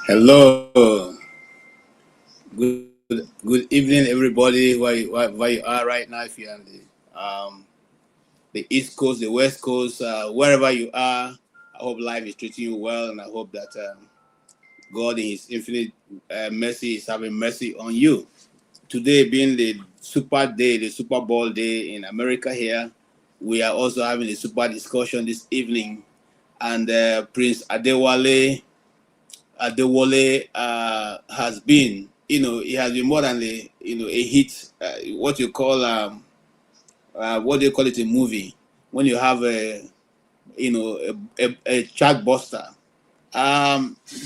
Hello. Good evening, everybody. Where you are right now? If you're on the East Coast, the West Coast, wherever you are, I hope life is treating you well, and I hope that God in His infinite mercy is having mercy on you. Today being the Super Day, the Super Bowl day in America here, we are also having a super discussion this evening, and Prince Adewole has been, he has been more than a hit. What you call what do you call it, a movie? When you have a chat buster.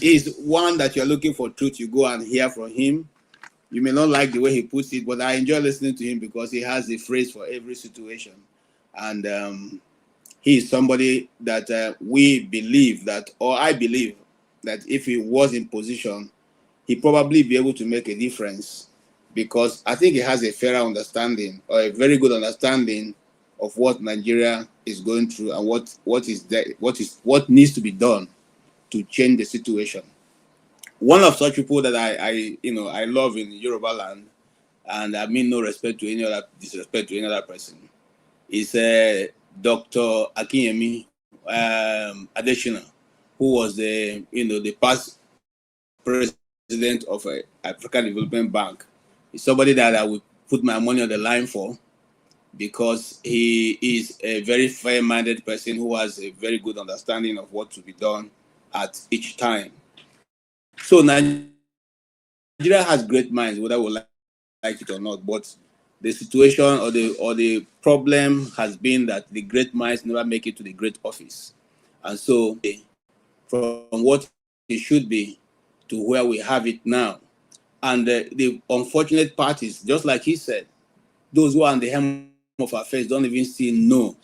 He's one that you're looking for truth. You go and hear from him. You may not like the way he puts it, but I enjoy listening to him because he has a phrase for every situation, and he is somebody that we believe that, or I believe that if he was in position, he'd probably be able to make a difference, because I think he has a fairer understanding, or a very good understanding, of what Nigeria is going through and what needs to be done to change the situation. One of such people that I love in Yoruba land, and I mean no respect to any other, disrespect to any other person, is Dr. Akinyemi Adesina, who was the past president of African Development Bank. He's somebody that I would put my money on the line for, because he is a very fair-minded person who has a very good understanding of what to be done at each time. So Nigeria has great minds, whether we like it or not, but the situation or the problem has been that the great minds never make it to the great office. And so from what it should be to where we have it now. And the unfortunate part is, just like he said, those who are on the hem of affairs don't even still know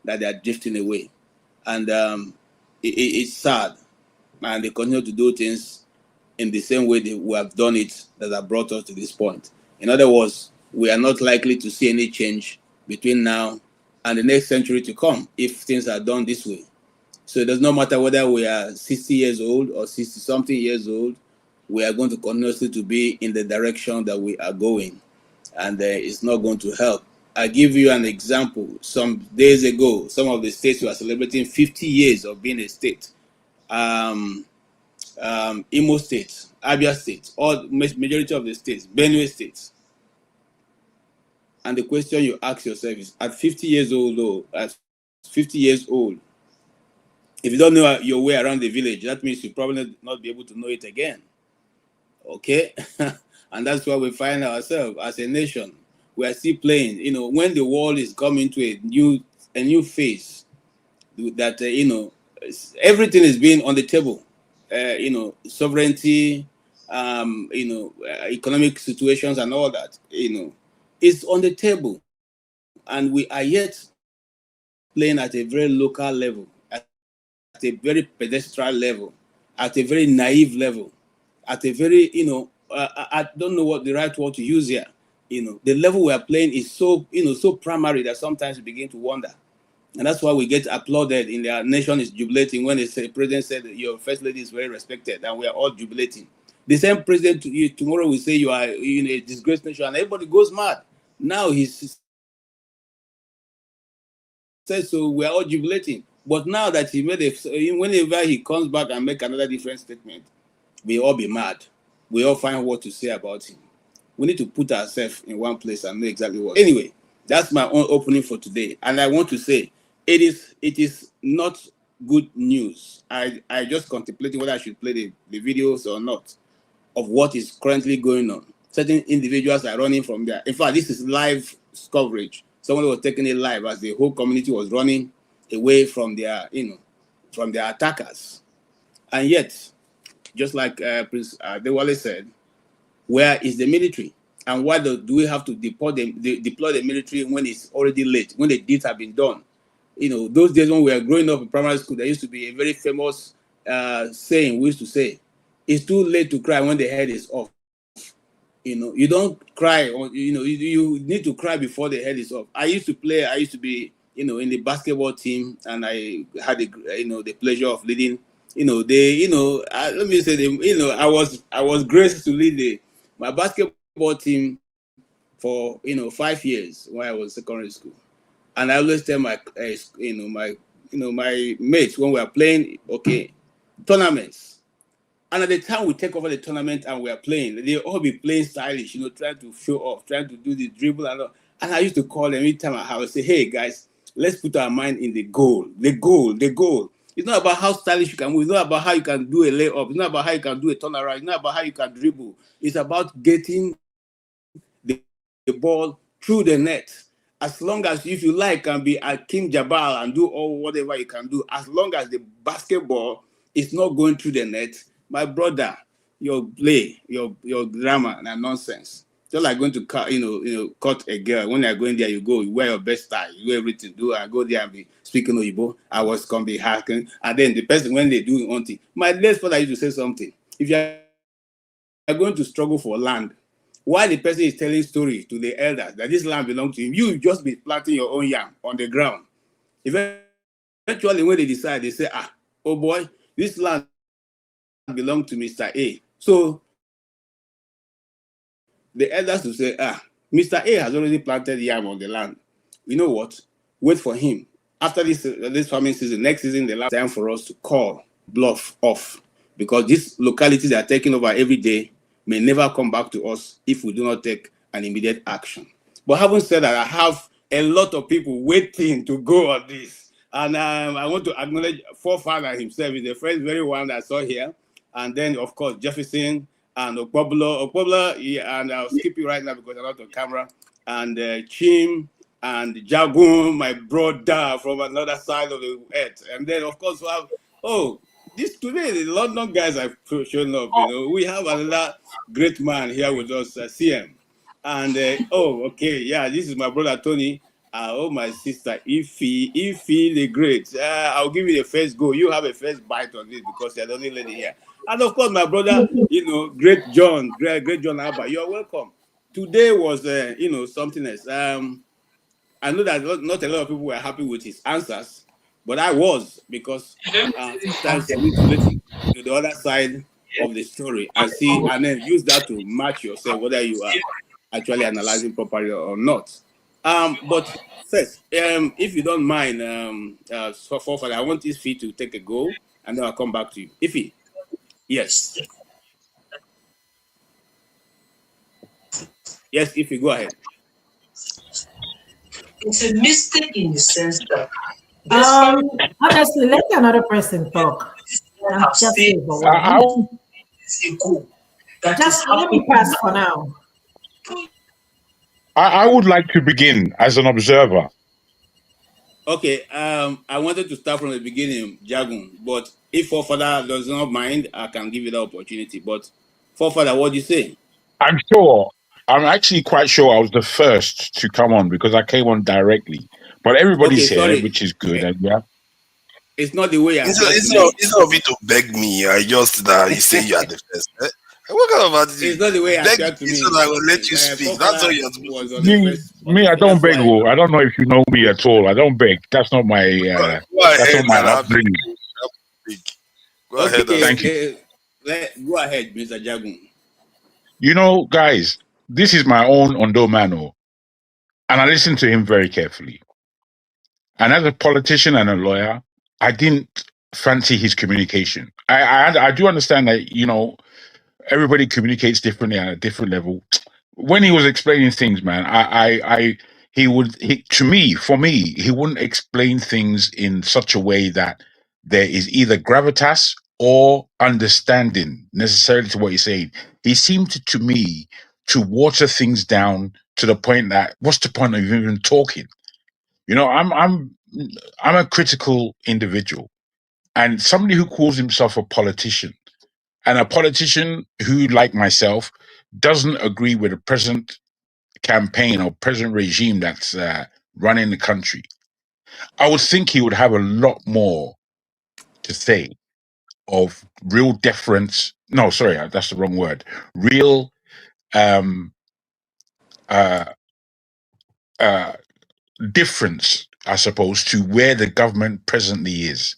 that they are drifting away. And it's sad. And they continue to do things in the same way we have done it, that have brought us to this point. In other words, we are not likely to see any change between now and the next century to come if things are done this way. So it does not matter whether we are 60 years old or 60-something years old, we are going to continuously to be in the direction that we are going. And it's not going to help. I give you an example. Some days ago, some of the states were celebrating 50 years of being a state. Imo State, Abia State, all majority of the states, Benue State. And the question you ask yourself is, at 50 years old, if you don't know your way around the village, that means you probably not be able to know it again. Okay? And that's why we find ourselves as a nation. We are still playing. When the world is coming to a new phase, that everything is being on the table. Sovereignty, economic situations and all that, it's on the table. And we are yet playing at a very local level, at a very pedestrian level, at a very naive level, at a very, I don't know what the right word to use here. The level we are playing is so primary that sometimes we begin to wonder. And that's why we get applauded in our nation is jubilating when the president said that your first lady is very respected, and we are all jubilating. The same president tomorrow will say you are in a disgraced nation, and everybody goes mad. Now he says, so we are all jubilating. But now that he made whenever he comes back and make another different statement, we all be mad. We all find what to say about him. We need to put ourselves in one place and know exactly what. Anyway, that's my own opening for today. And I want to say, it is not good news. I just contemplating whether I should play the videos or not of what is currently going on. Certain individuals are running from there. In fact, this is live coverage. Someone was taking it live as the whole community was running away from their, from their attackers. And yet, just like Prince Adewale said, where is the military? And why do we have to deploy the military when it's already late, when the deeds have been done? Those days when we were growing up in primary school, there used to be a very famous saying we used to say, it's too late to cry when the head is off. You don't cry, or you need to cry before the head is off. I used to be in the basketball team, and I had the pleasure of leading. Let me say, I was graced to lead my basketball team for 5 years when I was in secondary school. And I always tell my mates when we are playing, okay, tournaments. And at the time we take over the tournament and we are playing, they all be playing stylish, trying to show off, trying to do the dribble and all. And I used to call them every time I would say, hey guys, let's put our mind in the goal. The goal, the goal. It's not about how stylish you can move. It's not about how you can do a layup. It's not about how you can do a turnaround. It's not about how you can dribble. It's about getting the ball through the net. As long as, if you like, can be a King Jabal and do all whatever you can do, as long as the basketball is not going through the net, my brother, your play, your drama and nonsense. Just like going to cut a girl. When you're going there, you go, you wear your best style, you do everything. I go there and be speaking Oyibo. I was gonna be hacking, and then the person when they do one thing. My late father used to say something. If you're going to struggle for land, while the person is telling stories to the elders that this land belongs to him, you just be planting your own yam on the ground. Eventually, when they decide, they say, oh boy, this land belongs to Mr. A. So the elders will say, Mr. A has already planted yam on the land. You know what? Wait for him. After this farming season, next season, the last time for us to call bluff off, because these localities that are taking over every day may never come back to us if we do not take an immediate action. But having said that, I have a lot of people waiting to go on this. And I want to acknowledge forefather himself. He's the first very one that I saw here. And then, of course, Jefferson and Okpoblo, and I'll skip you right now because I'm not on camera. And Chim and Jagun, my brother from another side of the earth. And then, of course, we have, this today, the London guys have shown up. We have another great man here with us, CM. And this is my brother Tony. My sister Ify the Great. I'll give you the first go. You have a first bite on this because you're the only lady here. And of course, my brother, great John Abba. You're welcome. Today was something else. I know that not a lot of people were happy with his answers, but I was, because sometimes you need to listen to the other side of the story and see, and then use that to match yourself, whether you are actually analyzing properly or not. But first, if you don't mind, for I want Ify to take a go, and then I'll come back to you. Ify, yes. Yes, Ify, go ahead. It's a mistake in the sense that honestly, let another person talk. Just let me pass for now. I would like to begin as an observer. Okay, I wanted to start from the beginning, Jagun, but if forefather does not mind, I can give you the opportunity. But forefather, what do you say? I'm actually quite sure I was the first to come on because I came on directly. But everybody's here, which is good. And it's not the way I it's not of you to beg me. I just you say you are the first. What kind of attitude? It's not the way I beg me, so I will let you speak. That's all you're supposed to do. Me, I don't beg. I don't know if you know me at all. I don't beg. That's not my. That's not my upbringing. Go ahead. Thank you. Go ahead, Mr. Jagun. Guys, this is my own Ondo Mano, and I listened to him very carefully. And as a politician and a lawyer, I didn't fancy his communication. I do understand that everybody communicates differently at a different level. When he was explaining things, man, for me, he wouldn't explain things in such a way that there is either gravitas or understanding necessarily to what he's saying. He seemed to me to water things down to the point that what's the point of even talking? I'm a critical individual, and somebody who calls himself a politician and a politician who, like myself, doesn't agree with the present campaign or present regime that's running the country, I would think he would have a lot more to say of real deference. No, sorry, that's the wrong word. Real um, uh, uh, difference, I suppose, to where the government presently is.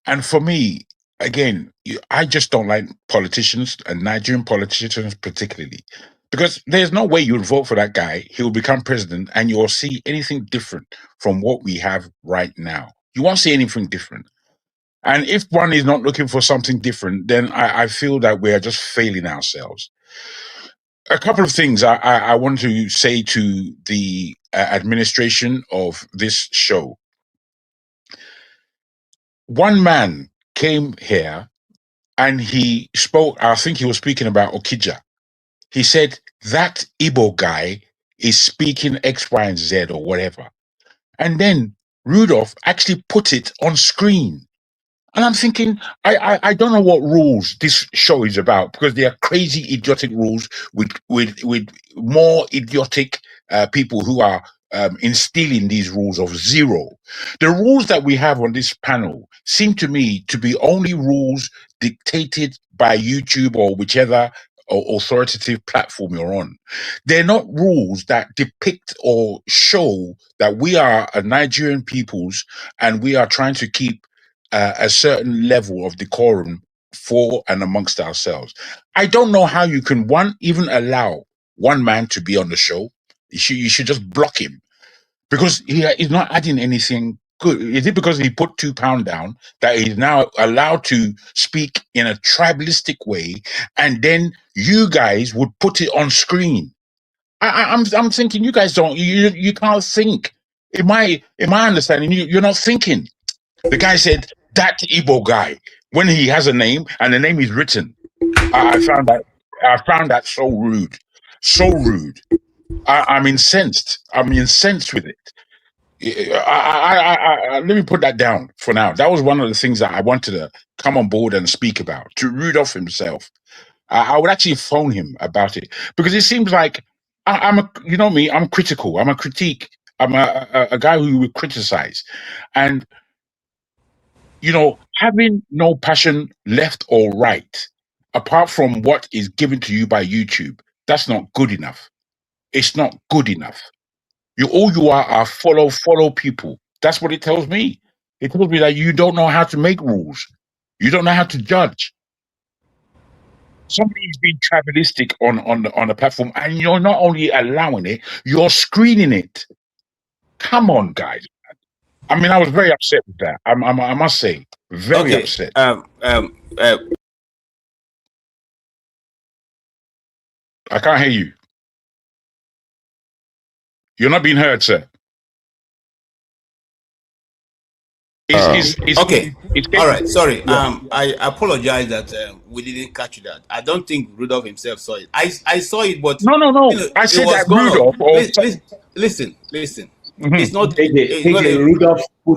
And for me, again, I just don't like politicians, and Nigerian politicians particularly, because there's no way you'd vote for that guy. He'll become president, and you'll see anything different from what we have right now. You won't see anything different. And if one is not looking for something different, then I feel that we are just failing ourselves. A couple of things I want to say to the administration of this show. One man came here and he spoke, I think he was speaking about Okija. He said, that Igbo guy is speaking X, Y, and Z or whatever. And then Rudolph actually put it on screen. And I'm thinking, I don't know what rules this show is about, because they are crazy, idiotic rules with more idiotic people who are instilling these rules of zero. The rules that we have on this panel seem to me to be only rules dictated by YouTube or whichever authoritative platform you're on. They're not rules that depict or show that we are a Nigerian peoples and we are trying to keep a certain level of decorum for and amongst ourselves. I don't know how you can even allow one man to be on the show. You should just block him, because he's not adding anything good. Is it because he put £2 down that he's now allowed to speak in a tribalistic way, and then you guys would put it on screen? I'm thinking you guys don't, you can't think. In my understanding, you're not thinking. The guy said, that Igbo guy, when he has a name and the name is written. I found that so rude. So rude. I'm incensed. I'm incensed with it. Let me put that down for now. That was one of the things that I wanted to come on board and speak about, to Rudolph himself. I would actually phone him about it, because it seems like you know me, I'm critical. I'm a critique. I'm a guy who would criticize. And you know, having no passion left or right, apart from what is given to you by YouTube, that's not good enough. It's not good enough. All you are follow people. That's what it tells me. It tells me that you don't know how to make rules. You don't know how to judge. Somebody's being tribalistic on the platform, and you're not only allowing it, you're screening it. Come on, guys. I mean, I was very upset with that. I must say, very upset. I can't hear you. You're not being heard, sir. Okay. All right. Sorry. I apologize that we didn't catch that. I don't think Rudolph himself saw it. I saw it, but no. You know, I said that Rudolph. Listen. Mm-hmm. It's not.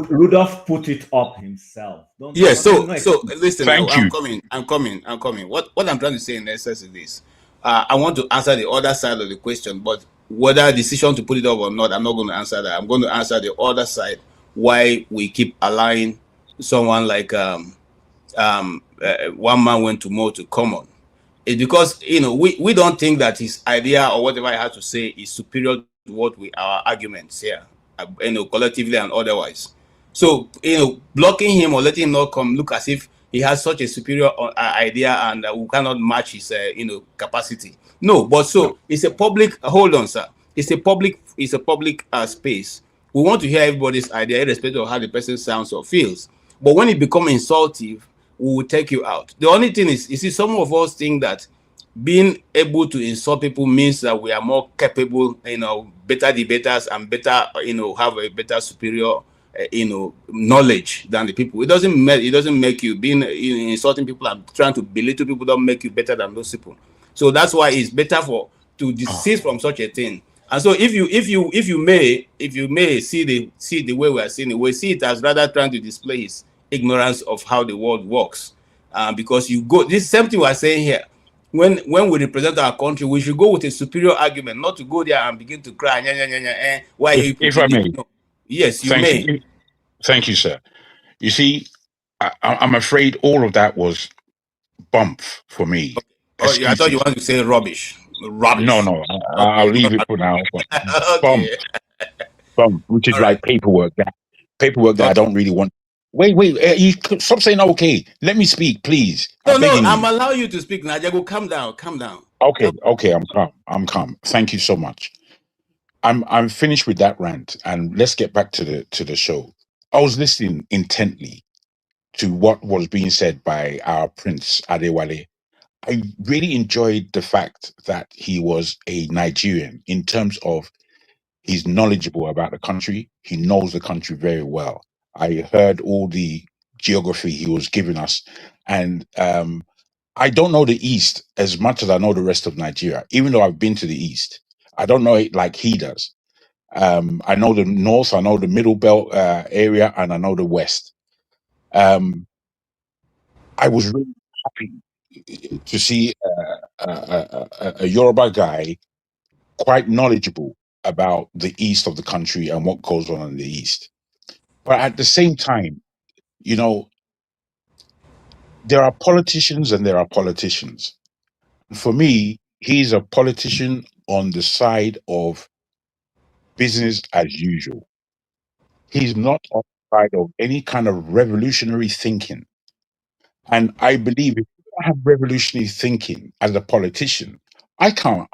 Rudolph put it up himself. Yes. So listen. Thank you. I'm coming. What I'm trying to say in essence is this. I want to answer the other side of the question, but whether decision to put it up or not, I'm not going to answer that. I'm going to answer the other side. Why we keep allowing someone like one man went to more to common. It's because we don't think that his idea or whatever he has to say is superior to what our arguments here, collectively and otherwise. So blocking him or letting him not come look as if he has such a superior idea and we cannot match his capacity. No, but so it's a public. Hold on, sir. It's a public space. We want to hear everybody's idea, irrespective of how the person sounds or feels. But when it becomes insultive, we will take you out. The only thing is, you see, some of us think that being able to insult people means that we are more capable, better debaters and better, have a better superior, knowledge than the people. It doesn't make you being insulting people and trying to belittle people don't make you better than those people. So that's why it's better to desist from such a thing. And so if you may see the way we are seeing it, we see it as rather trying to display his ignorance of how the world works. because you go. This same thing we are saying here. When we represent our country, we should go with a superior argument, not to go there and begin to cry. Why are you If I putting this? may, No. Yes, you thank may. you, thank you, sir. You see, I'm afraid all of that was bump for me. Oh, yeah, I thought you Excuses. wanted to say rubbish. No, Rubbish. no, I'll Okay, leave it for now. But bump, okay, bump, which is all right. like paperwork that I Okay. don't really want. Wait, stop saying okay. Let me speak, please. I'm No, begging I'm you. allowing you to speak, Najago. Calm down, calm down. Okay, I'm calm. I'm calm. Thank you so much. I'm finished with that rant, and let's get back to the show. I was listening intently to what was being said by our Prince Adewale. I really enjoyed the fact that he was a Nigerian in terms of he's knowledgeable about the country. He knows the country very well. I heard all the geography he was giving us, and I don't know the East as much as I know the rest of Nigeria. Even though I've been to the East, I don't know it like he does. I know the North, I know the Middle Belt area, and I know the West. Um, I was really happy to see a Yoruba guy quite knowledgeable about the east of the country and what goes on in the east. But at the same time, you know, there are politicians and there are politicians. For me, he's a politician on the side of business as usual. He's not on the side of any kind of revolutionary thinking. And I believe if you don't have revolutionary thinking as a politician, I can't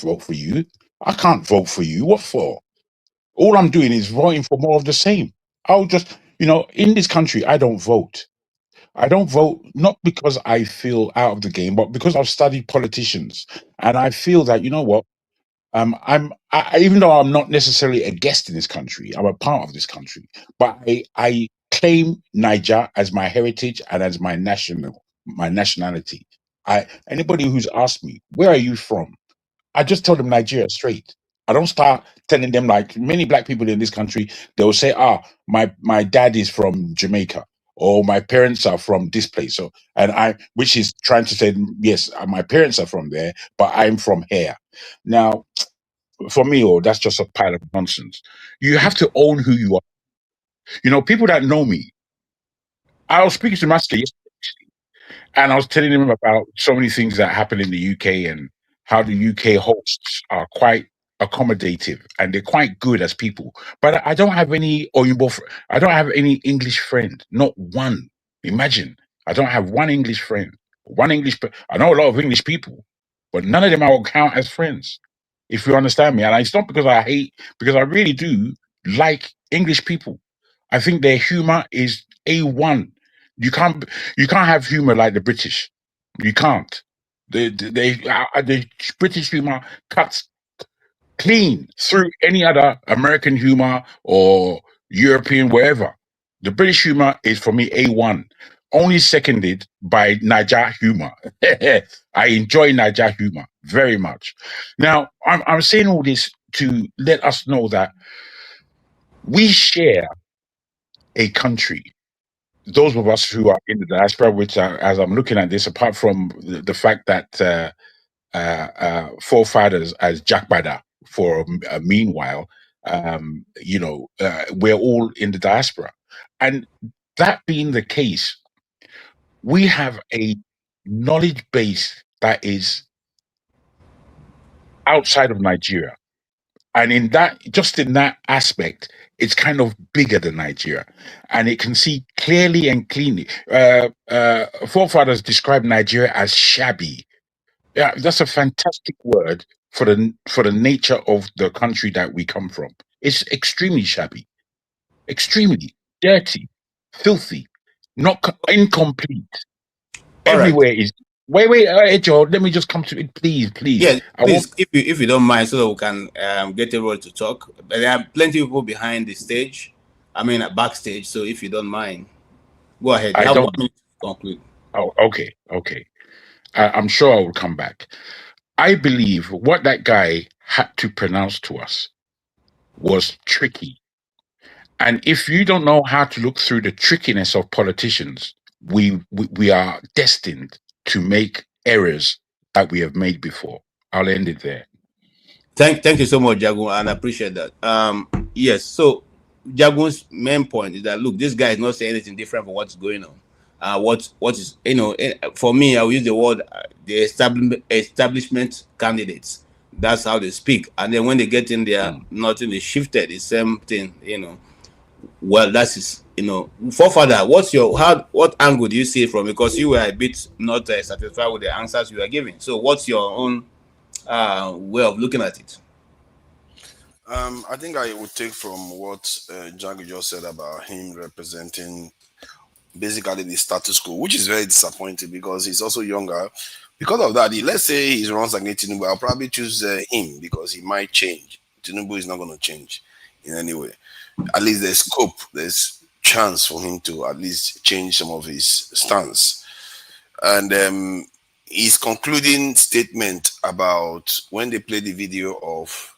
vote for you. I can't vote for you. What for? All I'm doing is voting for more of the same. I'll just, in this country, I don't vote. I don't vote not because I feel out of the game, but because I've studied politicians, and I feel that you know what, even though I'm not necessarily a guest in this country, I'm a part of this country. But I claim Niger as my heritage and as my nationality. Anybody who's asked me where are you from, I just tell them Nigeria straight. I don't start telling them like many black people in this country. They will say, my dad is from Jamaica, or my parents are from this place. So, which is trying to say, yes, my parents are from there, but I'm from here. Now, for me, that's just a pile of nonsense. You have to own who you are. People that know me. I was speaking to Master yesterday, and I was telling him about so many things that happen in the UK and how the UK hosts are quite accommodative and they're quite good as people. But I don't have any I don't have any English friend, not one. Imagine, I don't have one English friend. I know a lot of English people, but none of them I will count as friends. If you understand me, and it's not because I hate, because I really do like English people. I think their humor is A1. You can't you can't have humor like the British. You can't. The British humor cuts clean through any other American humor or European, wherever. The British humor is for me A1, only seconded by Niger humor. I enjoy Niger humor very much. Now, I'm saying all this to let us know that we share a country. Those of us who are in the diaspora, which as I'm looking at this, apart from the fact that forefathers as Jack Bada for a meanwhile, we're all in the diaspora. And that being the case, we have a knowledge base that is outside of Nigeria. And just in that aspect, it's kind of bigger than Nigeria. And it can see clearly and cleanly. Forefathers described Nigeria as shabby. Yeah, that's a fantastic word for the nature of the country that we come from. It's extremely shabby, extremely dirty, filthy, not incomplete. All right. Everywhere is. Wait, Joe. Let me just come to it, please. Yes, I want. please, if you don't mind, so that we can get everyone to talk. But there are plenty of people behind the stage. I mean, backstage. So if you don't mind, go ahead. You I have don't. 1 minute to conclude. Oh, okay. I'm sure I will come back. I believe what that guy had to pronounce to us was tricky. And if you don't know how to look through the trickiness of politicians, we are destined to make errors that we have made before. I'll end it there. Thank you so much, Jagun, and I appreciate that. Yes. So Jagun's main point is that look, this guy is not saying anything different from what's going on. What is for me, I will use the word the establishment candidates. That's how they speak, and then when they get in there, nothing is shifted. The same thing, Well, that is forefather. What angle do you see it from? Because you were a bit not satisfied with the answers you were giving. So what's your own way of looking at it? I think I would take from what Django just said about him representing basically the status quo, which is very disappointing because he's also younger. Because of that, let's say he runs against Tinubu, I'll probably choose him because he might change. Tinubu is not going to change in any way. At least there's scope, there's chance for him to at least change some of his stance. And his concluding statement about when they played the video of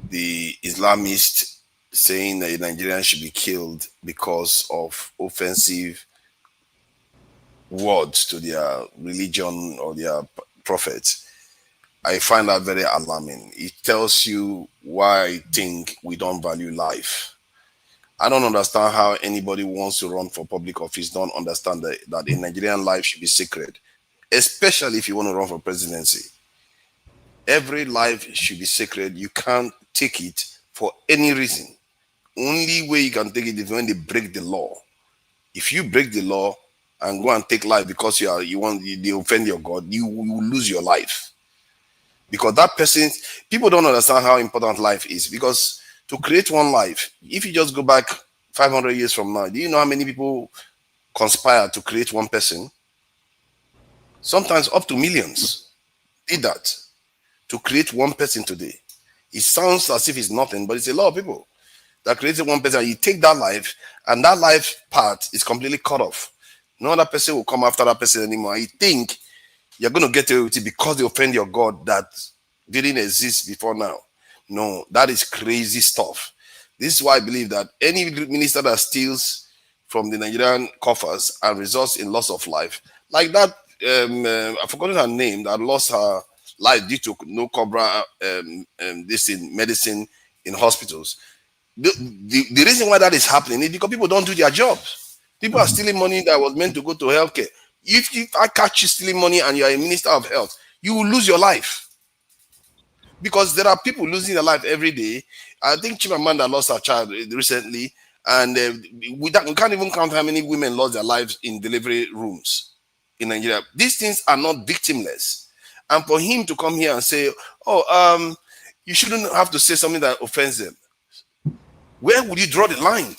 the Islamist saying that Nigerians should be killed because of offensive words to their religion or their prophets, I find that very alarming. It tells you why I think we don't value life. I don't understand how anybody who wants to run for public office don't understand that a Nigerian life should be sacred, especially if you want to run for presidency. Every life should be sacred. You can't take it for any reason. Only way you can take it is when they break the law. If you break the law and go and take life because they offend your God, you will lose your life. Because that person, people don't understand how important life is. Because to create one life, if you just go back 500 years from now, do you know how many people conspire to create one person? Sometimes up to millions did that to create one person today. It sounds as if it's nothing, but it's a lot of people that created one person. You take that life, and that life part is completely cut off. No other person will come after that person anymore. You think you're going to get away with it because they offend your God that didn't exist before now. No, that is crazy stuff. This is why I believe that any minister that steals from the Nigerian coffers and results in loss of life, like that, I've forgotten her name, that lost her life due to no cobra this in medicine in hospitals. The reason why that is happening is because people don't do their jobs. People are stealing money that was meant to go to healthcare. If I catch you stealing money and you are a minister of health, you will lose your life. Because there are people losing their life every day. I think Chimamanda lost her child recently, and we can't even count how many women lost their lives in delivery rooms in Nigeria. These things are not victimless. And for him to come here and say, you shouldn't have to say something that offends them. Where would you draw the line?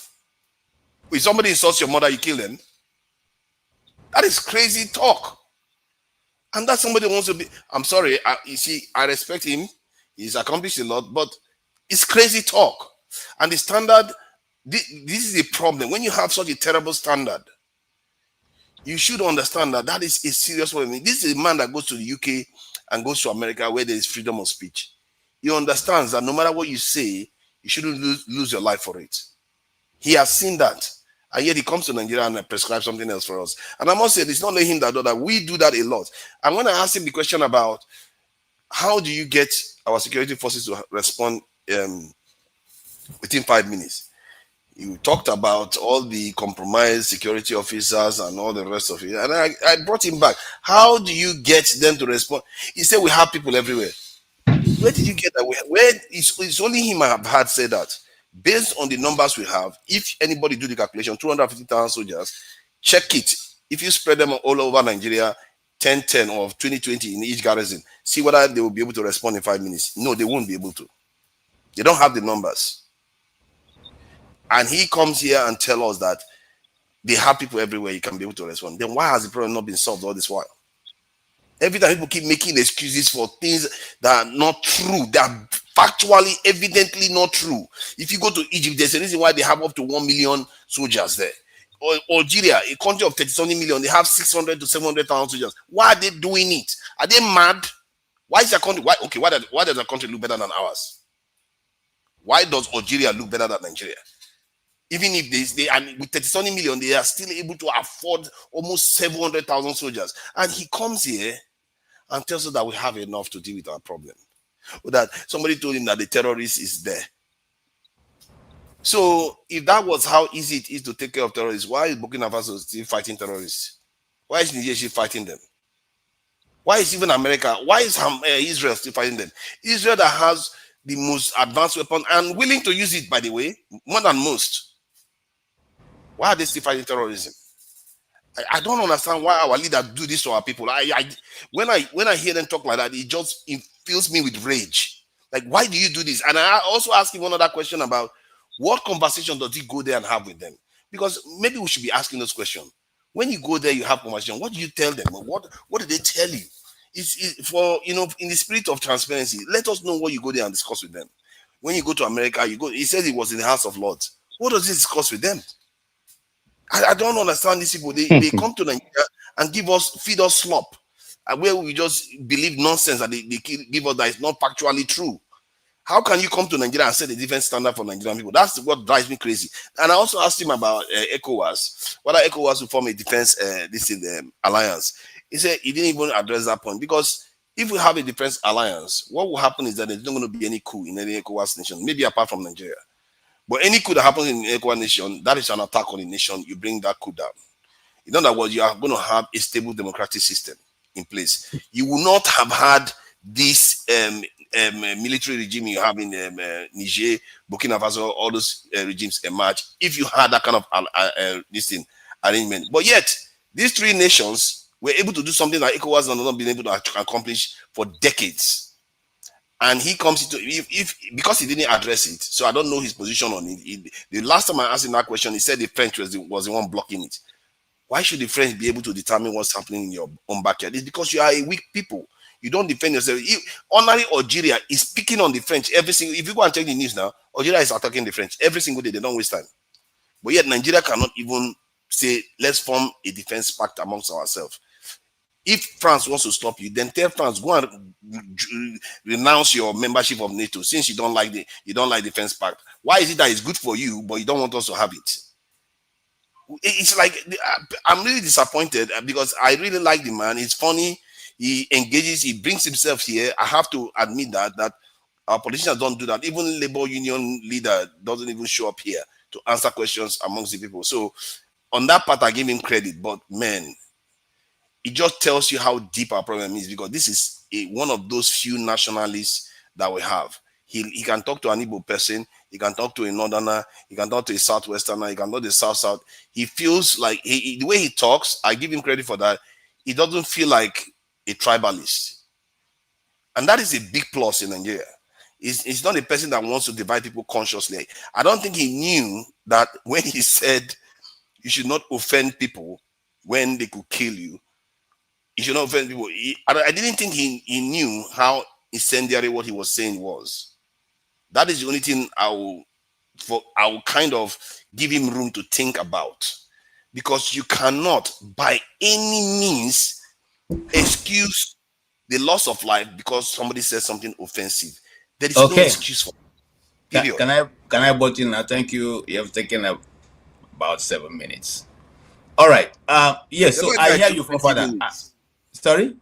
If somebody insults your mother, you kill them? That is crazy talk. And that somebody wants to be, I'm sorry, you see, I respect him. He's accomplished a lot, but it's crazy talk. And the standard, this is the problem. When you have such a terrible standard, you should understand that is a serious problem. This is a man that goes to the UK and goes to America where there is freedom of speech. He understands that no matter what you say, you shouldn't lose your life for it. He has seen that. And yet he comes to Nigeria and prescribes something else for us. And I must say, it's not only him that does that. We do that a lot. And when I asked him the question about how do you get our security forces to respond within 5 minutes, you talked about all the compromised security officers and all the rest of it. And I brought him back. How do you get them to respond? He said, we have people everywhere. Where did you get that? Where it's only him I have had said that. Based on the numbers we have, if anybody do the calculation, 250,000 soldiers, check it. If you spread them all over Nigeria, 10-10 or 20-20 in each garrison, see whether they will be able to respond in 5 minutes. No, they won't be able to. They don't have the numbers. And he comes here and tells us that they have people everywhere you can be able to respond. Then why has the problem not been solved all this while? Every time people keep making excuses for things that are not true, they are factually, evidently not true. If you go to Egypt, there's a reason why they have up to 1 million soldiers there. Or Algeria, a country of 30-something million, they have 600 to 700,000 soldiers. Why are they doing it? Are they mad? Why is their country? Why does their country look better than ours? Why does Algeria look better than Nigeria? Even if they and with 30 million, they are still able to afford almost 700,000 soldiers. And he comes here and tells us that we have enough to deal with our problem. Or that somebody told him that the terrorist is there. So if that was how easy it is to take care of terrorists, why is Burkina Faso still fighting terrorists? Why is Nigeria still fighting them? Why is even America? Why is Israel still fighting them? Israel that has the most advanced weapon and willing to use it, by the way, more than most. Why are they still fighting terrorism? I don't understand why our leaders do this to our people. When I hear them talk like that, it fills me with rage. Like, why do you do this? And I also ask him one other question about what conversation does he go there and have with them? Because maybe we should be asking those questions. When you go there, you have conversation. What do you tell them? What do they tell you? It's for, in the spirit of transparency. Let us know what you go there and discuss with them. When you go to America, he says he was in the House of Lords. What does he discuss with them? I don't understand these people. They come to Nigeria and feed us slop, where we just believe nonsense that they give us that is not factually true. How can you come to Nigeria and set a different standard for Nigerian people? That's what drives me crazy. And I also asked him about ECOWAS, whether ECOWAS will form a defense alliance. He said he didn't even address that point, because if we have a defense alliance, what will happen is that there's not going to be any coup in any ECOWAS nation, maybe apart from Nigeria. But any coup that happens in the ECOWAS nation, that is an attack on the nation. You bring that coup down. In other words, you are going to have a stable democratic system in place. You will not have had this military regime you have in Niger, Burkina Faso, all those regimes emerge if you had that kind of arrangement. But yet, these three nations were able to do something that ECOWAS has not been able to accomplish for decades. And he comes into because he didn't address it, so I don't know his position on it. The last time I asked him that question, he said the French was the one blocking it. Why should the French be able to determine what's happening in your own backyard? It's because you are a weak people. You don't defend yourself. Honorary Algeria is picking on the French every single. If you go and check the news now, Algeria is attacking the French every single day. They don't waste time. But yet Nigeria cannot even say, let's form a defense pact amongst ourselves. If France wants to stop you, then tell France, go and renounce your membership of NATO, since you don't like the defense pact. Why is it that it's good for you, but you don't want us to have it? It's like, I'm really disappointed, because I really like the man. It's funny. He engages, he brings himself here. I have to admit that our politicians don't do that. Even labor union leader doesn't even show up here to answer questions amongst the people. So on that part, I give him credit. But man, it just tells you how deep our problem is, because this is one of those few nationalists that we have. He can talk to an Igbo person, he can talk to a northerner, he can talk to a southwesterner, he can talk to a south. He feels like the way he talks, I give him credit for that. He doesn't feel like a tribalist, and that is a big plus in Nigeria. He's not a person that wants to divide people consciously. I don't think he knew that when he said you should not offend people when they could kill you. You should not offend people. I didn't think he knew how incendiary what he was saying was. That is the only thing I will kind of give him room to think about, because you cannot by any means excuse the loss of life because somebody says something offensive. There is no excuse for it. Can I butt in now? Thank you. You have taken about 7 minutes. All right. Yes. So I hear you, Father. Sorry.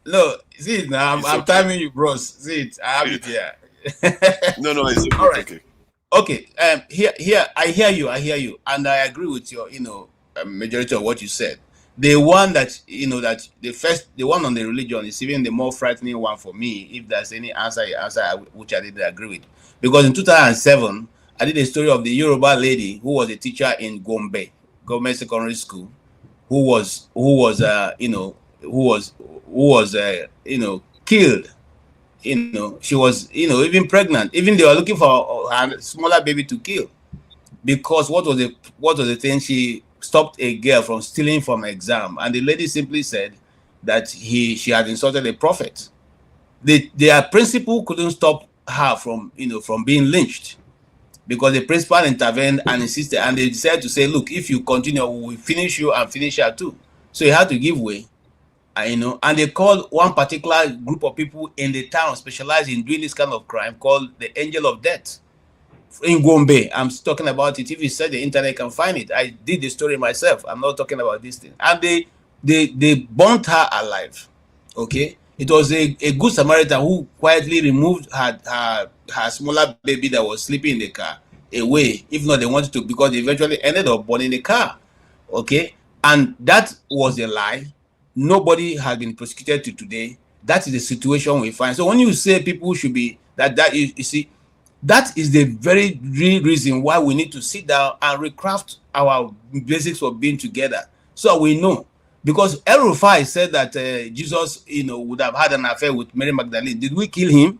No, see it now. I'm timing you, bros. See it. I have it here. No, it's okay. All right. Okay. Here. I hear you, and I agree with your, majority of what you said. The one that the one on the religion is even the more frightening one for me. If there's any answer, which I didn't agree with, because in 2007 I did a story of the Yoruba lady who was a teacher in Gombe Government Secondary School, who was killed. She was even pregnant. Even they were looking for a smaller baby to kill, because what was the thing? She stopped a girl from stealing from exam, and the lady simply said that she had insulted a prophet. Their principal couldn't stop her from being lynched, because the principal intervened and insisted, and they decided to say, look, if you continue, we will finish you and finish her too. So he had to give way. And they called one particular group of people in the town specialized in doing this kind of crime, called the Angel of Death. in Gombe. I'm talking about it. If you search the internet, you can find it. I did the story myself. I'm not talking about this thing. And they burnt her alive. Okay, it was a good Samaritan who quietly removed her smaller baby that was sleeping in the car away. If not, they wanted to, because they eventually ended up burning the car. Okay, and that was a lie. Nobody has been prosecuted to today. That is the situation we find. So when you say people should be you see, that is the very real reason why we need to sit down and recraft our basics for being together, so we know. Because El-Rufai said that Jesus, would have had an affair with Mary Magdalene. Did we kill him?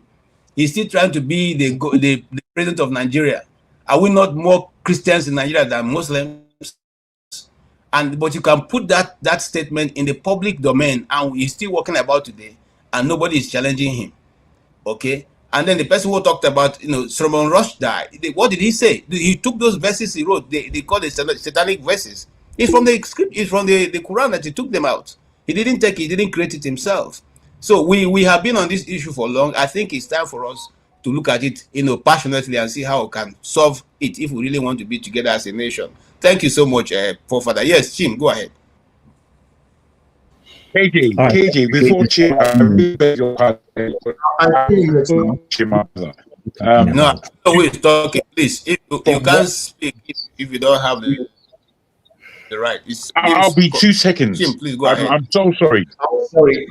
He's still trying to be the president of Nigeria. Are we not more Christians in Nigeria than Muslims? But you can put that statement in the public domain, and he's still walking about today, and nobody is challenging him. Okay, and then the person who talked about Solomon Rushdie, what did he say? He took those verses he wrote. They call it satanic verses. It's from the script. It's from the Quran that he took them out. He didn't take it. He didn't create it himself. So we have been on this issue for long. I think it's time for us to look at it, passionately, and see how we can solve it if we really want to be together as a nation. Thank you so much, Father. Yes, Jim, go ahead. KJ, All right. KJ, before Chim, I really beg your pardon. No, who is talking? Please, if you can't speak if you don't have the right. I'll be 2 seconds. Jim, please go ahead. I'm so sorry. Sorry,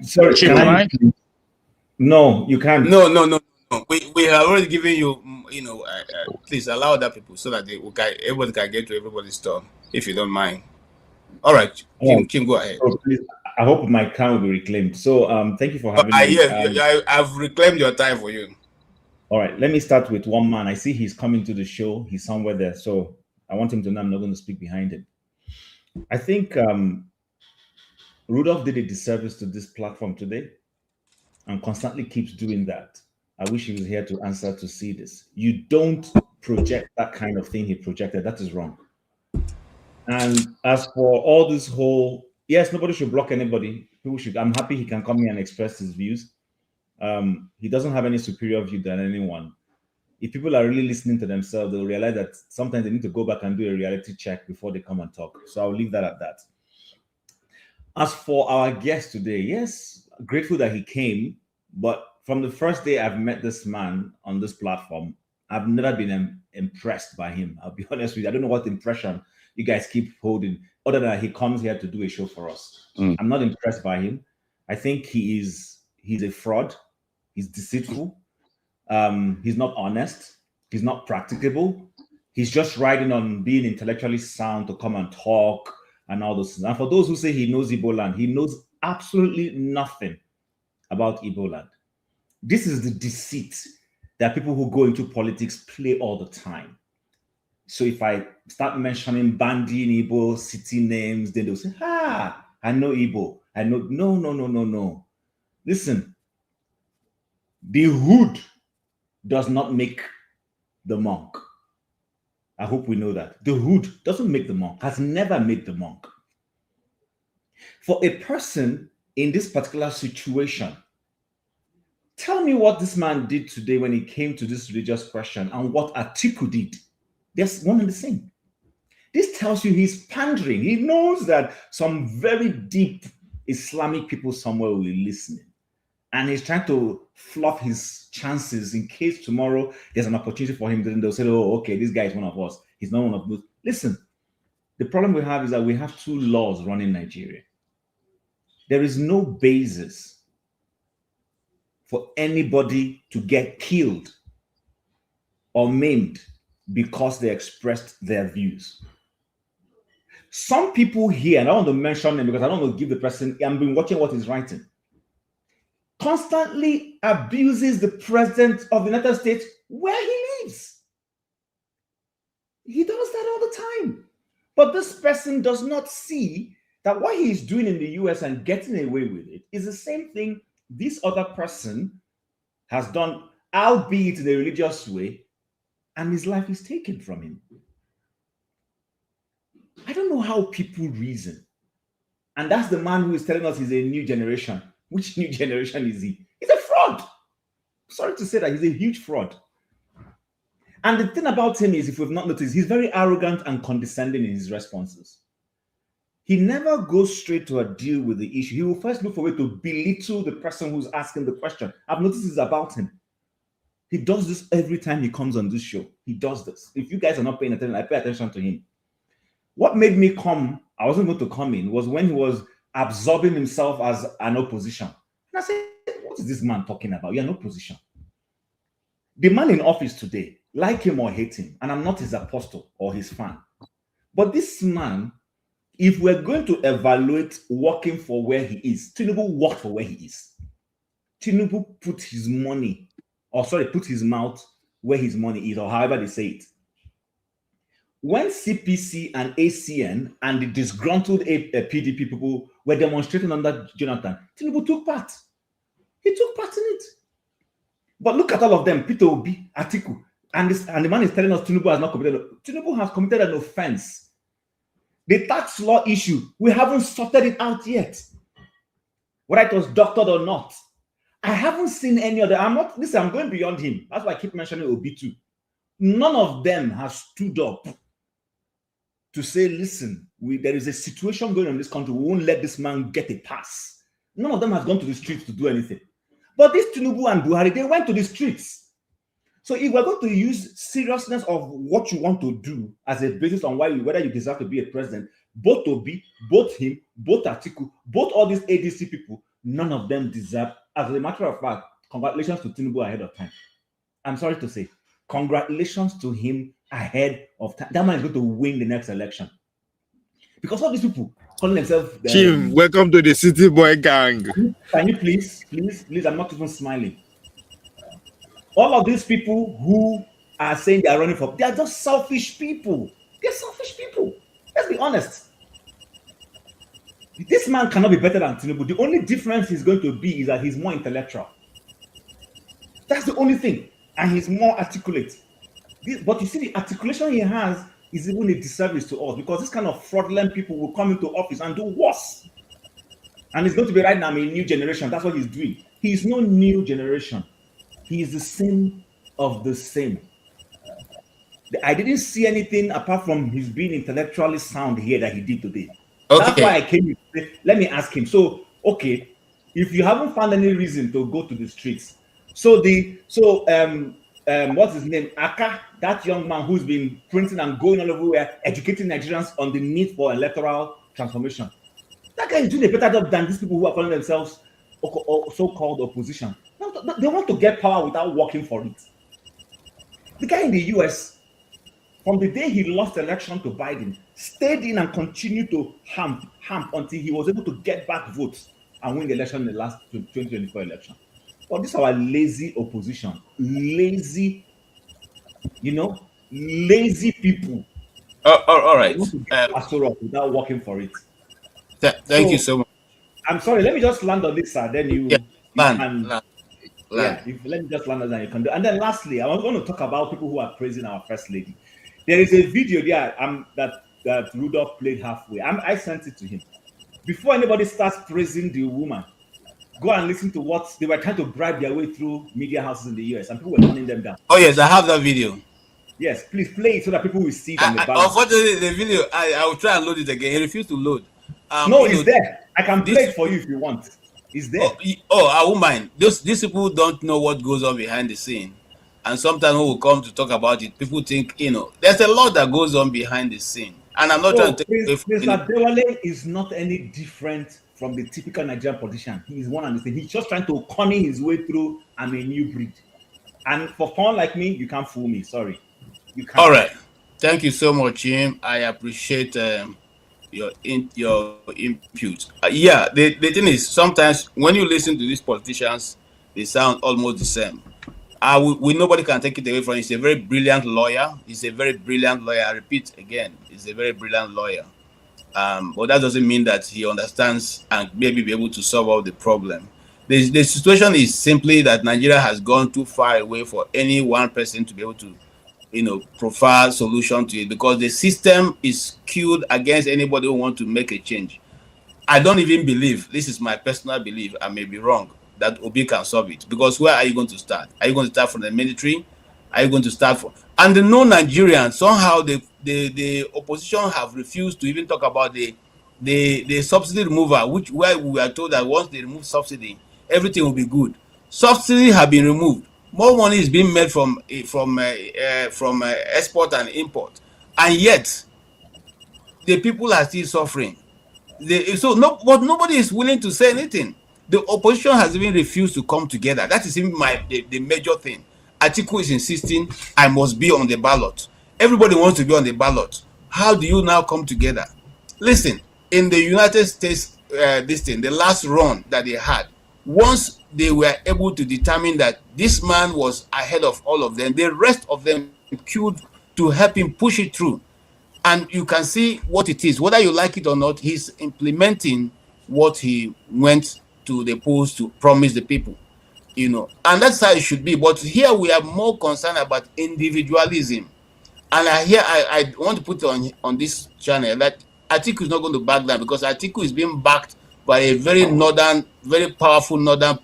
sorry. Chim, Can I? No, you can't. No. We have already given you. Please allow other people so that everybody can get to everybody's turn, if you don't mind. All right, Jim, go ahead. So please, I hope my time will be reclaimed. So, thank you for having me. Yes, I've reclaimed your time for you. All right, let me start with one man. I see he's coming to the show. He's somewhere there. So I want him to know I'm not going to speak behind him. I think Rudolph did a disservice to this platform today and constantly keeps doing that. I wish he was here to answer to see this. You don't project that kind of thing he projected. That is wrong. And as for all this whole, yes, nobody should block anybody. People should. I'm happy he can come here and express his views. He doesn't have any superior view than anyone. If people are really listening to themselves, they'll realize that sometimes they need to go back and do a reality check before they come and talk. So I'll leave that at that. As for our guest today, yes, grateful that he came. But from the first day I've met this man on this platform, I've never been impressed by him. I'll be honest with you. I don't know what impression you guys keep holding, other than he comes here to do a show for us. I'm not impressed by him. I think he's a fraud. He's deceitful. He's not honest. He's not practicable. He's just riding on being intellectually sound to come and talk and all those things. And for those who say he knows Igbo land, he knows absolutely nothing about Igbo land. This is the deceit that people who go into politics play all the time. So if I start mentioning Bandi in Igbo, city names, then they'll say, I know Igbo. I know. No. Listen, the hood does not make the monk. I hope we know that. The hood doesn't make the monk, has never made the monk. For a person in this particular situation, tell me what this man did today when he came to this religious question and what Atiku did. They're one and the same. This tells you he's pandering. He knows that some very deep Islamic people somewhere will be listening. And he's trying to fluff his chances in case tomorrow there's an opportunity for him. Then they'll say, oh, okay, this guy is one of us. He's not one of those. Listen, the problem we have is that we have two laws running Nigeria. There is no basis for anybody to get killed or maimed because they expressed their views. Some people here, and I want to mention them because I don't want to give the person, I've been watching what he's writing, constantly abuses the president of the United States where he lives. He does that all the time. But this person does not see that what he's doing in the US and getting away with it is the same thing this other person has done, albeit in a religious way, and his life is taken from him. I don't know how people reason. And that's the man who is telling us he's a new generation. Which new generation is he? He's a fraud. Sorry to say that, he's a huge fraud. And the thing about him is, if we've not noticed, he's very arrogant and condescending in his responses. He never goes straight to a deal with the issue. He will first look for a way to belittle the person who's asking the question. I've noticed this about him. He does this every time he comes on this show. He does this. If you guys are not paying attention, I pay attention to him. What made me come, I wasn't going to come in, was when he was absorbing himself as an opposition. And I said, what is this man talking about? You're an opposition. The man in office today, like him or hate him, and I'm not his apostle or his fan, but this man, if we're going to evaluate working for where he is, Tinubu worked for where he is. Tinubu put his money, put his mouth where his money is, or however they say it. When CPC and ACN and the disgruntled PDP people were demonstrating under Jonathan, Tinubu took part. He took part in it. But look at all of them, Peter Obi, Atiku, and the man is telling us Tinubu has not committed. Tinubu has committed an offense. The tax law issue, we haven't sorted it out yet. Whether it was doctored or not. I haven't seen any other. I'm going beyond him. That's why I keep mentioning Obi too. None of them have stood up to say, listen, there is a situation going on in this country. We won't let this man get a pass. None of them has gone to the streets to do anything. But this Tinubu and Buhari, they went to the streets. So if we're going to use seriousness of what you want to do as a basis on whether you deserve to be a president, both Obi, both him, both Atiku, both all these ADC people, none of them deserve. As a matter of fact, congratulations to Tinubu ahead of time. I'm sorry to say, congratulations to him ahead of time. That man is going to win the next election. Because all these people calling themselves... Jim, welcome to the City Boy gang. Can you please, I'm not even smiling. All of these people who are saying they are running for, they are just selfish people. They're selfish people. Let's be honest. This man cannot be better than Tinubu. The only difference he's going to be is that he's more intellectual. That's the only thing. And he's more articulate. But you see, the articulation he has is even a disservice to us, because this kind of fraudulent people will come into office and do worse. And it's going to be right now a new generation. That's what he's doing. He's no new generation. He is the same of the same. I didn't see anything apart from his being intellectually sound here that he did today. Okay. That's why I came to say, let me ask him. So, okay, if you haven't found any reason to go to the streets, what's his name? Aka, that young man who's been printing and going all over, educating Nigerians on the need for electoral transformation. That guy is doing a better job than these people who are calling themselves so-called opposition. They want to get power without working for it. The guy in the US, from the day he lost the election to Biden, stayed in and continued to hamp until he was able to get back votes and win the election in the last 2024 election. But this is our lazy opposition. Lazy people. All right. Without working for it. Thank you so much. I'm sorry. Let me just land on this, sir. Then land. Let me just land on that. You can do. And then lastly, I was going to talk about people who are praising our first lady. There is a video there that Rudolph played halfway. I sent it to him. Before anybody starts praising the woman, go and listen to what they were trying to bribe their way through media houses in the US, and people were turning them down. Oh yes, I have that video. Yes, please play it so that people will see it. Unfortunately, the video, I will try and load it again. He refused to load. No, it's there. I can play it for you if you want. It's there. I won't mind. These people don't know what goes on behind the scene. And sometimes when we come to talk about it, people think, there's a lot that goes on behind the scene. And I'm not trying to take away from Mr. Adewole is not any different from the typical Nigerian politician. He is one and the same. He's just trying to cunning his way through. I'm a new breed. And for fun like me, you can't fool me. Sorry. You can't. All right. Thank you so much, Jim. I appreciate your input. The thing is, sometimes when you listen to these politicians, they sound almost the same. Nobody can take it away from him. He's a very brilliant lawyer. I repeat again, he's a very brilliant lawyer. But that doesn't mean that he understands and maybe be able to solve all the problem. The situation is simply that Nigeria has gone too far away for any one person to be able to, provide solution to it, because the system is skewed against anybody who wants to make a change. I don't even believe, this is my personal belief, I may be wrong, that Obi can solve it. Because where are you going to start? Are you going to start from the military? Are you going to start from... And the non-Nigerians, somehow the opposition have refused to even talk about the subsidy removal, where we are told that once they remove subsidy, everything will be good. Subsidy have been removed. More money is being made from export and import, and yet the people are still suffering. But nobody is willing to say anything. The opposition has even refused to come together. That is even the major thing. Atiku is insisting I must be on the ballot. Everybody wants to be on the ballot. How do you now come together? Listen, in the United States, the last run that they had, once they were able to determine that this man was ahead of all of them, the rest of them queued to help him push it through. And you can see what it is. Whether you like it or not, he's implementing what he went to the polls to promise the people, and that's how it should be. But here we are more concerned about individualism. And I want to put on this channel that Atiku is not going to back down, because Atiku is being backed by a very powerful northern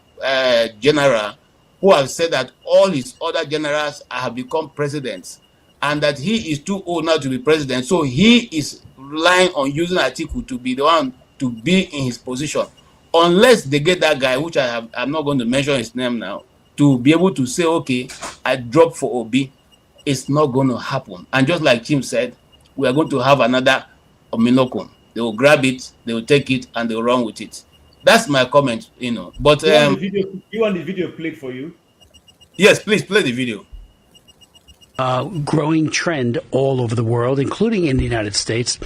general, who has said that all his other generals have become presidents, and that he is too old now to be president. So he is relying on using Atiku to be the one to be in his position, unless they get that guy, which I'm not going to mention his name now, to be able to say, okay, I drop for Obi. It's not going to happen. And just like Tim said, we are going to have another Ominokum. They will grab it, they will take it, and they will run with it. That's my comment, But you want the video played for you? Yes, please play the video. Growing trend all over the world, including in the United States,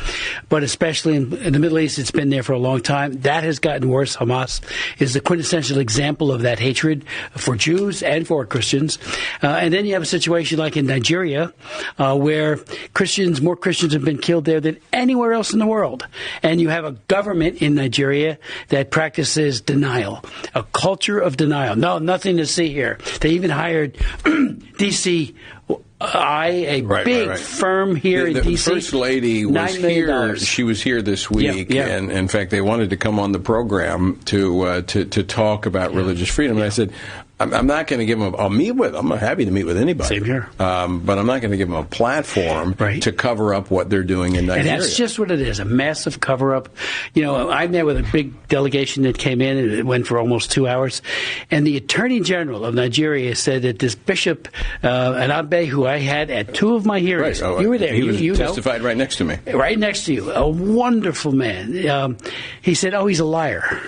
but especially in the Middle East. It's been there for a long time. That has gotten worse. Hamas is the quintessential example of that hatred for Jews and for Christians. And then you have a situation like in Nigeria, where more Christians have been killed there than anywhere else in the world. And you have a government in Nigeria that practices denial, a culture of denial. No, nothing to see here. They even hired DC a big firm here in D.C. The First Lady was here. She was here this week, and in fact, they wanted to come on the program to talk about religious freedom. And I said, I'm not going to give them. I'll meet with them. I'm happy to meet with anybody. Same here. But I'm not going to give them a platform to cover up what they're doing in Nigeria. And that's just what it is, a massive cover-up. I met with a big delegation that came in, and it went for almost 2 hours. And the Attorney General of Nigeria said that this Bishop Adebayo, who I had at 2 of my hearings, you were there. He testified right next to me. Right next to you. A wonderful man. He said, he's a liar.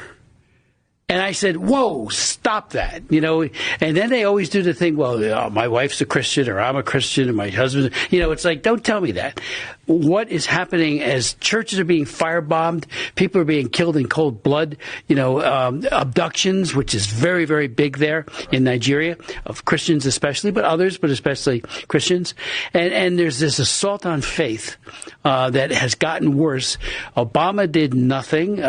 And I said, whoa, stop that, And then they always do the thing, my wife's a Christian, or I'm a Christian, and my husband, it's like, don't tell me that. What is happening as churches are being firebombed, people are being killed in cold blood, abductions, which is very, very big there in Nigeria, of Christians especially, but others, but especially Christians. And there's this assault on faith that has gotten worse. Obama did nothing.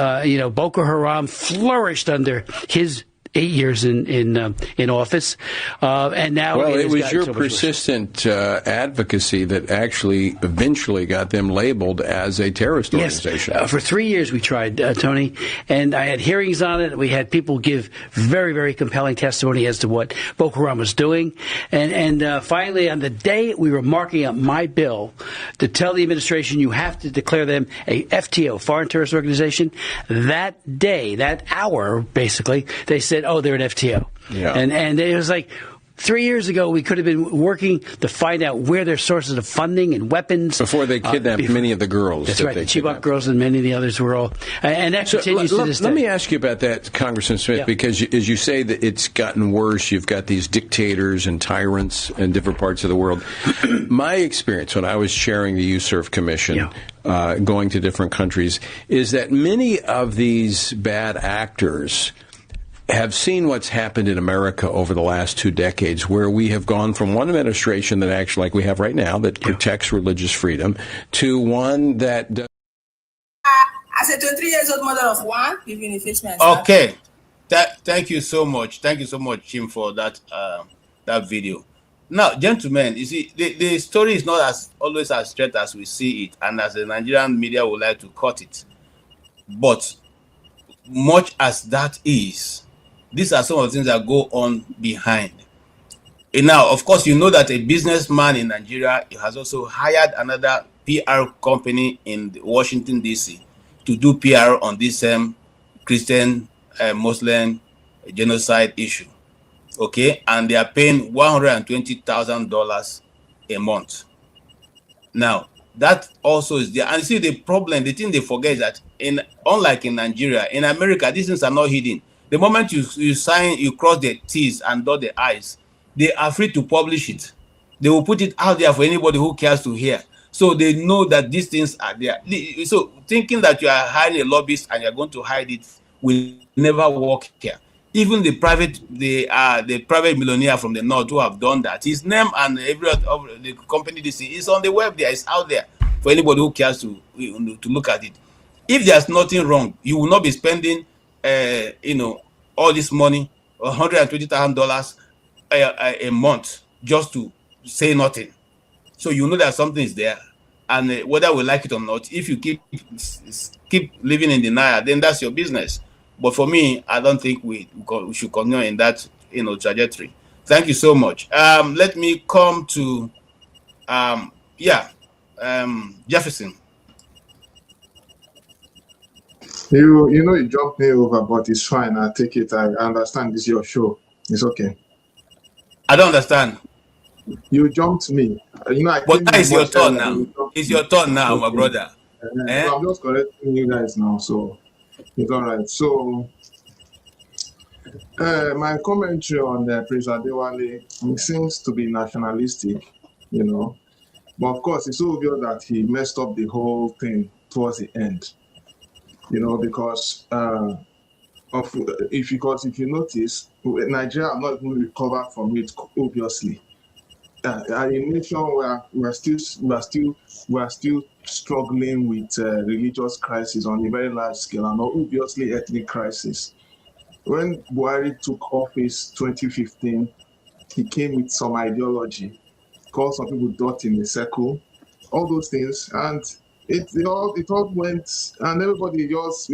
Boko Haram flourished under his 8 years in office, and now it was your persistent advocacy that actually eventually got them labeled as a terrorist organization. Yes. For 3 years we tried, Tony, and I had hearings on it. We had people give very, very compelling testimony as to what Boko Haram was doing, and finally, on the day we were marking up my bill to tell the administration you have to declare them a FTO, foreign terrorist organization, that day, that hour, basically, they said, they're an FTO. Yeah. And it was like 3 years ago, we could have been working to find out where their sources of funding and weapons. Before they kidnapped many of the girls. That's right. The Chibok girls and many of the others were all. And that continues to this day. Let me ask you about that, Congressman Smith, because as you say that it's gotten worse, you've got these dictators and tyrants in different parts of the world. My experience when I was chairing the USERF Commission, going to different countries, is that many of these bad actors have seen what's happened in America over the last 2 decades, where we have gone from one administration that actually, like we have right now, that protects religious freedom, to one that does. As a 23 years old mother of one, living in Fishman. Okay. Thank you so much. Thank you so much, Jim, for that video. Now, gentlemen, you see, the story is not always as straight as we see it, and as the Nigerian media would like to cut it. But much as that is, these are some of the things that go on behind. Now, of course, you know that a businessman in Nigeria has also hired another PR company in Washington, D.C. to do PR on this Christian Muslim genocide issue. Okay, and they are paying $120,000 a month. Now, that also is there. And see, the problem, the thing they forget is that unlike in Nigeria, in America, these things are not hidden. The moment you sign, you cross the T's and dot the I's, they are free to publish it. They will put it out there for anybody who cares to hear. So they know that these things are there. So thinking that you are hiring a lobbyist and you're going to hide it will never work here. Even the private millionaire from the north who have done that, his name and every of the company this is on the web there, it's out there for anybody who cares to look at it. If there's nothing wrong, you will not be spending all this money, $120,000 a month just to say nothing. So you know that something is there, and whether we like it or not, if you keep living in denial, then that's your business. But for me, I don't think we should continue in that trajectory. Thank you so much. Let me come to Jefferson. You jumped me over, but it's fine. I take it. I understand this is your show. It's okay. I don't understand. You jumped me. But now it's your turn now. It's your turn now, my brother. So I'm just correcting you guys now, so it's all right. So my commentary on Prince Adewole seems to be nationalistic, but of course it's obvious that he messed up the whole thing towards the end, because if you notice, Nigeria are not even recovered from it, obviously. A nation where we're still struggling with religious crisis on a very large scale, and obviously ethnic crisis. When Buhari took office 2015, he came with some ideology, called some people dot in a circle, all those things, and it all went, and everybody just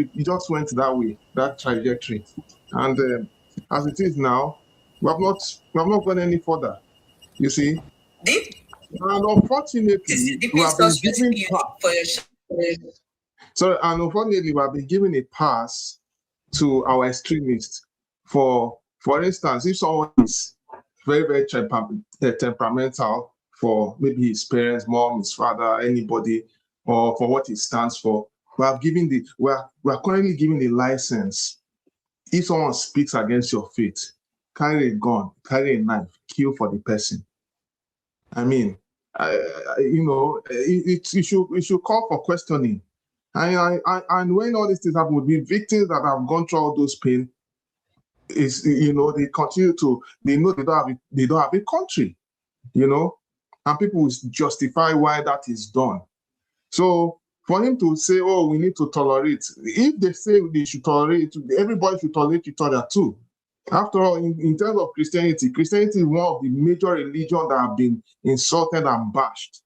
went that way, that trajectory. And as it is now, we have not gone any further. You see, and unfortunately, we have been given a pass to our extremists. For instance, if someone is very, very temperamental for maybe his parents, mom, his father, anybody, or for what he stands for, we are currently giving the license. If someone speaks against your faith, carry a gun, carry a knife, kill for the person. I mean, it should call for questioning. And when all these things happen, with the victims that have gone through all those pain, they continue to, they know they don't have a country, and people will justify why that is done. So for him to say, oh, we need to tolerate, if they say they should tolerate, everybody should tolerate each other too. After all, in terms of Christianity is one of the major religions that have been insulted and bashed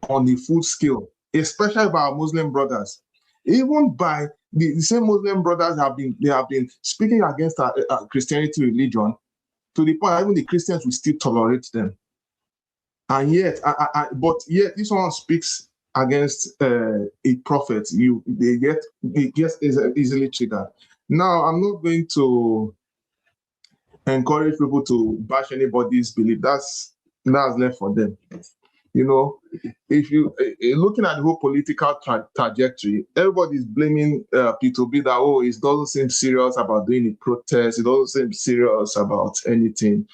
on the full scale, especially by our Muslim brothers. Even by the same Muslim brothers they have been speaking against our Christianity religion, to the point even the Christians will still tolerate them. And yet, but yet, if someone speaks against a prophet, they get easily triggered. Now, I'm not going to encourage people to bash anybody's belief. That's left for them. If you looking at the whole political trajectory, everybody's blaming P2B that it doesn't seem serious about doing a protest. It doesn't seem serious about anything,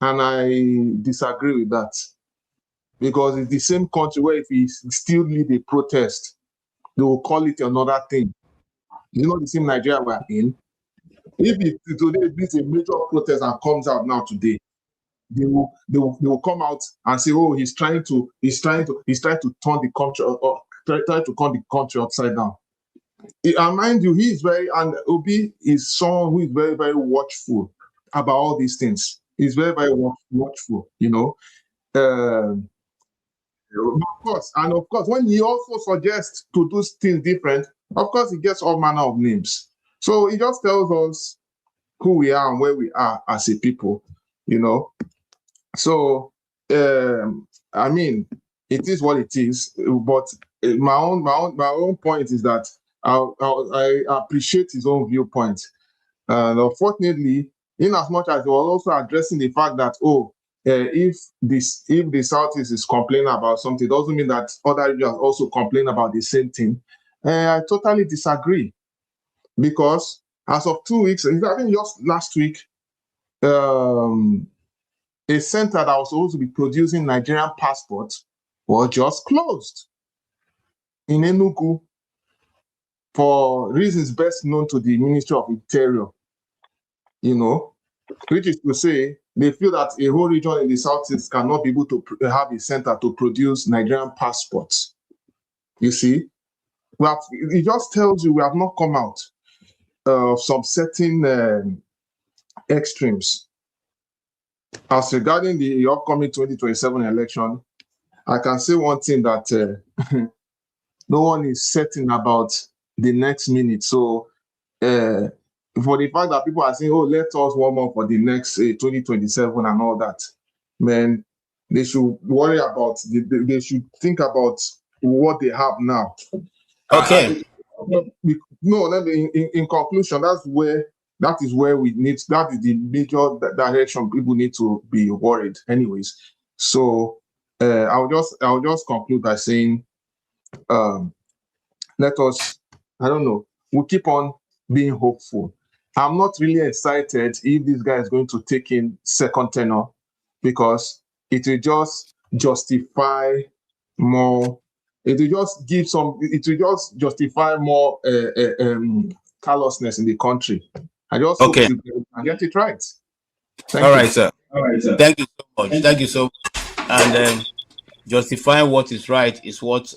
and I disagree with that, because it's the same country where if we still lead a protest, they will call it another thing. The same Nigeria we're in. If today this is a major protest and comes out now today, they will come out and say, oh, he's trying to turn the country, or try to turn the country upside down. And mind you, and Obi is someone who is very, very watchful about all these things. He's very, very watchful, of course, when he also suggests to do things different, of course, he gets all manner of names. So it just tells us who we are and where we are as a people, So, I mean, it is what it is. But my own point is that I appreciate his own viewpoint, and unfortunately, in as much as he was also addressing the fact that if the Southeast is complaining about something, it doesn't mean that other regions also complain about the same thing. I totally disagree, because as of 2 weeks, I think just last week, a center that was supposed to be producing Nigerian passports was just closed in Enugu for reasons best known to the Ministry of Interior, which is to say, they feel that a whole region in the Southeast cannot be able to have a center to produce Nigerian passports. You see, it just tells you we have not come out of some certain extremes. As regarding the upcoming 2027 election, I can say one thing, that no one is certain about the next minute. So, for the fact that people are saying, let us warm up for the next 2027 and all that, man, they should worry about, they should think about what they have now. Okay. No, in conclusion, that is where we need, that is the major direction people need to be worried anyways. So I'll just conclude by saying, let us, I don't know, we'll keep on being hopeful. I'm not really excited if this guy is going to take in second tenure, because it will just justify more, it will just give some, it will just justify more callousness in the country. I just hope you can get it right. All right, sir. Thank you so much. Thank you so much. And justifying what is right is what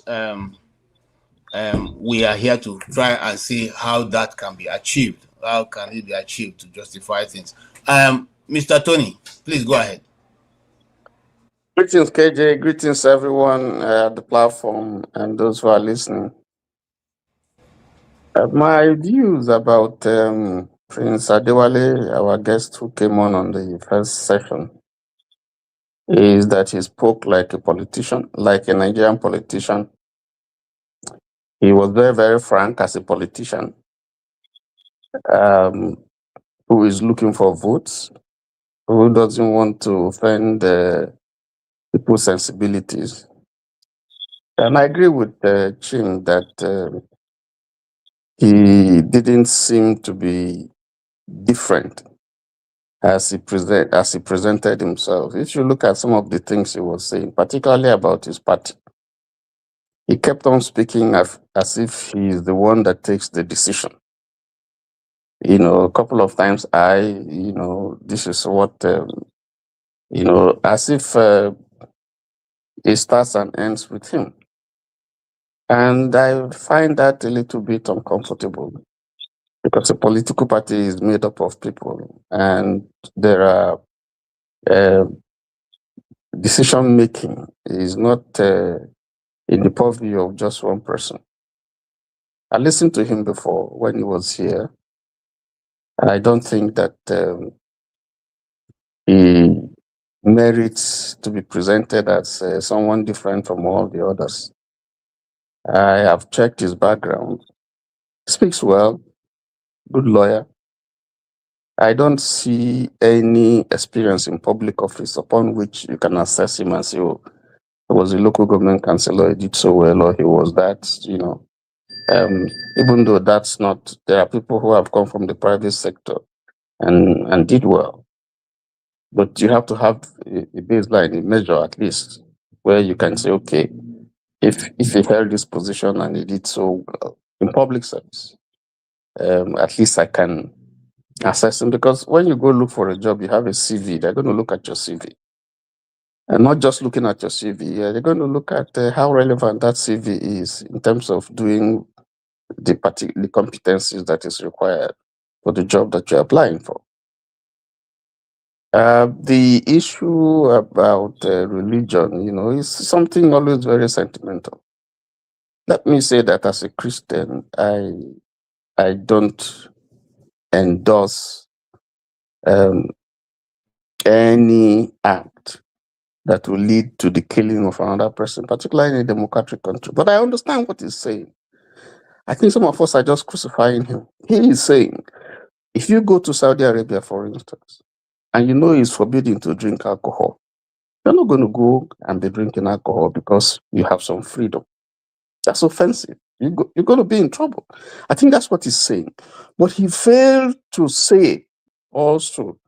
we are here to try and see how that can be achieved. How can it be achieved to justify things? Mr. Tony, please go ahead. Greetings, KJ. Greetings, everyone at the platform and those who are listening. My views about Prince Adewale, our guest who came on the first session, is that he spoke like a politician, like a Nigerian politician. He was very, very frank as a politician who is looking for votes, who doesn't want to offend people's sensibilities. And I agree with Chin that he didn't seem to be different as he presented himself. If you look at some of the things he was saying, particularly about his party, he kept on speaking as if he is the one that takes the decision. A couple of times this is what, as if it starts and ends with him. And I find that a little bit uncomfortable, because a political party is made up of people, and there are decision making is not in the purview of just one person. I listened to him before when he was here. I don't think that he merits to be presented as someone different from all the others. I have checked his background. He speaks well, good lawyer. I don't see any experience in public office upon which you can assess him and say, oh, he was a local government councillor, he did so well, or he was that, even though that's not, there are people who have come from the private sector and did well. But you have to have a baseline, a measure at least, where you can say, okay, if he held this position and he did so well in public service, at least I can assess him. Because when you go look for a job, you have a CV, they're going to look at your CV. And not just looking at your CV, they're going to look at how relevant that CV is in terms of doing the competencies that is required for the job that you're applying for. The issue about religion, is something always very sentimental. Let me say that as a Christian, I don't endorse any act that will lead to the killing of another person, particularly in a democratic country. But I understand what he's saying. I think some of us are just crucifying him. He is saying, if you go to Saudi Arabia, for instance, and you know it's forbidden to drink alcohol, you're not going to go and be drinking alcohol because you have some freedom. That's offensive. You're going to be in trouble. I think that's what he's saying. But he failed to say also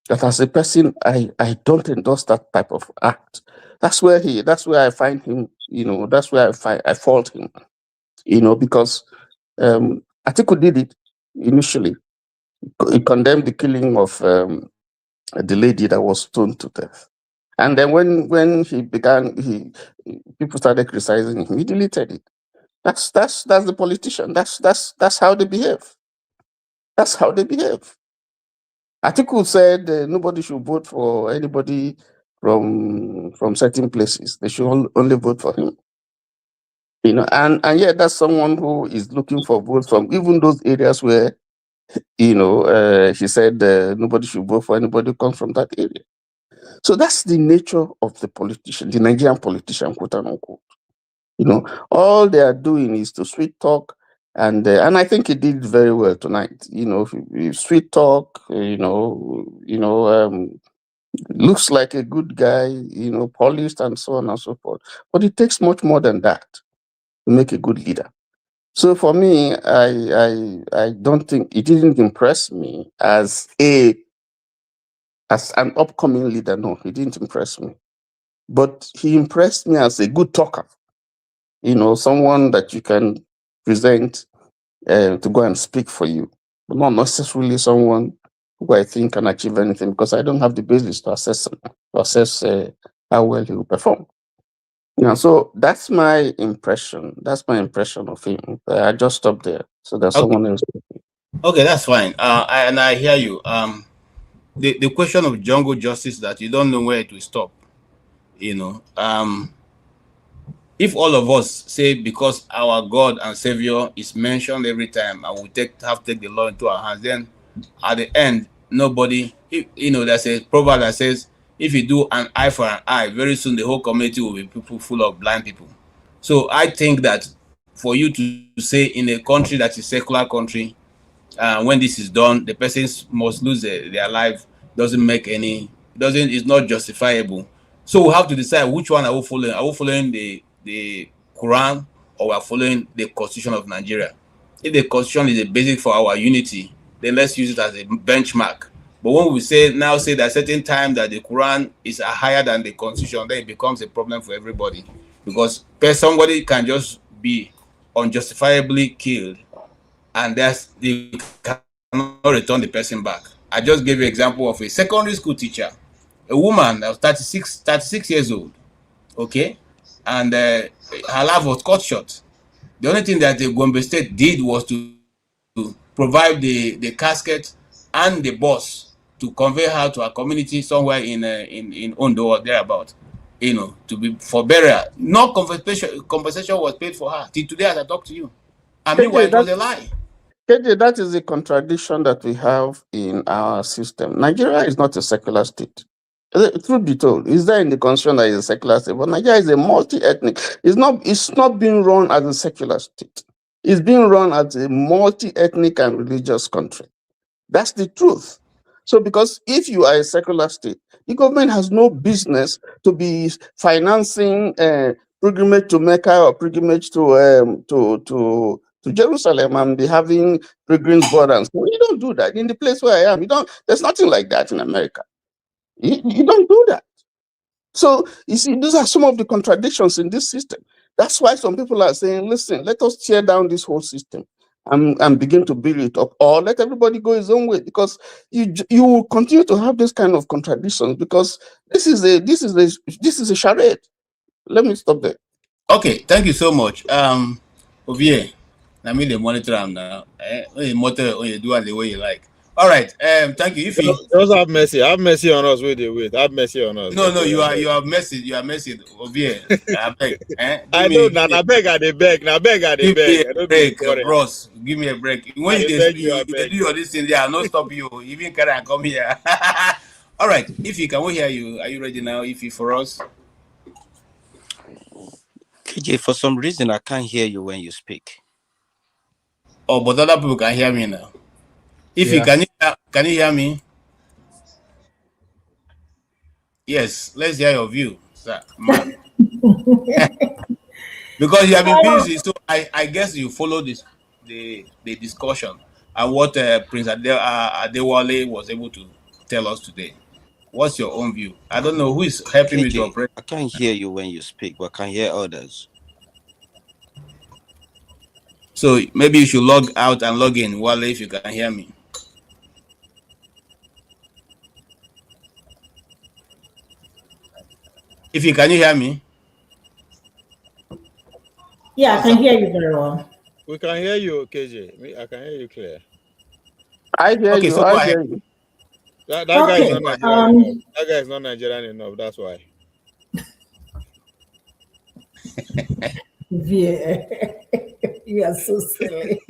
that as a person, I don't endorse that type of act. That's where I find him, that's where I fault him, because Atiku did it initially. He condemned the killing of the lady that was stoned to death. And then when he began, people started criticizing him. He deleted it. That's the politician. That's how they behave. That's how they behave. Atiku said nobody should vote for anybody from certain places. They should only vote for him. And yet that's someone who is looking for votes from even those areas where, he said nobody should vote for anybody who comes from that area. So that's the nature of the politician, the Nigerian politician, quote unquote. All they are doing is to sweet talk, and I think he did very well tonight. Sweet talk. Looks like a good guy. Polished and so on and so forth. But it takes much more than that to make a good leader. So for me, I don't think it didn't impress me as an upcoming leader. No, he didn't impress me. But he impressed me as a good talker. Someone that you can present to go and speak for you, but not necessarily someone who I think can achieve anything, because I don't have the basis to assess how well he will perform. So that's my impression. That's my impression of him. I just stopped there so that someone else. Okay, that's fine. And I hear you. The question of jungle justice, that you don't know where it will stop. If all of us say because our God and Savior is mentioned every time, and we have to take the law into our hands, then at the end, nobody. There's a proverb that says, if you do an eye for an eye, very soon the whole community will be people full of blind people. So I think that for you to say in a country that is secular country, when this is done, the persons must lose their life, is not justifiable. So we have to decide which one are we following. Are we following the Quran, or we are following the Constitution of Nigeria? If the Constitution is a basic for our unity, then let's use it as a benchmark. But when we say that certain time that the Quran is higher than the Constitution, then it becomes a problem for everybody, because somebody can just be unjustifiably killed, and you cannot return the person back. I just gave you an example of a secondary school teacher, a woman that was 36 years old, okay, and her life was cut short. The only thing that the Gombe State did was to provide the casket and the bus to convey her to a community somewhere in Ondo or thereabout, to be for burial. No compensation was paid for her till today as I talk to you. And meanwhile, it was a lie. KJ, that is a contradiction that we have in our system. Nigeria is not a secular state. Truth be told, is there in the constitution that is a secular state? But Nigeria is a multi-ethnic. It's not being run as a secular state. It's being run as a multi-ethnic and religious country. That's the truth. So because if you are a secular state, the government has no business to be financing pilgrimage to Mecca or pilgrimage to Jerusalem and be having pilgrims borders. You don't do that. In the place where I am, there's nothing like that in America. You don't do that. So you see, these are some of the contradictions in this system. That's why some people are saying, listen, let us tear down this whole system and begin to build it up, or let everybody go his own way, because you will continue to have this kind of contradictions, because this is a charade. Let me stop there. Okay, thank you so much. Ovie, I mean the monitor now. You monitor when you do it the way you like. All right. Thank you. If you just have mercy on us. Wait. Have mercy on us. No, you are mercy. You are mercy. Ovie, I beg. I know. I beg. I beg. Give me a break, bros. Give me a break. When you do all this thing, I'll not stop you. Even can I come here? All right. If can we hear you? Are you ready now? If for us. KJ, for some reason I can't hear you when you speak. Oh, but other people can hear me now. If Yeah. can you hear me? Yes, let's hear your view, sir, man. Because you have been busy, so I guess you follow the discussion and what Prince Adewale was able to tell us today. What's your own view? I don't know who is helping me to KJ, operate. I can't hear you when you speak, but I can hear others. So maybe you should log out and log in, Wale, if you can hear me. If you can you hear me? Yeah, I can hear you very well. We can hear you, KJ. I can hear you clear. I hear Okay, you. so I hear you. That guy is Okay, not Nigerian enough. That guy is not Nigerian enough. That's why. Yeah. You are so silly.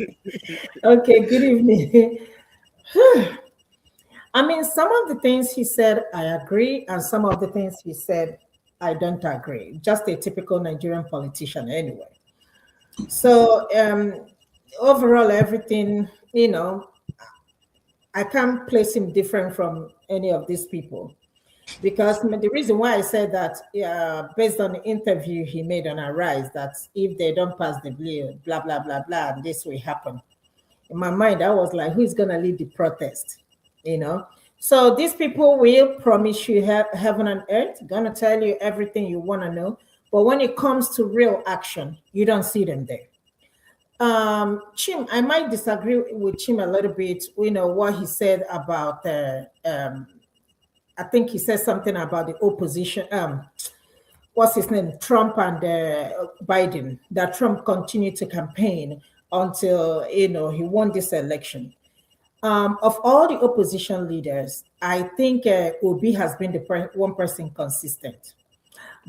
Okay, good evening. I mean, some of the things he said, I agree, and some of the things he said, I don't agree. Just a typical Nigerian politician, anyway. So, overall, everything, I can't place him different from any of these people. Because the reason why I said that, based on the interview he made on Arise, that if they don't pass the bill, blah, blah, blah, blah, and this will happen. In my mind, I was like, who's going to lead the protest? So these people will promise you heaven and earth, going to tell you everything you want to know. But when it comes to real action, you don't see them there. Chim, I might disagree with Chim a little bit, what he said about I think he said something about the opposition. What's his name? Trump and Biden. That Trump continued to campaign until he won this election. Of all the opposition leaders, I think Obi has been the one person consistent.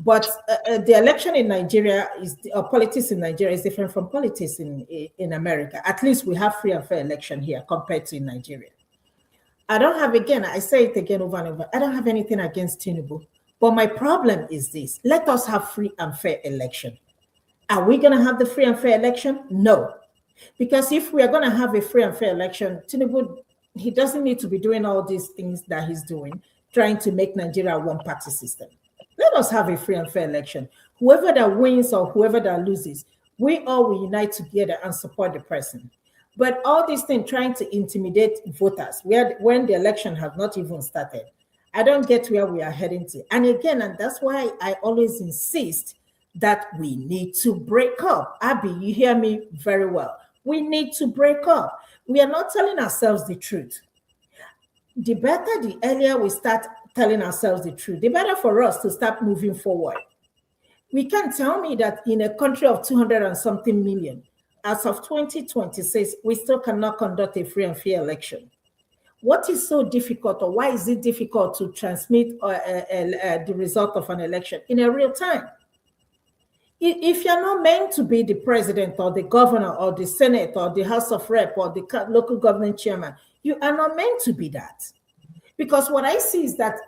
But the election in Nigeria politics in Nigeria is different from politics in America. At least we have free and fair election here compared to in Nigeria. I say it again over and over, I don't have anything against Tinubu, but my problem is this: let us have free and fair election. Are we going to have the free and fair election? No. Because if we are going to have a free and fair election, Tinubu, he doesn't need to be doing all these things that he's doing, trying to make Nigeria a one-party system. Let us have a free and fair election. Whoever that wins or whoever that loses, we all will unite together and support the person. But all these things trying to intimidate voters when the election has not even started, I don't get where we are heading to. And again, and that's why I always insist that we need to break up. Abby, you hear me very well. We need to break up. We are not telling ourselves the truth. The better, the earlier we start telling ourselves the truth, the better for us to start moving forward. We can't tell me that in a country of 200 and something million, as of 2026, we still cannot conduct a free and fair election. What is so difficult, or why is it difficult to transmit the result of an election in a real time? If you're not meant to be the president or the governor or the Senate or the House of Rep or the local government chairman, you are not meant to be that. Because what I see is that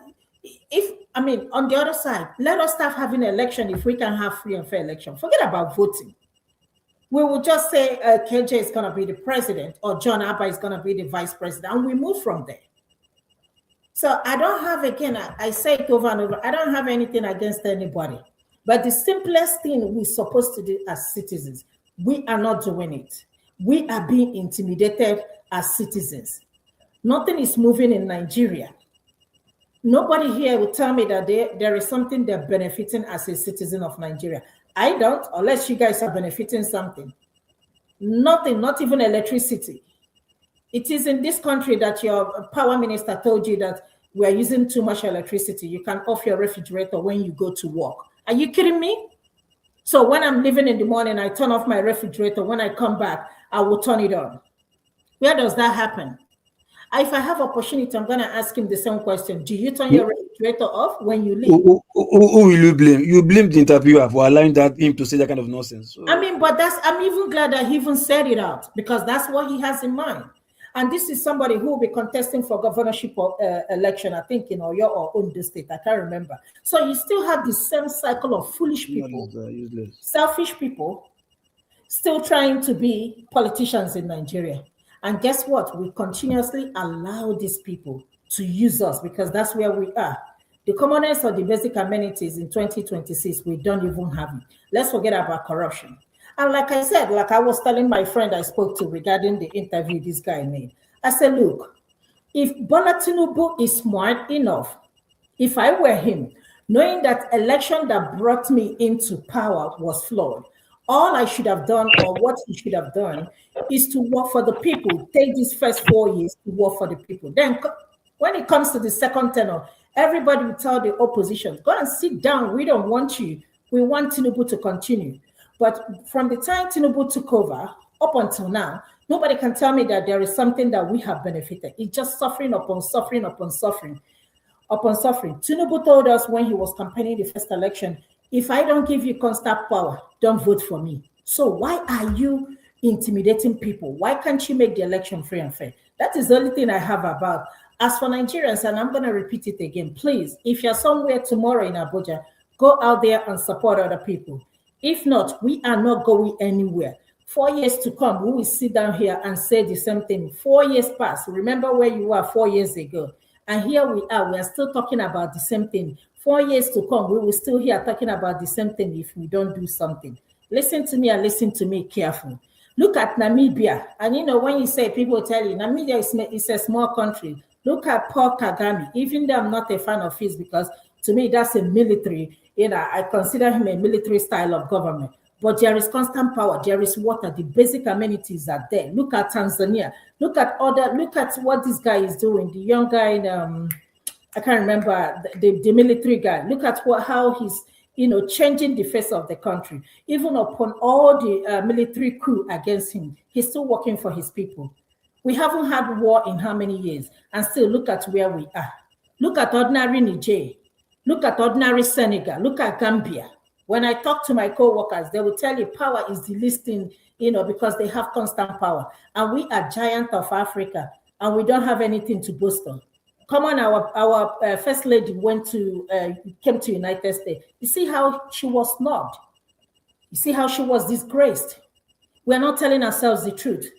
on the other side, let us start having an election if we can have free and fair election. Forget about voting. We will just say KJ is going to be the president or John Abba is going to be the vice president, and we move from there. So I don't have, again, I say it over and over, I don't have anything against anybody. But the simplest thing we're supposed to do as citizens, we are not doing it. We are being intimidated as citizens. Nothing is moving in Nigeria. Nobody here will tell me that there is something they're benefiting as a citizen of Nigeria. I don't, unless you guys are benefiting something. Nothing, not even electricity. It is in this country that your power minister told you that we are using too much electricity. You can off your refrigerator when you go to work. Are you kidding me? So when I'm leaving in the morning, I turn off my refrigerator. When I come back, I will turn it on. Where does that happen? If I have opportunity, I'm going to ask him the same question. Do you turn your refrigerator off when you leave? Who will you blame? You blame the interviewer for allowing him to say that kind of nonsense. So. But I'm even glad that he even said it out, because that's what he has in mind. And this is somebody who will be contesting for governorship election, I think, in Oyo or Ondo State. I can't remember. So you still have the same cycle of foolish people, selfish people, still trying to be politicians in Nigeria. And guess what? We continuously allow these people to use us because that's where we are. The commonest of the basic amenities in 2026, we don't even have it. Let's forget about corruption. And like I said, like I was telling my friend I spoke to regarding the interview this guy made, I said, look, if Bola Tinubu is smart enough, if I were him, knowing that election that brought me into power was flawed, all I should have done or what he should have done is to work for the people, take these first 4 years to work for the people. Then when it comes to the second tenor, everybody will tell the opposition, go and sit down. We don't want you. We want Tinubu to continue. But from the time Tinubu took over up until now, nobody can tell me that there is something that we have benefited. It's just suffering upon suffering upon suffering upon suffering. Tinubu told us when he was campaigning the first election, if I don't give you constant power, don't vote for me. So why are you intimidating people? Why can't you make the election free and fair? That is the only thing I have about. As for Nigerians, and I'm going to repeat it again, please, if you're somewhere tomorrow in Abuja, go out there and support other people. If not, we are not going anywhere. 4 years to come, we will sit down here and say the same thing. 4 years past. Remember where you were 4 years ago. And here we are still talking about the same thing. 4 years to come, we will still here talking about the same thing if we don't do something. Listen to me and listen to me carefully. Look at Namibia. And you know, when you say, people tell you, Namibia is a small country. Look at Paul Kagame. Even though I'm not a fan of his, because to me, that's a military, I consider him a military style of government. But there is constant power. There is water. The basic amenities are there. Look at Tanzania. Look at what this guy is doing. The young guy, I can't remember the military guy. Look at how he's, changing the face of the country. Even upon all the military coup against him, he's still working for his people. We haven't had war in how many years? And still look at where we are. Look at ordinary Niger. Look at ordinary Senegal. Look at Gambia. When I talk to my co-workers, they will tell you power is the least thing, because they have constant power. And we are giant of Africa, and we don't have anything to boast on. Come on, our first lady came to United States. You see how she was snubbed. You see how she was disgraced. We're not telling ourselves the truth.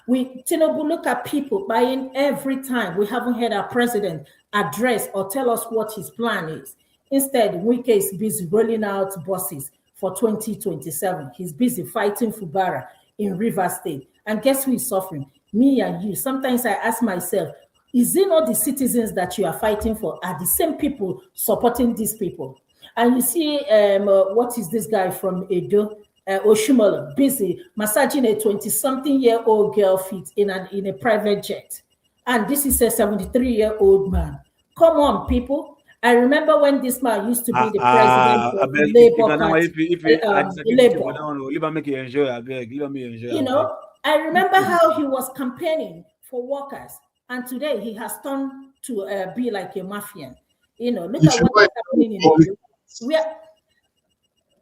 Tinubu, look at people buying every time. We haven't heard our president address or tell us what his plan is. Instead, Wike is busy rolling out buses for 2027. He's busy fighting Fubara in River State. And guess who is suffering? Me and you. Sometimes I ask myself, is it not the citizens that you are fighting for are the same people supporting these people? And you see, what is this guy from Edo? Oshimolo, busy massaging a 20-something-year-old girl feet in a private jet. And this is a 73-year-old man. Come on, people. I remember when this man used to be the president of the Labour Party. I remember how he was campaigning for workers, and today he has turned to be like a mafian. Look at what is happening in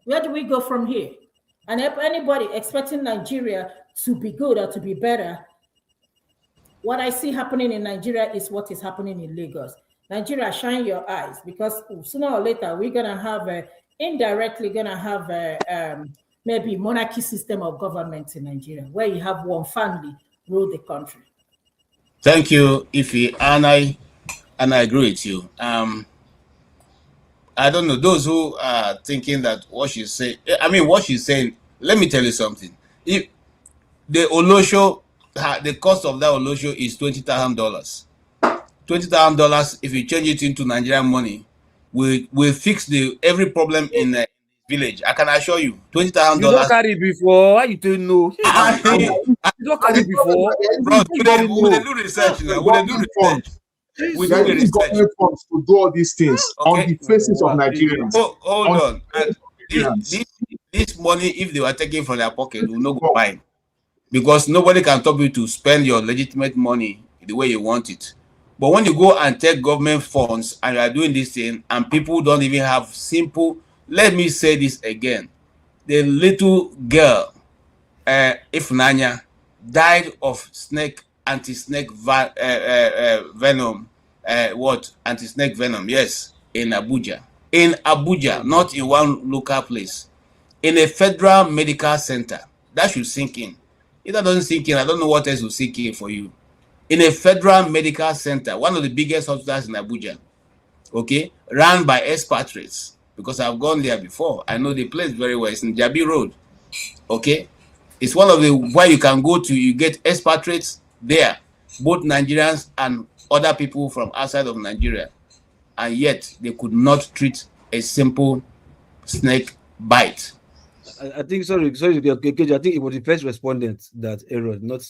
where do we go from here? And if anybody expecting Nigeria to be good or to be better, what I see happening in Nigeria is what is happening in Lagos. Nigeria, shine your eyes, because sooner or later we're gonna have maybe monarchy system of government in Nigeria, where you have one family rule the country. Thank you, Ife, and I agree with you. I don't know those who are thinking that what she's saying. What she's saying. Let me tell you something. If the Olosho, the cost of that Olosho is $20,000. $20,000. If you change it into Nigerian money, will fix every problem in the village. I can assure you, $20,000. You don't carry before. Why you don't know? You don't carry before. Bro, we do research now. We do research. We need government funds to do all these things on the faces of Nigerians. Hold on. This money, if they were taken from their pocket, will not go fine. Because nobody can stop you to spend your legitimate money the way you want it. But when you go and take government funds and you are doing this thing, and people don't even have simple, let me say this again. The little girl, Ifnanya, died of snake anti-snake venom. What anti-snake venom? Yes, in Abuja. In Abuja, not in one local place. In a federal medical center. That should sink in. If that doesn't sink in, I don't know what else will sink in for you. In a federal medical center, one of the biggest hospitals in Abuja, okay, run by expatriates, because I've gone there before. I know the place very well. It's in Jabi Road, okay. It's one of the where you can go to, you get expatriates there, both Nigerians and other people from outside of Nigeria, and yet they could not treat a simple snake bite. I think KJ, I think it was the first respondent that erred, not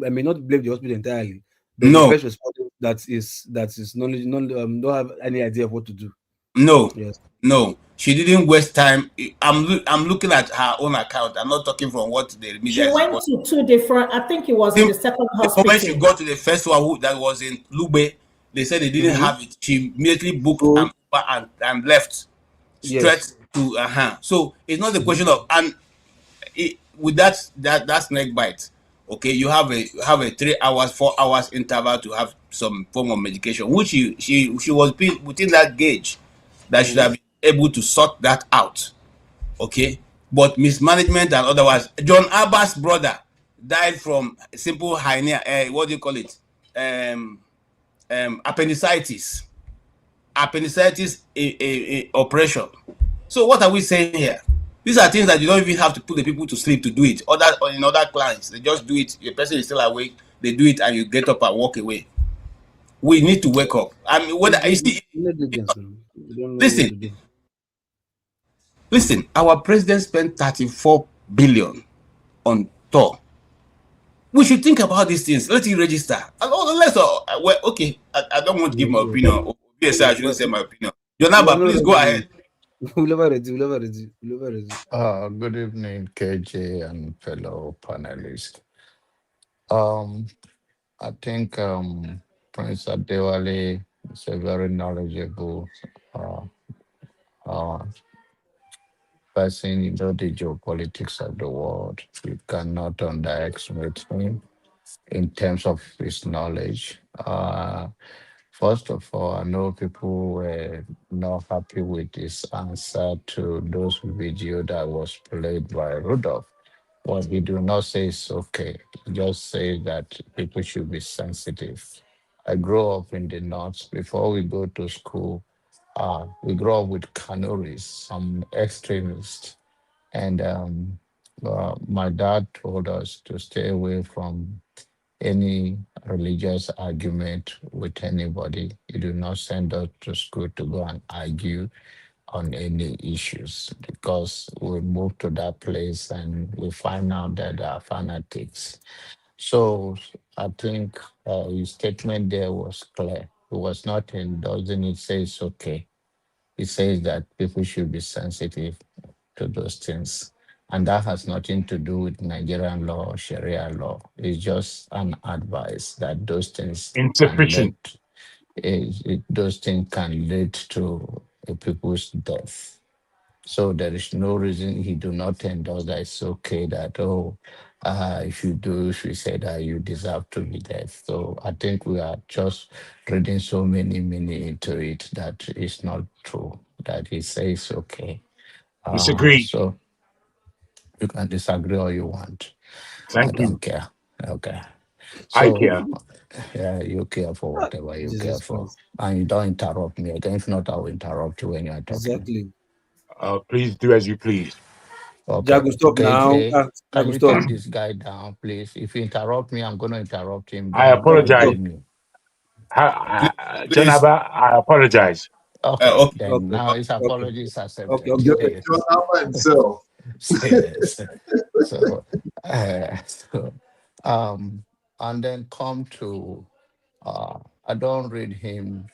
I may not blame the hospital entirely, but No. the first respondent that is don't have any idea of what to do. No, Yes. no, she didn't waste time. I'm looking at her own account. I'm not talking from what the media She is went reporting. to two different, I think it was in the second The moment she hospital. got to the first one that was in Lube, they said they didn't have it. She immediately booked and left straight Yes. to So it's not the question of with that snake bite. Okay, you have a 3 hours, 4 hours interval to have some form of medication, which she was within that gauge that should have been able to sort that out. Okay, but mismanagement and otherwise. John Abba's brother died from simple hernia. What do you call it? Appendicitis. Appendicitis operation. So what are we saying here? These are things that you don't even have to put the people to sleep to do it. In other clients, they just do it. The person is still awake. They do it, and you get up and walk away. We need to wake up. I mean, whether you see, listen. Our president spent 34 billion on tour. We should think about these things. Let it register. Okay. I don't want to give my opinion. Yes, I shouldn't say my opinion. Jonaba, please go ahead. Good evening, KJ and fellow panelists. I think Prince Adewale is a very knowledgeable uh, uh, person. You know the geopolitics of the world. You cannot underestimate him in terms of his knowledge. First of all, I know people were not happy with his answer to those video that was played by Rudolph. What he do not say is okay. He just say that people should be sensitive. I grew up in the north. Before we go to school, we grew up with Kanuris, some extremists. And my dad told us to stay away from any religious argument with anybody. You do not send us to school to go and argue on any issues, because we move to that place and we find out that they are fanatics. So I think his statement there was clear. It was not endorsing it, says okay. It says that people should be sensitive to those things. And that has nothing to do with Nigerian law or Sharia law. It's just an advice that those things Insufficient. those things can lead to a people's death. So there is no reason he do not endorse that. It's okay that, if you say that you deserve to be dead. So I think we are just reading so many into it that it's not true, that he says okay. Disagree. So you can disagree all you want. Thank I don't you. care. Okay. I So care. yeah, you care for whatever you care Jesus for. Christ. And you don't interrupt me again. If not, I will interrupt you when you are talking. Exactly. Please do as you please. Okay. Jago, stop now. KJ, can Jago, you stop. take this guy down, please? If you interrupt me, I'm going to interrupt him. I Then apologize. me. Janaba, I apologize. Okay, then now his apology is accepted. John Alpha himself. Yes. So, and then come to, I don't read him.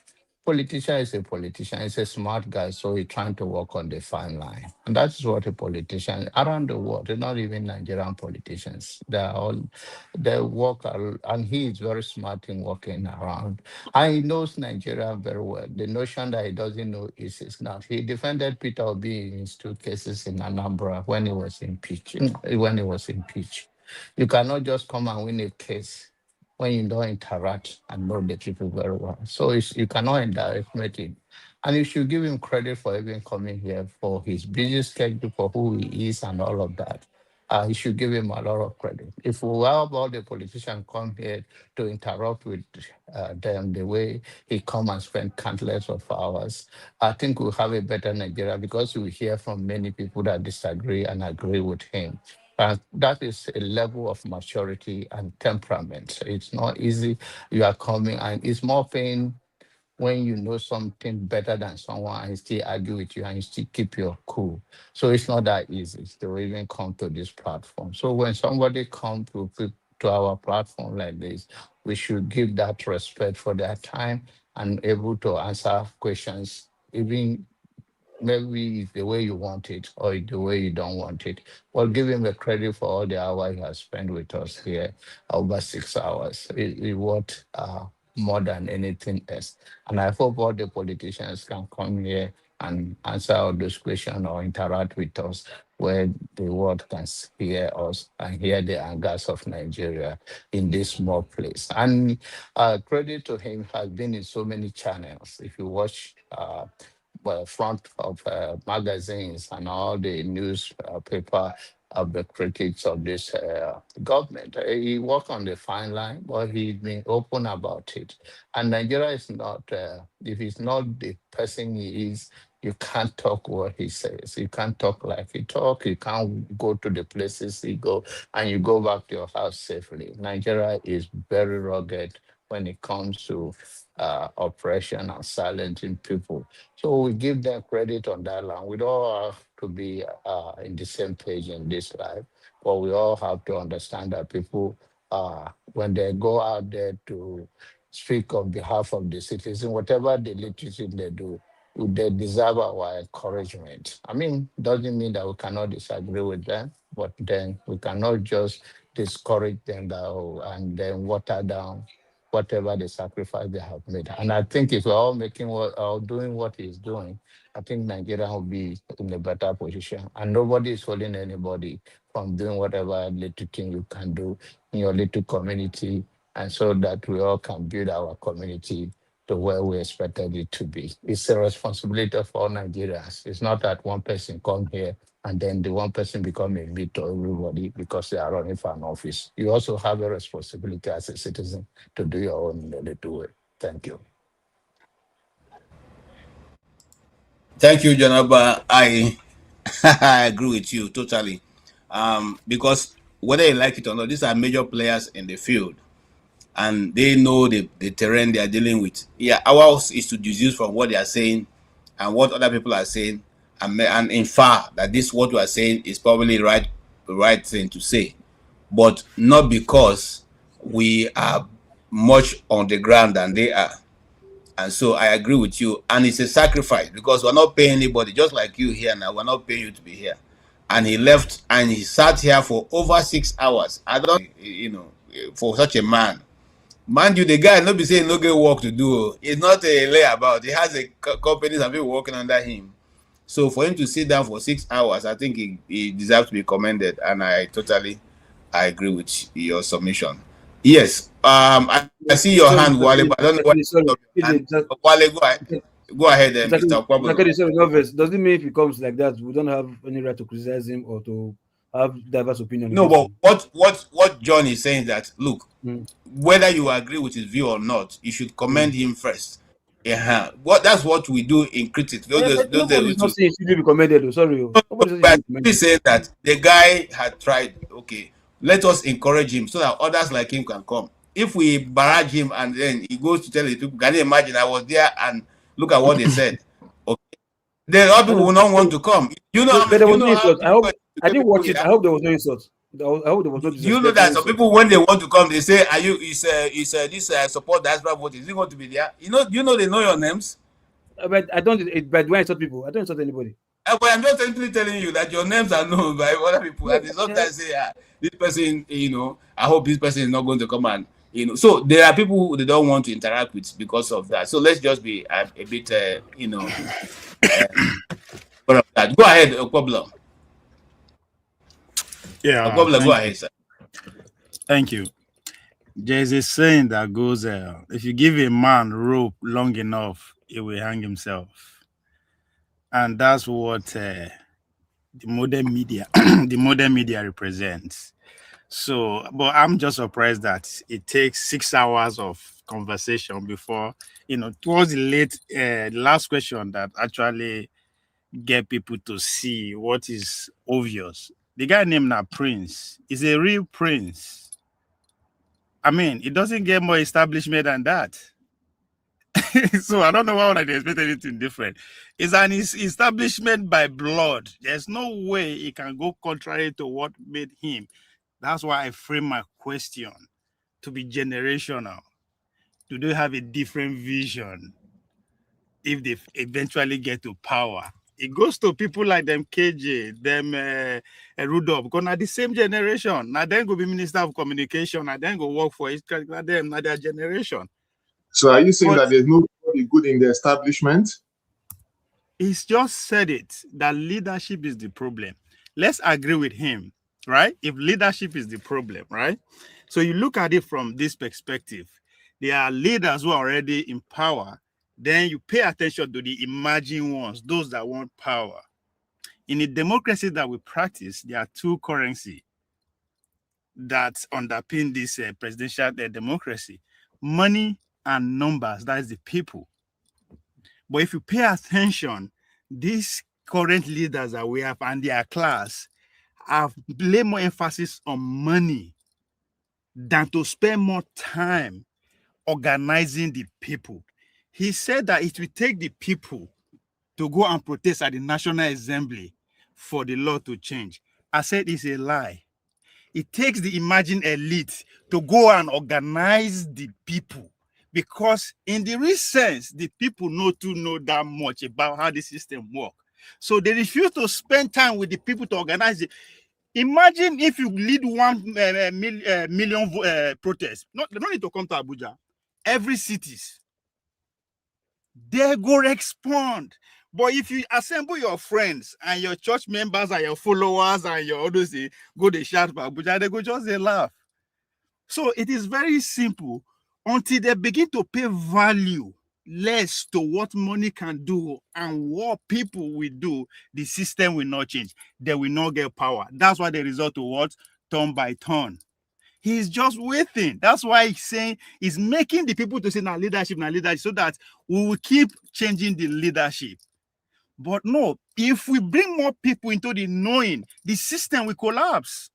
Politician is a politician. He's a smart guy, so he's trying to work on the fine line. And that's what a politician around the world, they're not even Nigerian politicians. They work, and he is very smart in working around. And he knows Nigeria very well. The notion that he doesn't know is not. He defended Peter Obi in his 2 cases in Anambra when he was impeached. You cannot just come and win a case when you don't interact and know the people very well. So you cannot underestimate it. And you should give him credit for even coming here, for his busy schedule, for who he is and all of that. You should give him a lot of credit. If we have all the politicians come here to interrupt with them the way he come and spend countless of hours, I think we'll have a better Nigeria, because we hear from many people that disagree and agree with him. And that is a level of maturity and temperament. It's not easy. You are coming, and it's more pain when you know something better than someone and still argue with you and you still keep your cool. So it's not that easy to even come to this platform. So when somebody comes to our platform like this, we should give that respect for their time and able to answer questions, even maybe it's the way you want it or the way you don't want it. Well, give him the credit for all the hours he has spent with us here, over 6 hours. It worth more than anything else. And I hope all the politicians can come here and answer all those questions or interact with us, where the world can hear us and hear the angers of Nigeria in this small place. And credit to him has been in so many channels. If you watch front of magazines and all the newspaper of the critics of this government. He walked on the fine line, but he's been open about it. And Nigeria is not, if he's not the person he is, you can't talk what he says. You can't talk like he talk. You can't go to the places he go, and you go back to your house safely. Nigeria is very rugged when it comes to oppression and silencing people. So we give them credit on that line. We don't have to be in the same page in this life, but we all have to understand that people, when they go out there to speak on behalf of the citizen, whatever the literacy they do, they deserve our encouragement. I mean, doesn't mean that we cannot disagree with them, but then we cannot just discourage them and then water down whatever the sacrifice they have made. And I think if we're all making or doing what he's doing, I think Nigeria will be in a better position. And nobody is holding anybody from doing whatever little thing you can do in your little community, and so that we all can build our community to where we expected it to be. It's a responsibility of all Nigerians. It's not that one person come here and then the one person become a lead to everybody because they are running for an office. You also have a responsibility as a citizen to do your own in a little way. Thank you. Thank you, Janaba. I I agree with you totally. Because whether you like it or not, these are major players in the field, and they know the terrain they are dealing with. Yeah, ours is to deduce from what they are saying and what other people are saying, and infer that this what we are saying is probably the right thing to say, but not because we are much on the ground than they are. And so I agree with you. And it's a sacrifice because we're not paying anybody, just like you here now. We're not paying you to be here. And he left and he sat here for over 6 hours. I don't, for such a man. Mind you, the guy not be saying no get work to do. It's not a layabout. He has a company and people working under him. So for him to sit down for 6 hours, I think he deserves to be commended. And I agree with your submission. Yes. I see your hand, Wale, but I don't know what. Wale, go ahead, Mr. Kwabolo. Does it mean if it comes like that, we don't have any right to criticize him or to have diverse opinions? No, but what John is saying is that look, whether you agree with his view or not, you should commend him first. Yeah, that's what we do in critics. Nobody's not saying he should be commended. Sorry, nobody's saying that the guy had tried. Okay, let us encourage him so that others like him can come. If we barrage him and then he goes to tell the people, can you imagine? I was there and look at what they said. Okay, the other people will not want to come. You know, I didn't watch it. I hope there was no insult. I hope there was no. You know that some people, when they want to come, they say, "Are you? Is this support diaspora vote? Is it going to be there?" You know they know your names. But I don't. But when I insult people, I don't insult anybody. But I'm just simply telling you that your names are known by other people, and sometimes say, "This person, I hope this person is not going to come and." So there are people who they don't want to interact with because of that. So let's just be a bit, Go ahead, Okwoblo. Yeah. Okwoblo, go ahead, sir. Thank you. There's a saying that goes, if you give a man rope long enough, he will hang himself. And that's what the modern media, the modern media represents. So, but I'm just surprised that it takes 6 hours of conversation before, towards the last question that actually get people to see what is obvious. The guy named Prince is a real prince. I mean, it doesn't get more establishment than that. So I don't know why would I expect anything different. It's an establishment by blood. There's no way it can go contrary to what made him. That's why I frame my question to be generational. Do they have a different vision if they eventually get to power? It goes to people like them KJ, them Rudolph, because now the same generation. Now then go be Minister of Communication, now then go work for it, now them, now their generation. So are you saying that there's nobody good in the establishment? He's just said it, that leadership is the problem. Let's agree with him, right? If leadership is the problem, right? So you look at it from this perspective. There are leaders who are already in power. Then you pay attention to the emerging ones, those that want power. In the democracy that we practice, there are two currencies that underpin this presidential democracy: money and numbers. That is the people. But if you pay attention, these current leaders that we have and their class have laid more emphasis on money than to spend more time organizing the people. He said that it will take the people to go and protest at the National Assembly for the law to change. I said it's a lie. It takes the emerging elite to go and organize the people, because in the real sense, the people know that much about how the system works. So they refuse to spend time with the people to organize it. Imagine if you lead 1 million protests. They don't need to come to Abuja. Every cities, they go respond. But if you assemble your friends and your church members and your followers and your others, go they shout for Abuja, they go just they laugh. So it is very simple. Until they begin to pay value less to what money can do and what people will do, the system will not change. They will not get power. That's why they resort to what? Turn by turn. He's just waiting. That's why he's saying he's making the people to say now leadership, so that we will keep changing the leadership. But no, if we bring more people into the knowing, the system will collapse.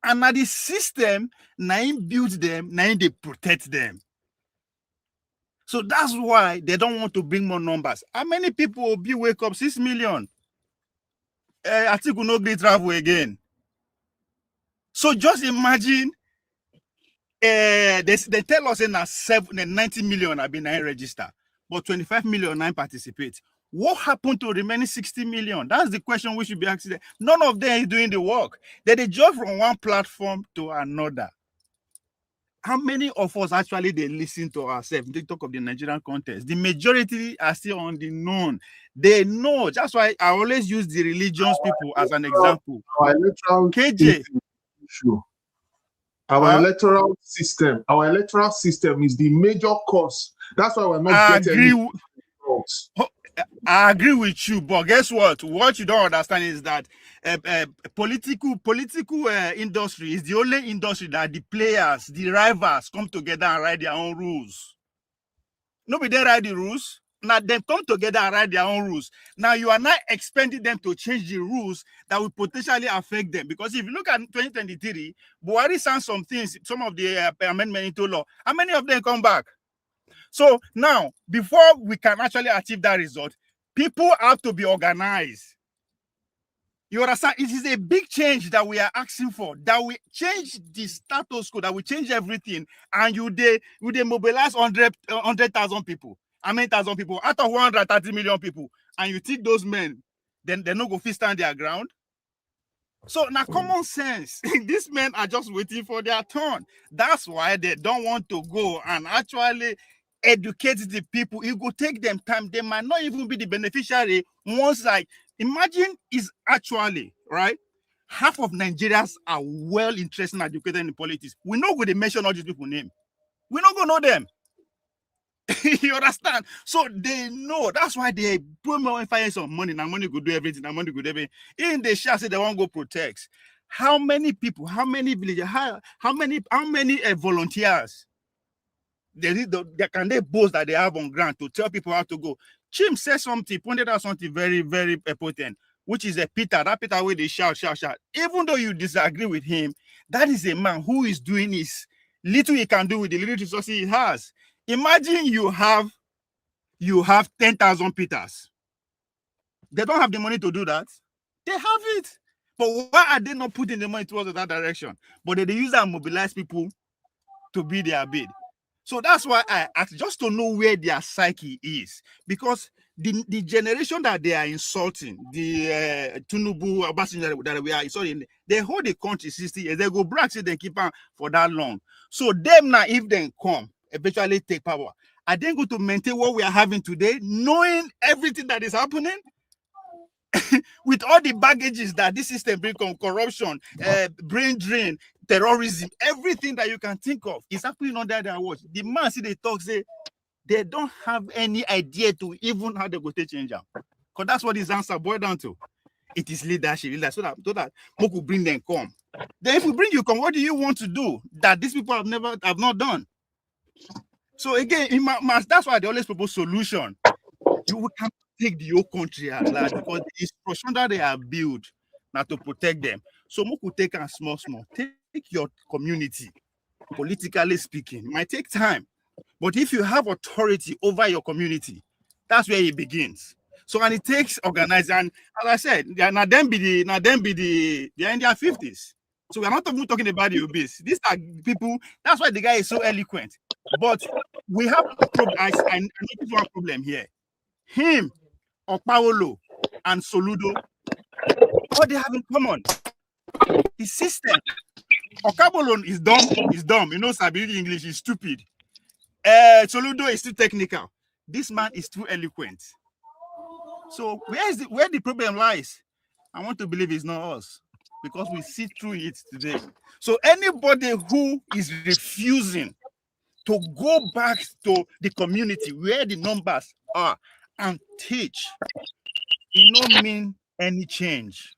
And now the system, now build them, now they protect them. So that's why they don't want to bring more numbers. How many people will be wake up? 6 million. I think we'll not be travel again. So just imagine, they tell us in 90 million have been registered, but 25 million now participate. What happened to remaining 60 million? That's the question we should be asking. None of them is doing the work. They jump from one platform to another. How many of us actually they listen to ourselves? They talk of the Nigerian context. The majority are still on the known. They know. That's why I always use the religious people as an example. Our electoral KJ. Issue. Our electoral system is the major cause. That's why we're not getting results. I agree with you, but guess what? What you don't understand is that political industry is the only industry that the players, the rivals, come together and write their own rules. Nobody they write the rules. Now they come together and write their own rules. Now you are not expecting them to change the rules that will potentially affect them. Because if you look at 2023, Buhari signed some things, some of the amendment into law. How many of them come back? So now, before we can actually achieve that result, people have to be organized. You understand? It is a big change that we are asking for, that we change the status quo, that we change everything, and you mobilize 100,000 people. How many thousand people? Out of 130 million people, and you take those men, then they're not going to stand their ground. So now, common sense. These men are just waiting for their turn. That's why they don't want to go and actually educate the people. It will take them time. They might not even be the beneficiary once, like, imagine is actually, right? half of Nigerians are well interested and educated in politics. We know who they mention all these people name. We not gonna know them. You understand? So they know. That's why they put more emphasis on money. Now money could do everything. Now money could do everything. In the shall say they won't go protect. How many people? How many villages? How many volunteers? They can they boast that they have on ground to tell people how to go? Chim said something, pointed out something very, very important, which is a Peter. That Peter where they shout. Even though you disagree with him, that is a man who is doing his little he can do with the little resources he has. Imagine you have 10,000 Peters. They don't have the money to do that. They have it. But why are they not putting the money towards that direction? But they use that and mobilize people to be their bid. So that's why I asked, just to know where their psyche is. Because the generation that they are insulting, the Tinubu, Obasanjo that we are insulting, they hold the country 60 years. They go back, say they keep on for that long. So them now, if they come, eventually take power, are they going to maintain what we are having today, knowing everything that is happening? With all the baggages that this system brings on corruption, brain drain, terrorism, everything that you can think of is happening under their watch. The man see they talk, say they don't have any idea to even how they go to change them. Because that's what his answer boiled down to. It is leadership, so that we could bring them come. Then if we bring you come, what do you want to do that these people have not done? So again, that's why they always propose solution. You can't take the whole country at large because the institution that they have built now to protect them. So we could take a small. Take your community, politically speaking. It might take time. But if you have authority over your community, that's where it begins. So and it takes organizing. And as I said, they're in their 50s. So we're not even talking about the obese. These are people, that's why the guy is so eloquent. But we have I noticed one problem here. Him, Okpawolo, and Soludo, what they have in common? The system. Okpawolo is dumb. You know, Sabiri English is stupid. Soludo is too technical. This man is too eloquent. So where the problem lies? I want to believe it's not us because we see through it today. So anybody who is refusing to go back to the community where the numbers are and teach, it don't mean any change.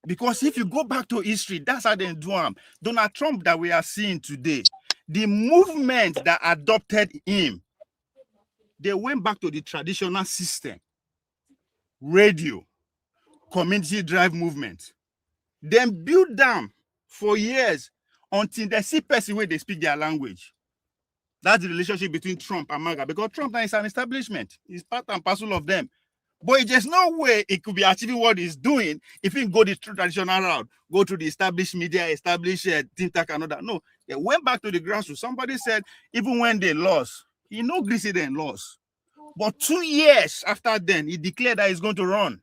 Because if you go back to history, that's how they do them. Donald Trump that we are seeing today, the movement that adopted him, they went back to the traditional system. Radio, community drive movement. Then build them for years until they see person where they speak their language. That's the relationship between Trump and MAGA, because Trump is an establishment. He's part and parcel of them. But there's no way it could be achieving what he's doing if he go the traditional route, go to the established media, established think tank and all that. No, they went back to the grassroots. Somebody said even when they lost, he no greasy then lost. But 2 years after then, he declared that he's going to run.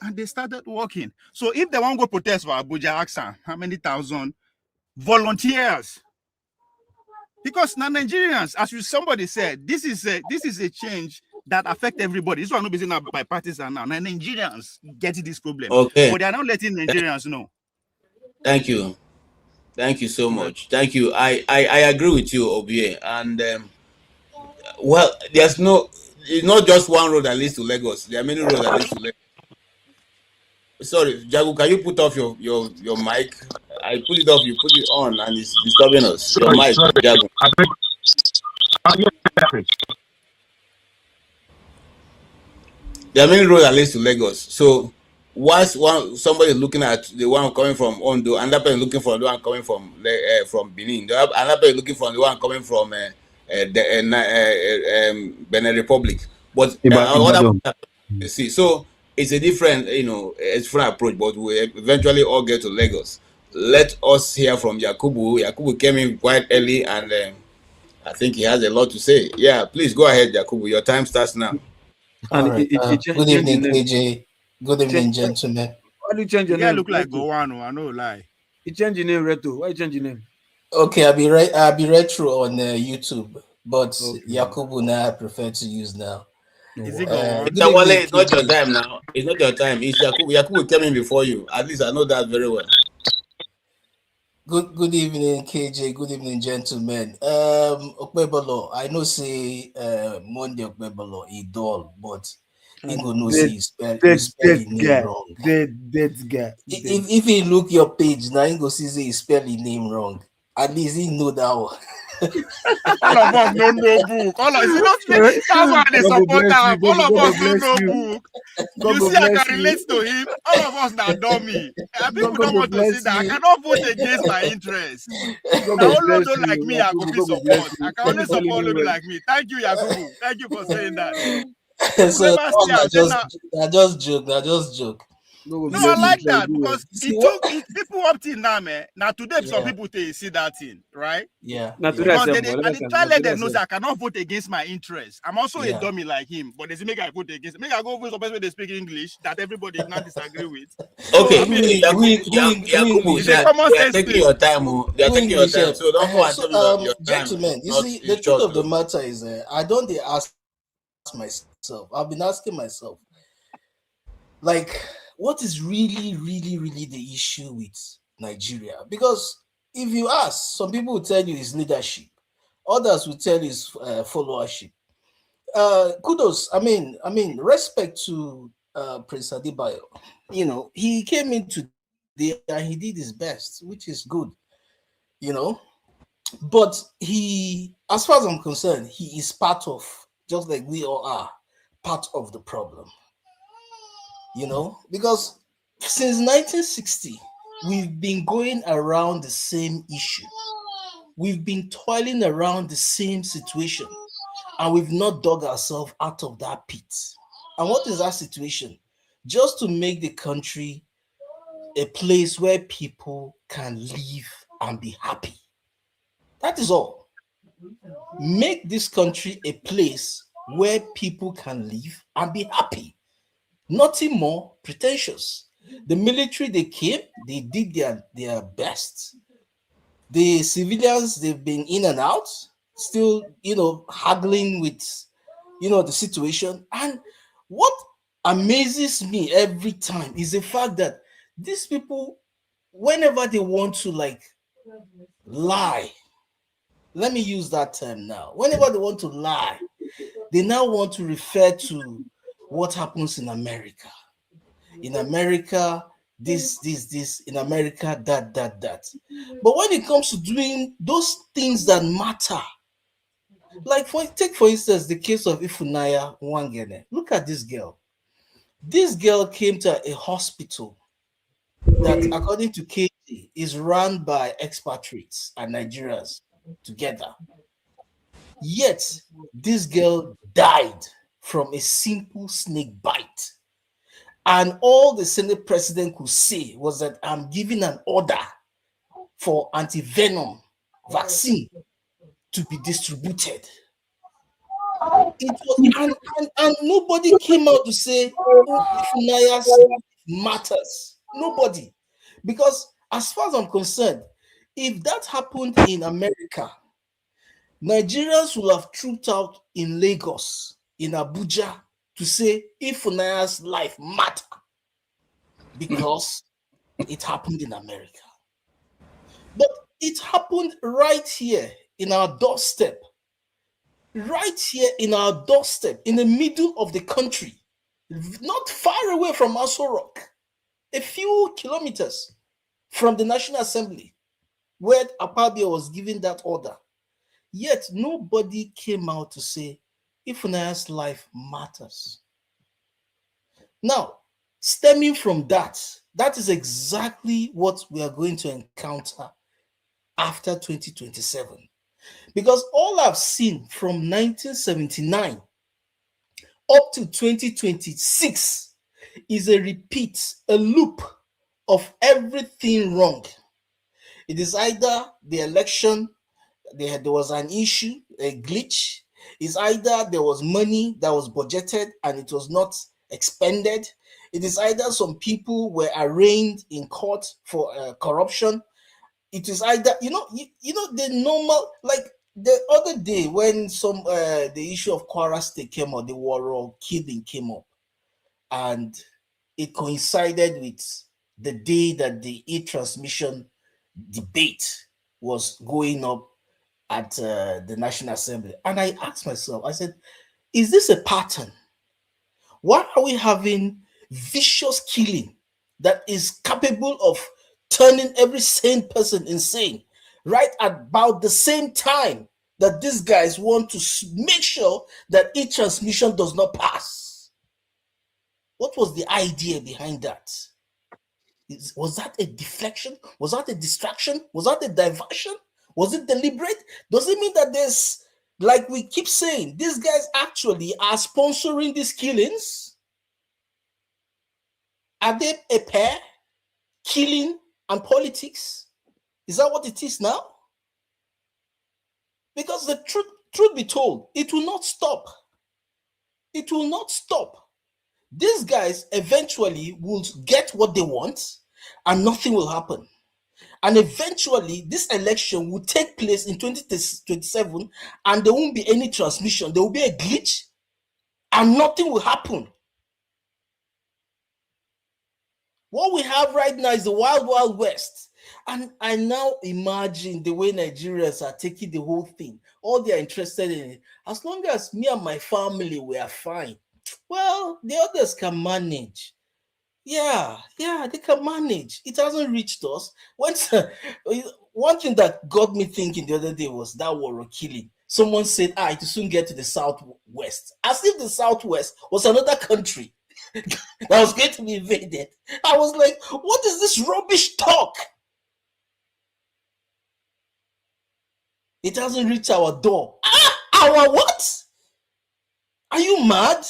And they started working. So if they want to go protest for Abuja, Aksan, how many thousand volunteers? Because now Nigerians, as somebody said, this is a change that affects everybody. This one not being bipartisan now. Now Nigerians get this problem. Okay. But they are not letting Nigerians know. Thank you. Thank you so much. Thank you. I agree with you, Obie. And well, it's not just one road that leads to Lagos. There are many roads that leads to Lagos. Sorry, Jagu, can you put off your mic? I put it off, you put it on, and it's disturbing us. Your mic, Jagu. There are many roads that leads to Lagos. So once somebody is looking at the one coming from Ondo, another person looking for the one coming from Benin, another person looking for the one coming from Benin Republic. But see, so it's a different, it's different approach. But we eventually all get to Lagos. Let us hear from Yakubu. Yakubu came in quite early, and I think he has a lot to say. Yeah, please go ahead, Yakubu. Your time starts now. All right. Good evening, KJ. Good evening, gentlemen. Why do you change your name? Look like Gowano, I know lie. You change your name, Reto. Why you change your name? Okay, I'll be retro on YouTube, but okay. Yakubu now I prefer to use now. Is it gone? Mr. Wale, it's not your time now. It's not your time. It's Yakubu. Yakubu came in before you. At least I know that very well. Good evening, KJ. Good evening, gentlemen. Okpebolo, I know say Monday Okpebolo he dull, but he go know say you spell his name wrong. Dead guy. If he look your page now, he go see say you spell his name wrong. At least he know that one. All of us don't know book. All of you know, that's why they support that. All of us don't know book. You see, I can relate to him. All of us now dummy. People don't want to see that. I cannot vote against my interest. Now, all don't like me, I go be support. I can only support only like me. Thank you, Yakubu. Thank you for saying that. So I just joke. No, I like that because people up till now, man. Now today, some people see that thing, right? Yeah. Because they try let them know that I cannot vote against my interest. I'm also a dummy like him, but they say make I vote against. Make I go vote for person they speak English that everybody not disagree with. Okay, so, I mean, Yakubu, they are taking your time. They are taking your time, so don't go and tell me your time. Gentlemen, you see, the truth of the matter is, I don't ask myself. I've been asking myself, like, what is really the issue with Nigeria? Because if you ask, some people will tell you it's leadership, others will tell you it's followership. Kudos, I mean, respect to Prince Adebayo. You know, he came in today and he did his best, which is good. You know, but he, as far as I'm concerned, he is part of, just like we all are, part of the problem. You know, because since 1960, we've been going around the same issue. We've been toiling around the same situation, and we've not dug ourselves out of that pit. And what is that situation? Just to make the country a place where people can live and be happy. That is all. Make this country a place where people can live and be happy. Nothing more pretentious. The military, they came, they did their best. The civilians, they've been in and out, still, haggling with, the situation. And what amazes me every time is the fact that these people, whenever they want to lie, let me use that term now. Whenever they want to lie, they now want to refer to what happens in America. In America, this, in America, that. But when it comes to doing those things that matter, like take for instance the case of Ifunanya Nwangene. Look at this girl. This girl came to a hospital that, according to KG, is run by expatriates and Nigerians together. Yet, this girl died from a simple snake bite. And all the Senate president could say was that I'm giving an order for anti-venom vaccine to be distributed. It was, and nobody came out to say, Ifunaya's matters. Nobody. Because as far as I'm concerned, if that happened in America, Nigerians will have trooped out in Lagos, in Abuja, to say Ifunaya's life matter because it happened in America. But it happened right here in our doorstep. Right here in our doorstep, in the middle of the country, not far away from Aso Rock, a few kilometers from the National Assembly, where Akpabio was giving that order. Yet nobody came out to say Ifunaya's life matters. Now, stemming from that is exactly what we are going to encounter after 2027. Because all I've seen from 1979 up to 2026 is a repeat, a loop of everything wrong. It is either the election, there was an issue, a glitch. It's either there was money that was budgeted and it was not expended. It is either some people were arraigned in court for corruption. It is either, the normal, like the other day when the issue of Kwara State came up, the war killing came up, and it coincided with the day that the e-transmission debate was going up at the National Assembly. And I asked myself, I said, is this a pattern? Why are we having vicious killing that is capable of turning every sane person insane right at about the same time that these guys want to make sure that e-transmission does not pass? What was the idea behind that? Was that a deflection? Was that a distraction? Was that a diversion? Was it deliberate? Does it mean that there's, like we keep saying, these guys actually are sponsoring these killings? Are they a pair? Killing and politics? Is that what it is now? Because the truth be told, it will not stop. It will not stop. These guys eventually will get what they want and nothing will happen. And eventually, this election will take place in 2027 and there won't be any transmission. There will be a glitch and nothing will happen. What we have right now is the wild, wild west. And I now imagine the way Nigerians are taking the whole thing. All they are interested in it. As long as me and my family were fine, well, the others can manage. Yeah, they can manage. It hasn't reached us. One thing that got me thinking the other day was that war of killing. Someone said, it will soon get to the southwest. As if the southwest was another country that was going to be invaded. I was like, what is this rubbish talk? It hasn't reached our door. Our what? Are you mad?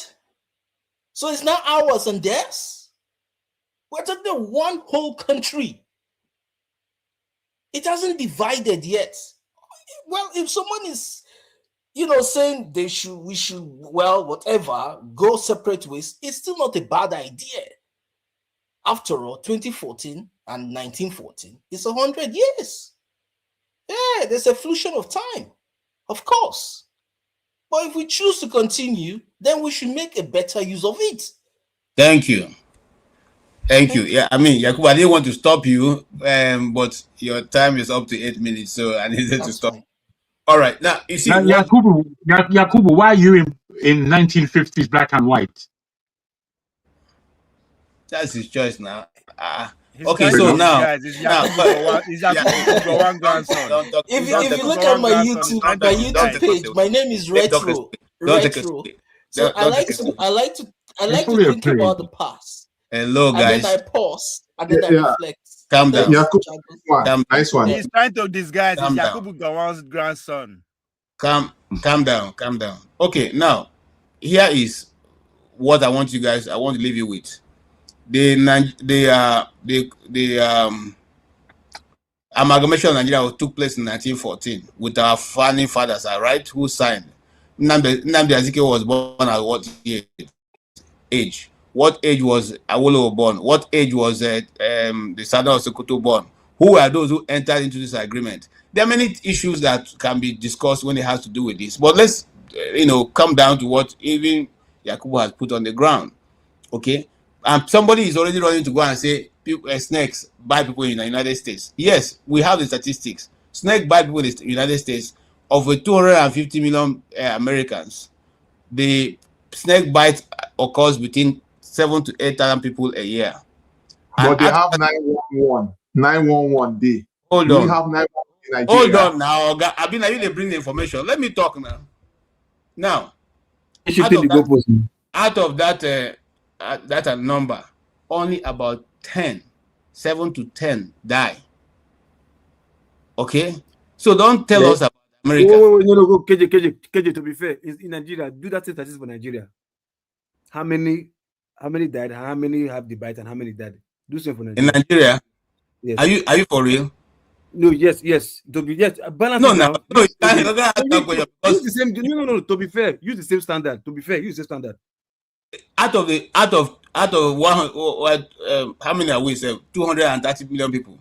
So it's not ours and theirs? We're talking one whole country. It hasn't divided yet. Well, if someone is, saying we should, whatever, go separate ways, it's still not a bad idea. After all, 2014 and 1914 is 100 years. Yeah, there's a flution of time, of course. But if we choose to continue, then we should make a better use of it. Thank you. Yeah, I mean, Yakubu, I didn't want to stop you, but your time is up to 8 minutes, so I needed to stop. Fine. All right, now you see, Yakubu, why are you in 1950s black and white? That's his choice now. Okay, so now, guys, is Yakubu Gowon grandson. If you look at my YouTube page, my name is Retro. So I like to think about the past. Hello, guys. And then I pause and then I reflect. Calm down. Nice one. He's trying to disguise his Yakubu Gowon's grandson. Calm down. Okay, now here is what I want to leave you with. The amalgamation of Nigeria took place in 1914 with our founding fathers, right? Who signed? Nnamdi Azikiwe was born at what age? What age was Adewole born? What age was the Sada of Sokoto born? Who were those who entered into this agreement? There are many issues that can be discussed when it has to do with this. But let's, come down to what even Yakubu has put on the ground. Okay? And somebody is already running to go and say snakes buy people in the United States. Yes, we have the statistics. Snake buy people in the United States. Of the 250 million Americans, the snake bite occurs between 7,000 to 8,000 people a year. But they have 911 day. Hold on. We have 911 in Nigeria. Hold on now. I mean, they bring the information. Let me talk now. Now, out of that number, only about 7 to 10 die. Okay? So don't tell us about America. No, KJ, to be fair, in Nigeria, do that statistics for Nigeria. How many died, how many have the bite, and how many died? Do something for Nigeria. In Nigeria? Yes. Are you for real? No, yes. To be balance. Use the same. No. To be fair, use the same standard. To be fair, use the same standard. Out of one, how many are we? 230 million people.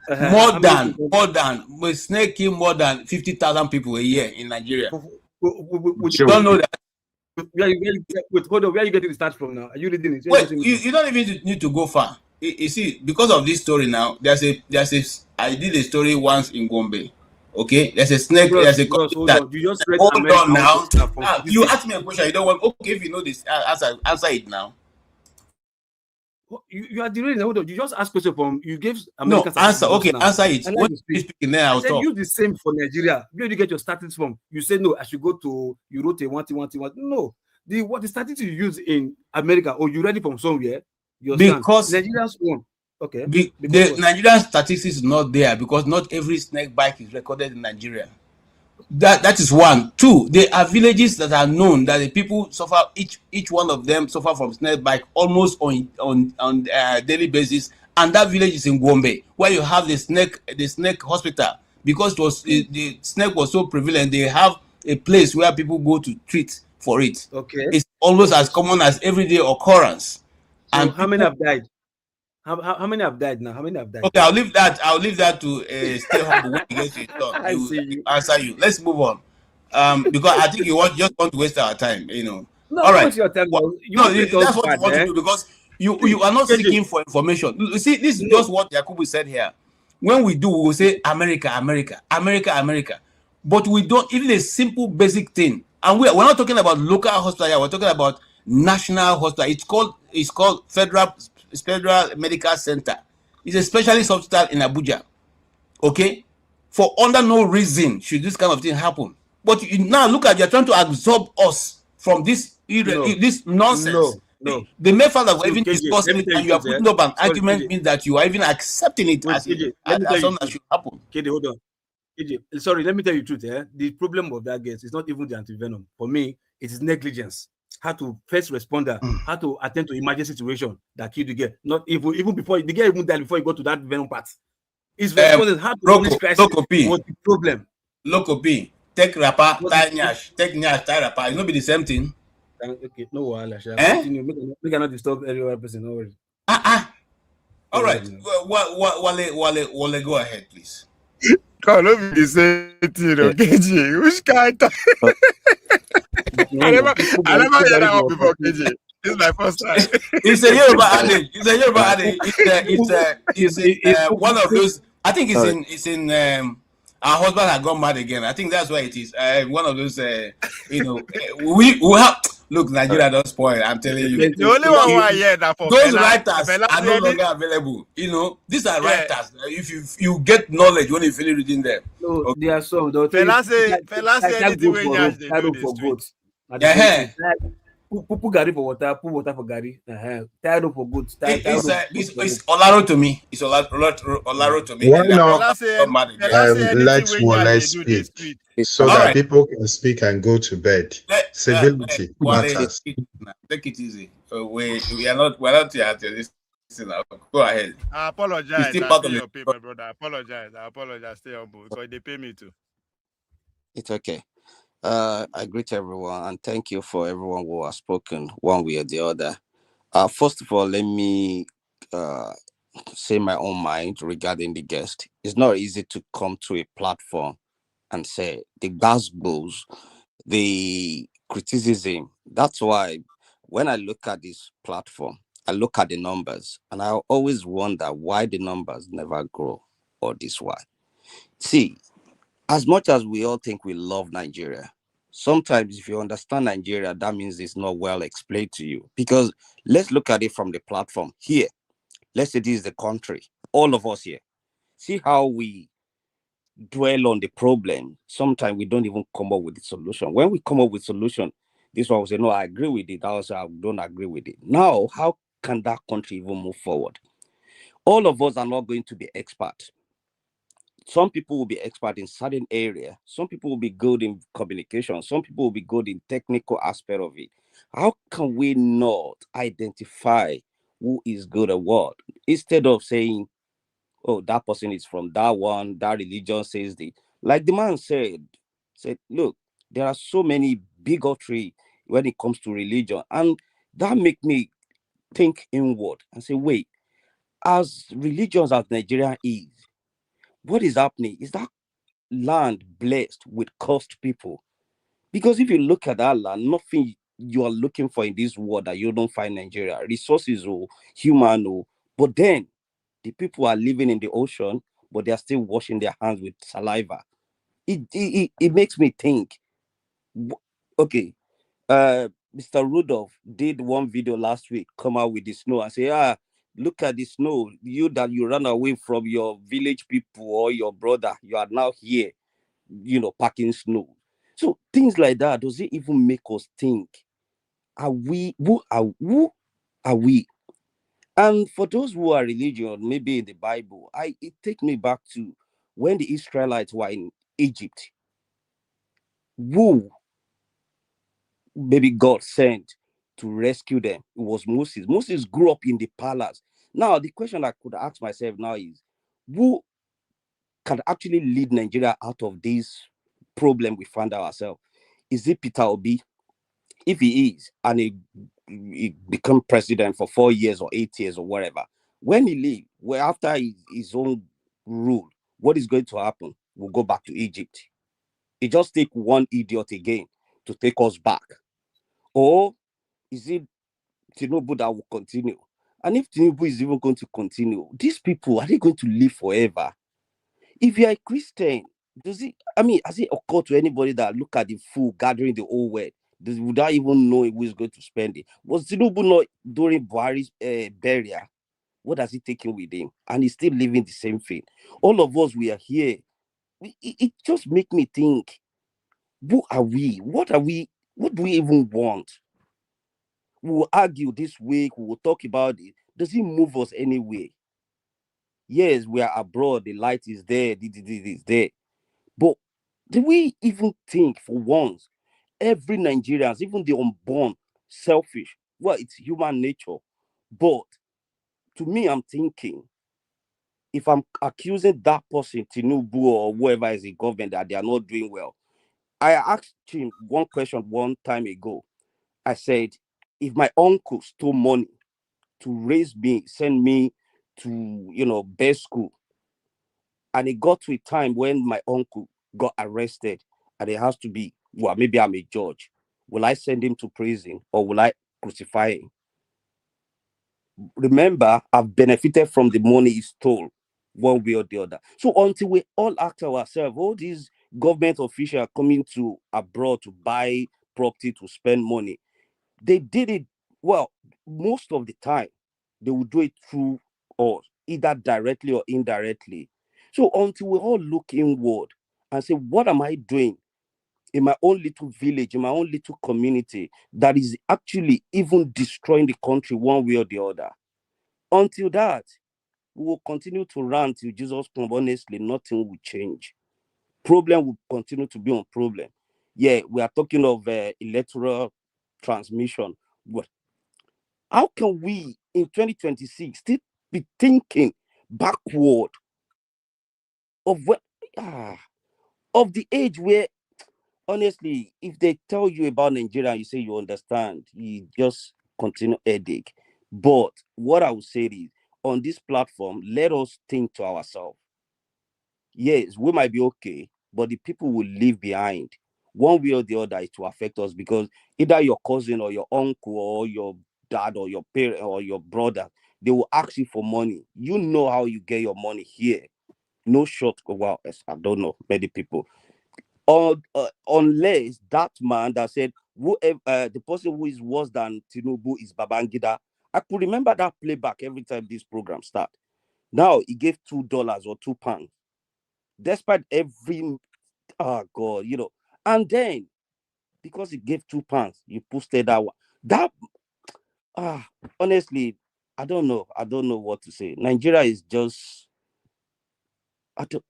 We snake kill more than 50,000 people a year in Nigeria. You don't know that. Wait, hold on. Where are you getting the stats from now? Are you reading it? Wait, you don't even need to go far. You see, because of this story now, I did a story once in Gombe. Okay, there's a snake. Bros, There's a hold on. You just read hold America on now. You statistics. asked me a question. You don't want. Okay, if you know this, answer it now. You are derailing. Hold on. You just asked question from. You gave America. No, answer. Okay, answer it. Like when you speaking, then I'll talk. Use the same for Nigeria. Where do you get your statistics from? You said no. I should go to. You wrote a one. No. The statistics you use in America, or you read it from somewhere? Because Nigeria's one. Okay. The Nigerian statistics is not there because not every snake bite is recorded in Nigeria. That is one. Two, there are villages that are known that the people suffer. Each one of them suffer from snake bite almost on daily basis, and that village is in Gombe, where you have the snake hospital, because the snake was so prevalent. They have a place where people go to treat for it. Okay, it's almost as common as everyday occurrance. So and how many have died? How many have died now? How many have died? Okay, I'll leave that to stay humble when you get to your turn. You answer you. Let's move on. Because I think you just want to waste our time, you know. No, all right. Waste your time. That's what you want to do, because you are not seeking for information. You see, this is just what Yakubu said here. When we do, we will say America, America, America, America. But we don't, even a simple basic thing. And we're not talking about local hospital here, we're talking about national hospital. It's called Federal Medical Center. It's a specialist hospital in Abuja. Okay, for under no reason should this kind of thing happen. But now look at, you're trying to absorb us from this this nonsense. No. The mere fact that we're even discussing it and you are putting up an argument means that you are even accepting it as something that should happen. KJ, hold on. KJ, sorry, let me tell you the truth. The problem of that gas is not even the antivenom. For me, it is negligence. How to first responder, how to attend to emergency situation that killed the girl. Not even before the girl even died before you go to that venom part. It's responding how to manage crisis was the problem. Loco P, take rapper, tie nyash, tie rapper. It not be the same thing. Okay, no wahala. Continue. We cannot disturb every other person. No worries. All right. Wale, go ahead, please. God, let me say it, KJ. Which kind? I never heard that one before, KJ. This is my first time. It's a Yoruba adage. It's one of those. I think it's in our husband had gone mad again. I think that's why it is. One of those. We have. Look, Nigeria don't spoil. I'm telling you. The only one I hear that for those writers are no longer available. These are writers. If you get knowledge when you finish reading them. No, okay. They are some. Fela say anything when you they do this street. Put Gary for water. Put water for Gary. Tied up for goods. It's Olaro to me. It's Olaro to me. Why not? Let Wale speak so that people can speak and go to bed. Civility matters. Take it easy. We're not here to this. Go ahead. I apologize. Still part of your paper, brother. I apologize. Stay humble because they pay me too. It's okay. I greet everyone and thank you for everyone who has spoken one way or the other. First of all, let me say my own mind regarding the guest. It's not easy to come to a platform and say the gospels, the criticism. That's why when I look at this platform, I look at the numbers and I always wonder why the numbers never grow or this why. See, as much as we all think we love Nigeria, sometimes if you understand Nigeria, that means it's not well explained to you. Because let's look at it from the platform here. Let's say this is the country, all of us here. See how we dwell on the problem. Sometimes we don't even come up with the solution. When we come up with solution, this one will say, no, I agree with it. I also don't agree with it. Now, how can that country even move forward? All of us are not going to be experts. Some people will be expert in certain area. Some people will be good in communication. Some people will be good in technical aspect of it. How can we not identify who is good at what? Instead of saying, oh, that person is from that one, that religion says the, like the man said, look, there are so many bigotry when it comes to religion. And that make me think inward and say, wait, as religions as Nigeria is, what is happening? Is that land blessed with cursed people? Because if you look at that land, nothing you are looking for in this world that you don't find in Nigeria. Resources or human or, but then the people are living in the ocean, but they are still washing their hands with saliva. It makes me think. Okay, Mr. Rudolph did one video last week, come out with the snow and say, look at the snow. You that you ran away from your village people or your brother, you are now here, packing snow. So things like that, does it even make us think? Who are we? And for those who are religious, maybe in the Bible, it take me back to when the Israelites were in Egypt. Who maybe God sent to rescue them? It was Moses. Moses grew up in the palace. Now, the question I could ask myself now is, who can actually lead Nigeria out of this problem we found ourselves? Is it Peter Obi? If he is, and he become president for 4 years or 8 years or whatever, when he leave, well, after his own rule, what is going to happen? We'll go back to Egypt. It just take one idiot again to take us back. Or is it Tinubu that will continue? And if Tinubu is even going to continue, these people, are they going to live forever? If you're a Christian, has it occurred to anybody that look at the food gathering the whole world? Would I even know who is going to spend it? Was Tinubu not during Buhari's burial? What does he taking with him? And he's still living the same thing. All of us, we are here. It just make me think, who are we? What are we? What do we even want? We will argue this week. We will talk about it. Does it move us anyway? Yes, we are abroad. The light is there. This is there. But do we even think for once, every Nigerians, even the unborn, selfish? Well, it's human nature. But to me, I'm thinking, if I'm accusing that person, Tinubu or whoever is in government, that they are not doing well, I asked him one question one time ago. I said, if my uncle stole money to raise me, send me to, best school, and it got to a time when my uncle got arrested, and it has to be, well, maybe I'm a judge. Will I send him to prison or will I crucify him? Remember, I've benefited from the money he stole one way or the other. So until we all ask ourselves, all these government officials are coming to abroad to buy property, to spend money, they did it, well, most of the time, they will do it through us, either directly or indirectly. So until we all look inward and say, what am I doing in my own little village, in my own little community, that is actually even destroying the country one way or the other? Until that, we will continue to run till Jesus comes. Honestly, nothing will change. Problem will continue to be on problem. Yeah, we are talking of electoral transmission. But how can we in 2026 still be thinking backward of what of the age where, honestly, if they tell you about Nigeria, you say you understand, you just continue headache. But what I would say is, on this platform, let us think to ourselves. Yes, we might be okay, but the people will leave behind. One way or the other, it will affect us, because either your cousin or your uncle or your dad or your parent or your brother, they will ask you for money. You know how you get your money here. No short. Well, I don't know many people. Unless that man that said, whoever the person who is worse than Tinubu is Babangida. I could remember that playback every time this program start. Now he gave $2 or £2, despite every, oh God, and then because he gave £2, you posted that one. That honestly, I don't know. I don't know what to say. Nigeria is just, I don't.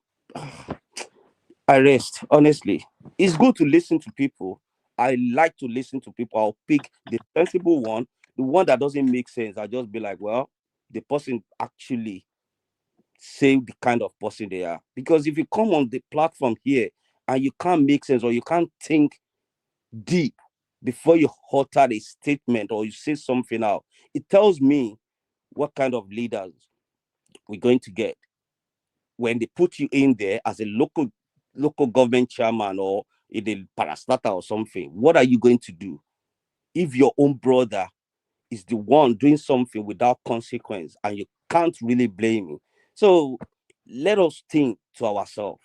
I rest. Honestly, it's good to listen to people. I like to listen to people. I'll pick the sensible one, the one that doesn't make sense. I'll just be like, well, the person actually say the kind of person they are. Because if you come on the platform here and you can't make sense or you can't think deep before you utter a statement or you say something out, it tells me what kind of leaders we're going to get. when they put you in there as a local government chairman or in a parastatal or something, what are you going to do if your own brother is the one doing something without consequence and you can't really blame him? So let us think to ourselves,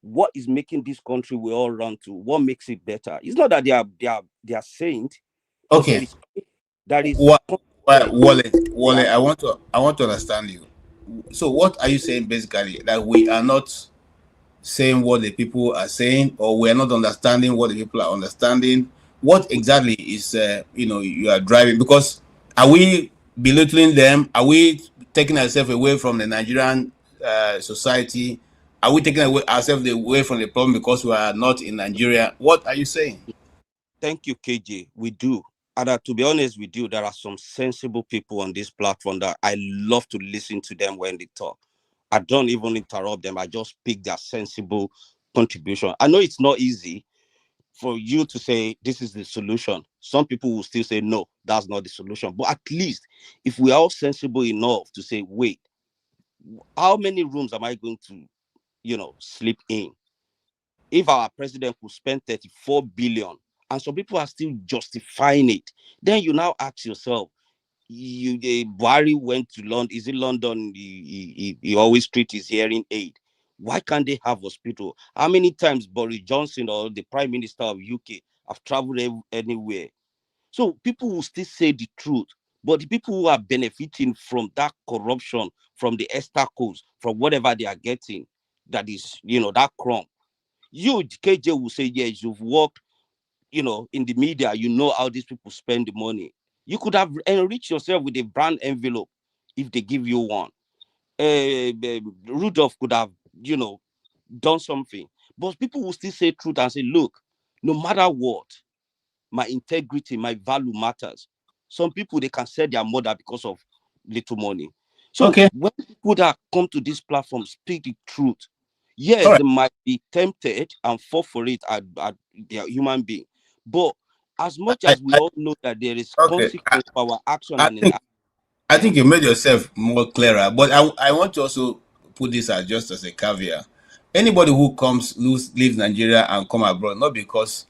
what is making this country we all run to? What makes it better? It's not that they are saint, but Okay. there is Wale, I want to understand you. So what are you saying basically? That we are not saying what the people are saying, or we are not understanding what the people are understanding? What exactly is you are driving? Because are we belittling them? Are we taking ourselves away from the Nigerian society? Are we taking ourselves away from the problem because we are not in Nigeria? What are you saying? Thank you, KJ. We do. And to be honest with you, there are some sensible people on this platform that I love to listen to them when they talk. I don't even interrupt them. I just pick their sensible contribution. I know it's not easy for you to say this is the solution. Some people will still say, no, that's not the solution. But at least if we are all sensible enough to say, wait, how many rooms am I going to, sleep in? If our president could spend 34 billion and some people are still justifying it, then you now ask yourself, Buhari went to London. Is it London? He always treat his hearing aid. Why can't they have hospital? How many times Boris Johnson or the Prime Minister of UK have traveled anywhere? So people will still say the truth, but the people who are benefiting from that corruption, from the estacos, from whatever they are getting, that is, that crumb. You, KJ, will say, yes, you've worked, in the media, how these people spend the money. You could have enriched yourself with a brand envelope if they give you one. Rudolph could have, done something. But people will still say truth and say, look, no matter what, my integrity, my value matters. Some people, they can sell their mother because of little money. So when people that come to this platform speak the truth, yes, they might be tempted and fall for it. They are human beings. But as much as we all know that there is consequence for our action I think you made yourself more clearer, but I want to also put this as just as a caveat. Anybody who leaves Nigeria and come abroad, not because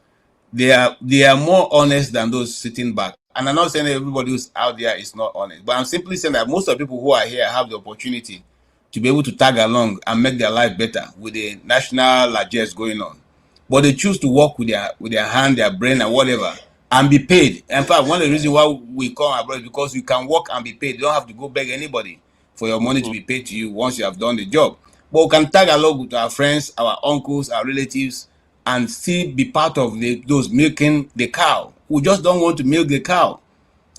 they are more honest than those sitting back. And I'm not saying everybody who's out there is not honest, but I'm simply saying that most of the people who are here have the opportunity to be able to tag along and make their life better with the national largesse going on. But they choose to work with their hand, their brain, and whatever, and be paid. In fact, one of the reasons why we come abroad is because you can work and be paid. You don't have to go beg anybody for your money to be paid to you once you have done the job. But we can tag along with our friends, our uncles, our relatives, and still be part of those milking the cow. We just don't want to milk the cow.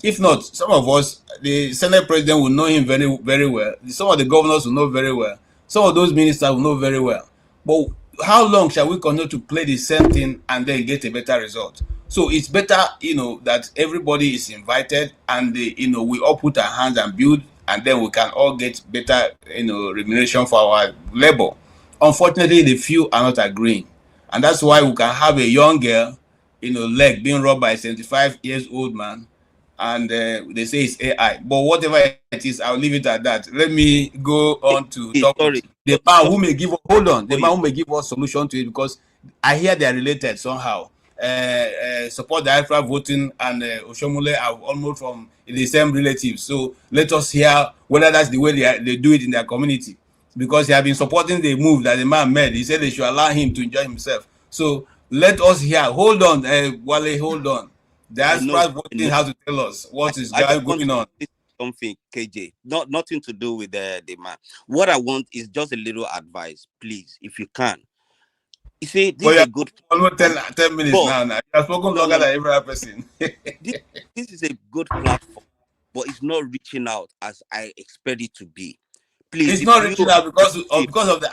If not, some of us, the Senate president will know him very, very well. Some of the governors will know very well. Some of those ministers will know very well. But how long shall we continue to play the same thing and then get a better result? So it's better, that everybody is invited and we all put our hands and build, and then we can all get better, remuneration for our labor. Unfortunately, the few are not agreeing. And that's why we can have a young girl, leg being robbed by a 75 years old man, and they say it's AI. But whatever it is, I'll leave it at that. Let me go on to talk with the man who may give us, the man who may give us solution to it, because I hear they are related somehow. Support the electoral voting and Oshomole are almost from the same relatives. So let us hear whether that's the way they do it in their community. Because he has been supporting the move that the man made. He said they should allow him to enjoy himself. So let us hear. Hold on, Wale, hold on. That's voting has to tell us what is going on. Something, KJ, nothing to do with the man. What I want is just a little advice, please, if you can. You see, this is a good. Almost 10 minutes now. You have spoken longer than every other person. This is a good platform, but it's not reaching out as I expect it to be. Please, it's not reaching out because of the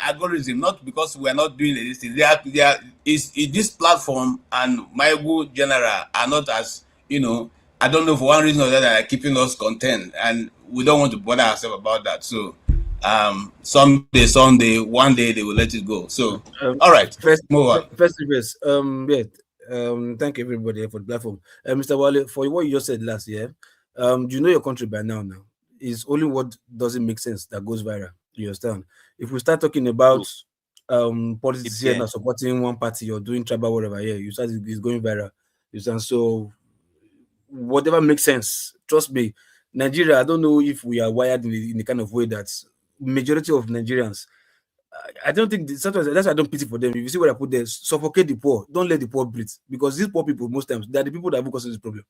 algorithm, not because we are not doing this thing. This platform and my good general are not as, I don't know, for one reason or the other, are keeping us content, and we don't want to bother ourselves about that. So someday, one day they will let it go. So all right, move on. Thank everybody for the platform. Mr. Wale, for what you just said last year, do you know your country by now? It's only what doesn't make sense that goes viral. You understand? If we start talking about politics here not supporting one party or doing tribal whatever, yeah, you start it's going viral. You understand? So whatever makes sense. Trust me, Nigeria. I don't know if we are wired in the kind of way that majority of Nigerians. I don't think sometimes that's why I don't pity for them. If you see what I put there, suffocate the poor. Don't let the poor breathe because these poor people most times they're the people that have caused this problem.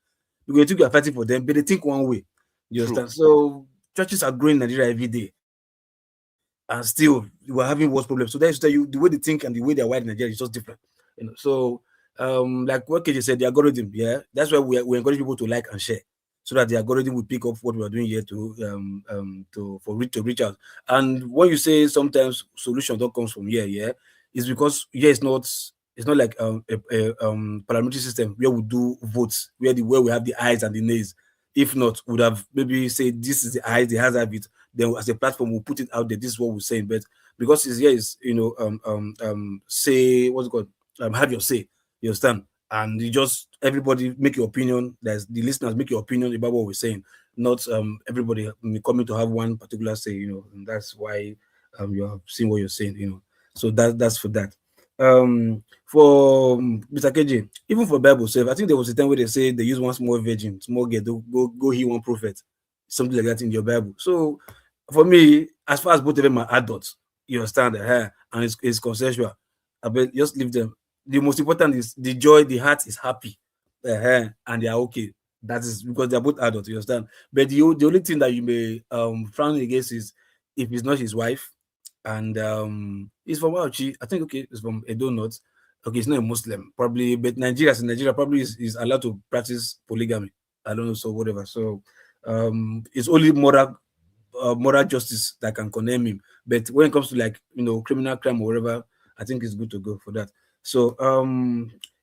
Because you think you are fighting for them, but they think one way. You understand? So churches are growing in Nigeria every day, and still we're having worse problems. So that's tell you the way they think and the way they're wired in Nigeria is just different. You know, so like what KJ said, the algorithm, yeah, that's why we encourage people to like and share so that the algorithm will pick up what we are doing here to reach out. And when you say sometimes solution don't comes from here, yeah, it's because here it's not like a parliamentary system where we do votes where we have the ayes and the nays. If not, would have maybe say this is the ayes, the has have it. Then as a platform, we'll put it out there. This is what we're saying. But because it's here is say what's it called? Have your say. You understand? And you just everybody make your opinion. There's the listeners make your opinion about what we're saying, not everybody coming to have one particular say. You know, and that's why you're seeing what you're saying. You know, so that's for that. For Mr. KJ, even for Bible self, I think there was a time where they say they use one small virgin, small girl, go heal one prophet, something like that in your Bible. So for me, as far as both of them are adults, you understand that, and it's consensual. I bet just leave them. The most important is the joy, the heart is happy, and they are okay. That is because they're both adults, you understand. But the only thing that you may frown against is if it's not his wife, and he's from Auchi. I think okay, it's from Edo North. Okay, he's not a Muslim, probably, but Nigeria probably is allowed to practice polygamy. I don't know, so whatever. So it's only moral justice that can condemn him. But when it comes to like criminal crime or whatever, I think it's good to go for that. So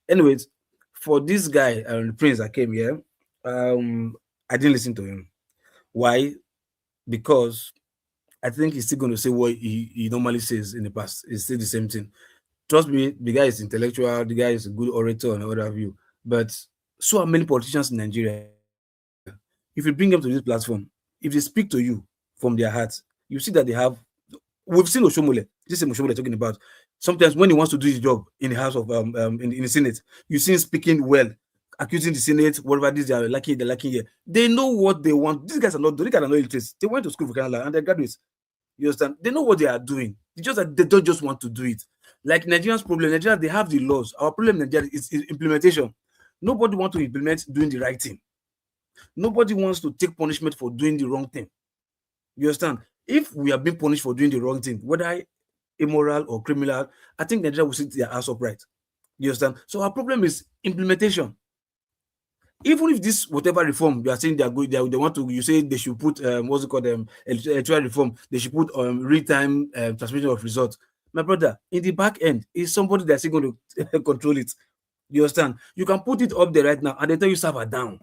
anyways, for this guy the Prince that came here, I didn't listen to him. Why? Because I think he's still going to say what he normally says in the past. It's still the same thing. Trust me, the guy is intellectual, the guy is a good orator and what have you. But so are many politicians in Nigeria. If you bring them to this platform, if they speak to you from their hearts, you see that they have. We've seen Oshomole. This is Oshomole talking about. Sometimes when he wants to do his job in the House of in the Senate, you see him speaking well, accusing the Senate, whatever this they're lacking here. They know what they want. These guys are not illiterate. They went to school for Canada and they're graduates. You understand? They know what they are doing. It's just that they don't just want to do it. Like Nigerians' problem, Nigeria, they have the laws. Our problem in Nigeria is implementation. Nobody wants to implement doing the right thing. Nobody wants to take punishment for doing the wrong thing. You understand? If we are being punished for doing the wrong thing, whether immoral or criminal, I think Nigeria will sit their ass upright. You understand? So our problem is implementation. Even if this whatever reform you are saying they want to, you say they should put what's it called electoral reform, they should put real-time transmission of results. My brother, in the back end is somebody that's still going to control it. You understand? You can put it up there right now and they tell you server down.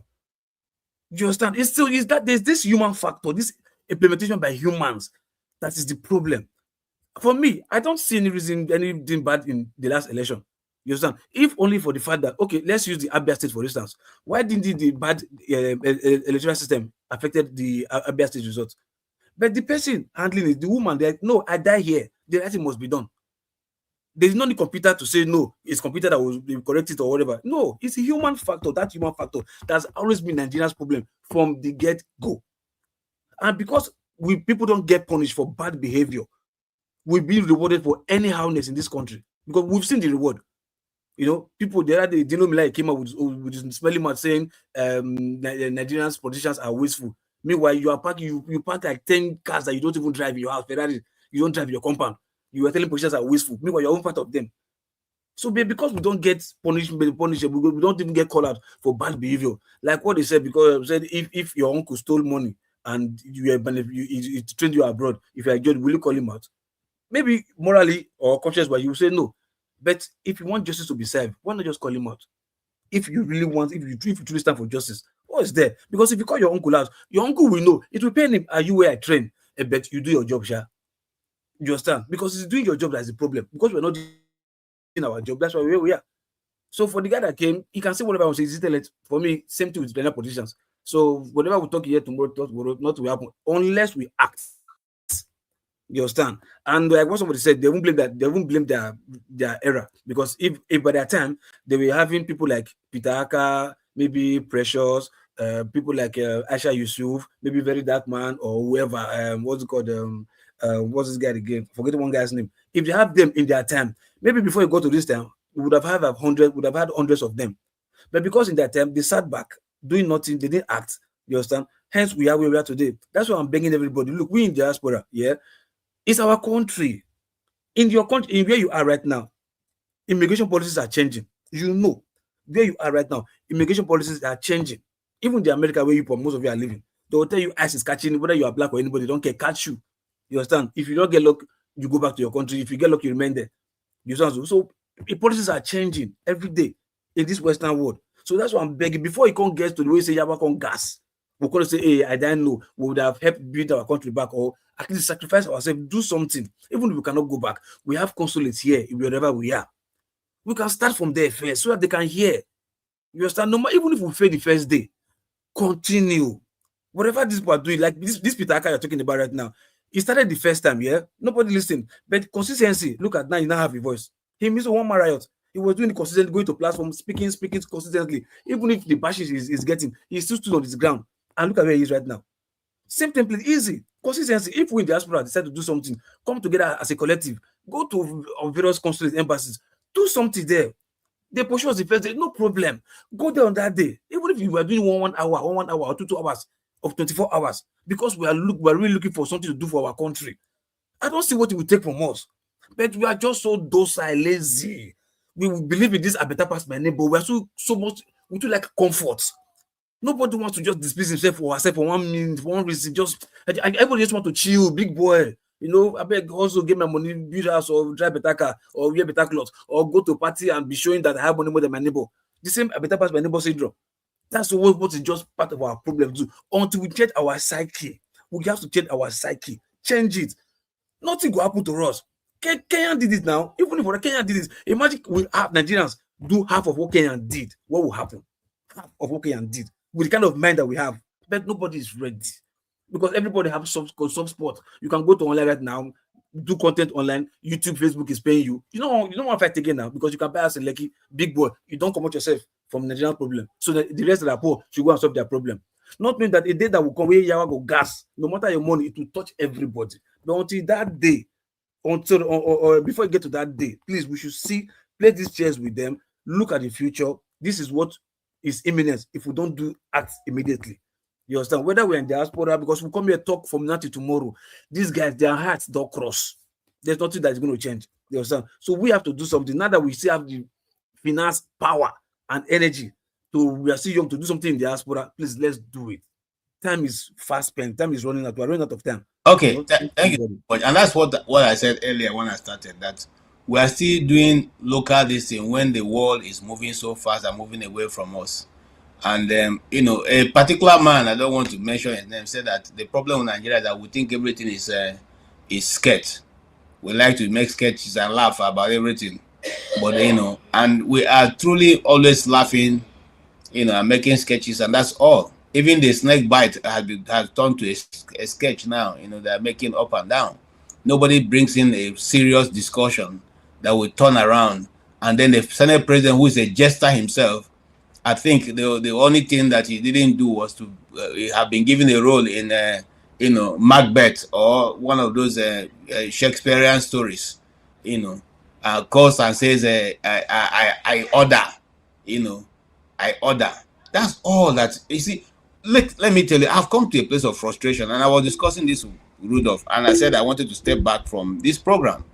You understand? It's still is that there's this human factor, this implementation by humans that is the problem. For me, I don't see anything bad in the last election. You understand? If only for the fact that, okay, let's use the Abia State for instance. Why didn't the bad electoral system affected the Abia State results? But the person handling it, the woman, they're like, no, I die here. The right thing must be done. There's no computer to say no, it's computer that will correct it or whatever. No, it's a human factor. That human factor that's always been Nigeria's problem from the get-go. And because people don't get punished for bad behavior, we've been rewarded for anyhowness in this country because we've seen the reward. People the other day, Dino Milai came up with his smelling mouth saying Nigerians politicians are wasteful. Meanwhile, you park like 10 cars that you don't even drive in your house. Ferrari, you don't drive your compound. You are telling politicians are wasteful. Meanwhile, you're own part of them. So because we don't get punished, we don't even get called out for bad behavior. Like what they said, because they said if your uncle stole money and he trained you abroad, if you're a judge, will you call him out? Maybe morally or conscious, but you say no. But if you want justice to be served, why not just call him out? If you really want, if you truly stand for justice, what is there? Because if you call your uncle out, your uncle will know. It will pain him. Are you where I train? But you do your job, Sha. You understand? Because it's doing your job that's the problem. Because we're not doing our job, that's why we're where we are. So for the guy that came, he can say whatever I want to say. For me, same thing with general politicians. So whatever we talk here tomorrow, not to happen unless we act. You understand? And like what somebody said, they won't blame that. They won't blame their error, because if by that time they were having people like Peter Aka, maybe Precious, people like Aisha Yusuf, maybe Very Dark Man or whoever. What's it called? What's this guy again? Forget one guy's name. If you have them in their time, maybe before you go to this time, we would have had hundreds of them. But because in that time they sat back doing nothing, they didn't act. You understand? Hence we are where we are today. That's why I'm begging everybody. Look, we in diaspora, yeah. It's our country. In your country, in where you are right now, immigration policies are changing. You know, where you are right now, immigration policies are changing. Even the America where most of you are living, they will tell you ICE is catching, whether you are black or anybody, don't care, catch you. You understand? If you don't get luck, you go back to your country. If you get luck, you remain there. You understand? So the policies are changing every day in this Western world. So that's why I'm begging. Before you can't get to the way you say Yaba can gas, we could say, hey, I didn't know. We would have helped build our country back, or at least sacrifice ourselves, do something. Even if we cannot go back, we have consulates here wherever we are. We can start from there first so that they can hear. You understand? No matter, even if we fail the first day, continue. Whatever these people are doing, like this Peter Aka you're talking about right now, he started the first time, yeah? Nobody listened. But consistency, look at now, you now have a voice. He missed one Marriott. He was doing the consistent, going to platform, speaking consistently. Even if the bashes is getting, he still stood on his ground. And look at where he is right now. Same template, easy. Consistency. If we in diaspora decide to do something, come together as a collective, go to various consulates, embassies, do something there. They push us the first day, no problem. Go there on that day. Even if you were doing one hour or 2 hours of 24 hours, because we are really looking for something to do for our country. I don't see what it will take from us. But we are just so docile, lazy. We believe in this I better pass my neighbor. We are so much, we do like comfort. Nobody wants to just displace himself or herself for 1 minute, for one reason. Everybody just want to chill, big boy. You know, I beg also get my money, build house or drive better car or wear better clothes or go to a party and be showing that I have money more than my neighbor. The same I better pass my neighbor syndrome. That's what is just part of our problem too. Until we change our psyche, we have to change our psyche, change it. Nothing will happen to us. Kenya did it now. Even if Kenya did it, imagine we have Nigerians do half of what Kenya did. What will happen? Half of what Kenya did with the kind of mind that we have. But nobody is ready because everybody has some spot. You can go to online right now, do content online. YouTube, Facebook is paying you. You don't want to fight again now because you can buy us in Lekki, big boy. You don't come out yourself from Nigerian problem. So the rest of the poor should go and solve their problem. Not mean that a day that will come where Yawa go gas, no matter your money, it will touch everybody. But until that day, or before you get to that day, please, we should play these chairs with them, look at the future. This is what is imminent if we don't do act immediately. You understand? Whether we're in diaspora, because we come here talk from now to tomorrow, these guys, their hearts don't cross. There's nothing that is going to change. You understand? So we have to do something. Now that we still have the finance, power, and energy we are still young to do something in diaspora, please, let's do it. Time is fast spent. Time is running out. We're running out of time. Okay, thank you. And that's what I said earlier when I started, that we are still doing local this thing when the world is moving so fast and moving away from us. And a particular man, I don't want to mention his name, said that the problem with Nigeria is that we think everything is sketch. We like to make sketches and laugh about everything, but and we are truly always laughing, and making sketches, and that's all. Even the snake bite has turned to a sketch now. They're making up and down. Nobody brings in a serious discussion that will turn around. And then the Senate president, who is a jester himself, I think the only thing that he didn't do was to have been given a role in Macbeth or one of those Shakespearean stories. Calls and says I order. I order. That's all that you see. Let me tell you, I've come to a place of frustration, and I was discussing this with Rudolph, and I said I wanted to step back from this program,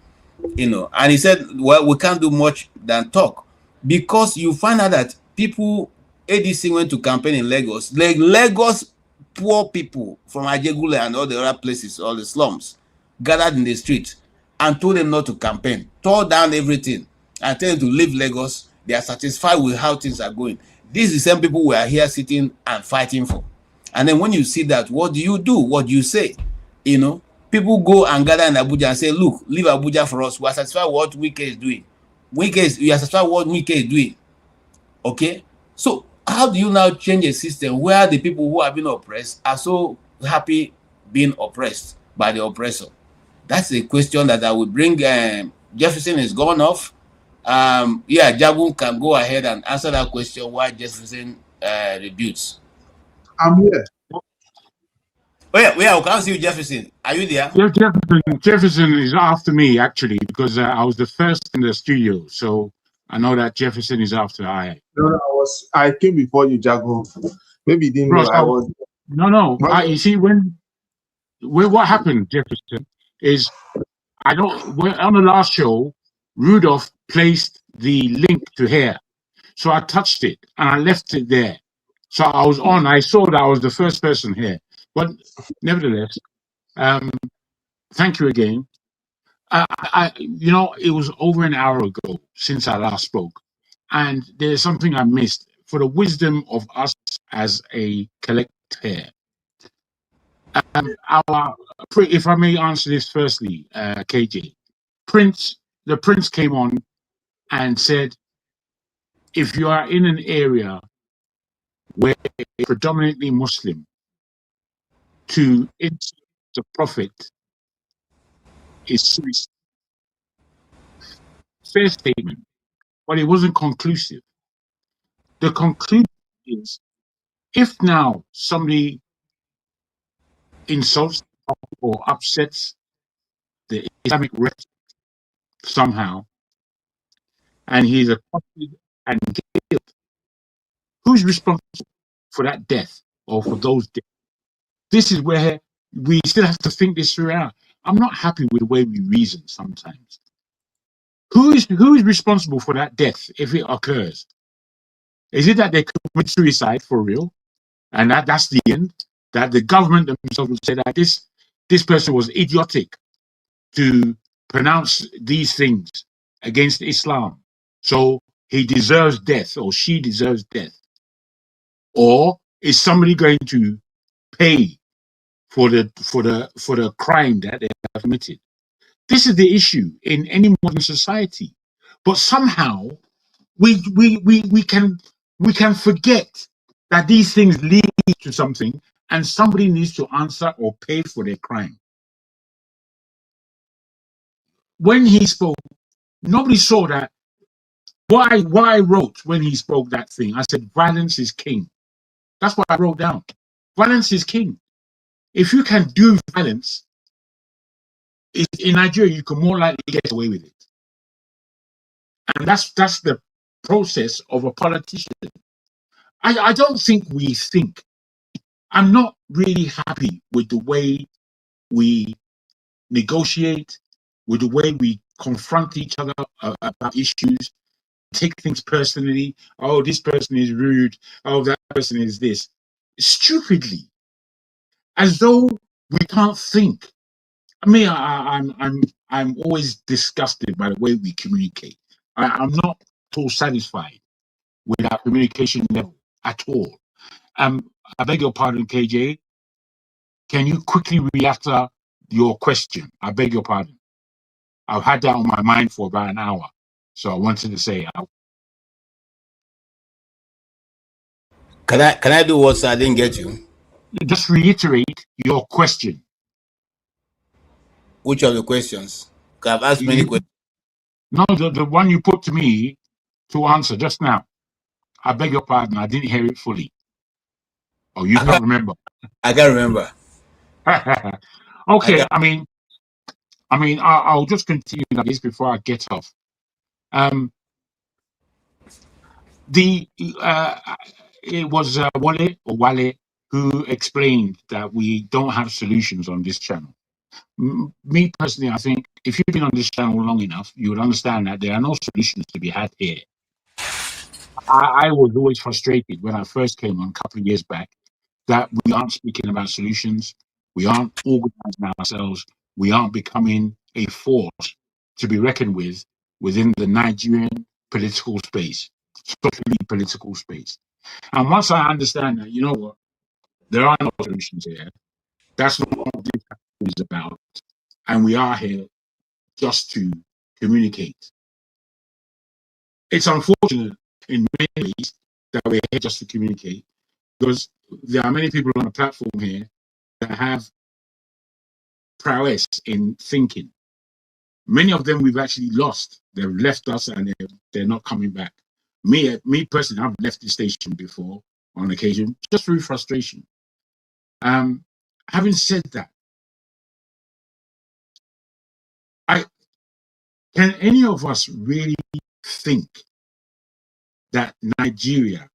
and he said, well, we can't do much than talk, because you find out that people, ADC went to campaign in Lagos, like Lagos poor people from Ajegule and all the other places, all the slums, gathered in the street and told them not to campaign, tore down everything, and tell them to leave Lagos. They are satisfied with how things are going. These are the same people we are here sitting and fighting for. And then when you see that, what do? What do you say? People go and gather in Abuja and say, look, leave Abuja for us. We are satisfied with what Wike is doing. We are satisfied with what Wike is doing. Okay? So how do you now change a system where the people who have been oppressed are so happy being oppressed by the oppressor? That's a question that I would bring. Jefferson is gone off. Yeah, Jabu can go ahead and answer that question. Why Jefferson rebukes? I'm here. Where I can't see you, Jefferson. Are you there? Yeah, Jefferson is after me actually because I was the first in the studio, so I know that Jefferson is after I. No, I came before you, Jago. Maybe you didn't know I was. No. You see, what happened, Jefferson, is on the last show, Rudolph placed the link to here, so I touched it and I left it there. So I was on. I saw that I was the first person here, but nevertheless, thank you again. It was over an hour ago since I last spoke, and there's something I missed. For the wisdom of us as a collective here, if I may answer this firstly, KJ, the Prince came on and said, if you are in an area where it's predominantly Muslim, to insult the Prophet is suicide. Fair statement, but it wasn't conclusive. The conclusion is, if now somebody insults or upsets the Islamic rhetoric somehow, and he's accosted and killed, who's responsible for that death or for those deaths? This is where we still have to think this through out. I'm not happy with the way we reason sometimes. Who is responsible for that death if it occurs? Is it that they commit suicide for real, and that's the end? That the government themselves will say that this person was idiotic to pronounce these things against Islam, so he deserves death or she deserves death? Or is somebody going to pay for the crime that they have committed? This is the issue in any modern society. But somehow we can forget that these things lead to something, and somebody needs to answer or pay for their crime. When he spoke, nobody saw that. What I wrote when he spoke that thing, I said, violence is king. That's what I wrote down. Violence is king. If you can do violence, in Nigeria, you can more likely get away with it. And that's the process of a politician. I don't think we think. I'm not really happy with the way we negotiate, with the way we confront each other about issues, take things personally. Oh, this person is rude. Oh, that person is this. Stupidly, as though we can't think. I mean, I'm always disgusted by the way we communicate. I'm not at all satisfied with our communication level at all. I beg your pardon, KJ. Can you quickly re-answer your question? I beg your pardon. I've had that on my mind for about an hour, so I wanted to say. Can I do what, sir? I didn't get you. Just reiterate your question. Which of the questions? I've asked many questions. No, the one you put to me to answer just now. I beg your pardon. I didn't hear it fully. Oh, you can't remember. I can't remember. Okay. I'll just continue like this before I get off. It was Wale who explained that we don't have solutions on this channel. Me personally, I think if you've been on this channel long enough, you would understand that there are no solutions to be had here. I was always frustrated when I first came on a couple of years back that we aren't speaking about solutions, we aren't organizing ourselves, we aren't becoming a force to be reckoned with within the Nigerian political space, socially political space. And once I understand that, you know what, there are no solutions here. That's not what this is about. And we are here just to communicate. It's unfortunate in many ways that we're here just to communicate, because there are many people on the platform here that have prowess in thinking. Many of them we've actually lost. They've left us and they're not coming back. Me personally, I've left the station before on occasion, just through frustration. Having said that, can any of us really think that Nigeria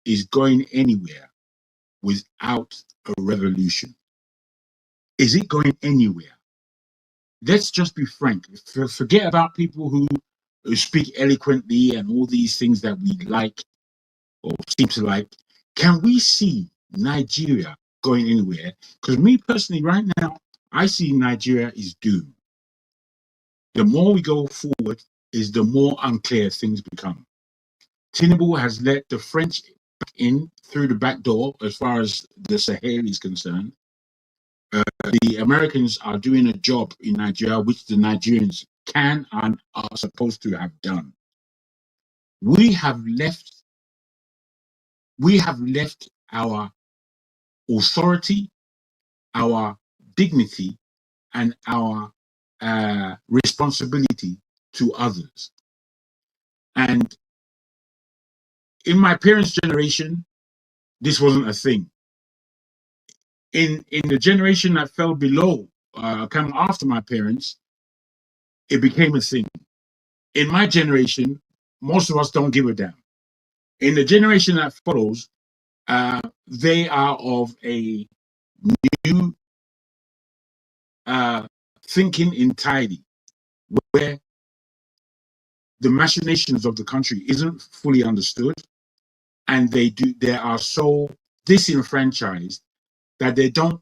is going anywhere without a revolution? Is it going anywhere? Let's just be frank. Forget about people who speak eloquently and all these things that we like or seem to like. Can we see Nigeria going anywhere? Because me personally, right now, I see Nigeria is doomed. The more we go forward, is the more unclear things become. Tinubu has let the French back in through the back door as far as the Sahel is concerned. The Americans are doing a job in Nigeria which the Nigerians can and are supposed to have done. We have left our authority, our dignity, and our responsibility to others. And in my parents' generation, this wasn't a thing. In the generation that fell below, come after my parents, it became a thing. In my generation, most of us don't give a damn. In the generation that follows, they are of a new thinking entirely, where the machinations of the country isn't fully understood, and they are so disenfranchised that they don't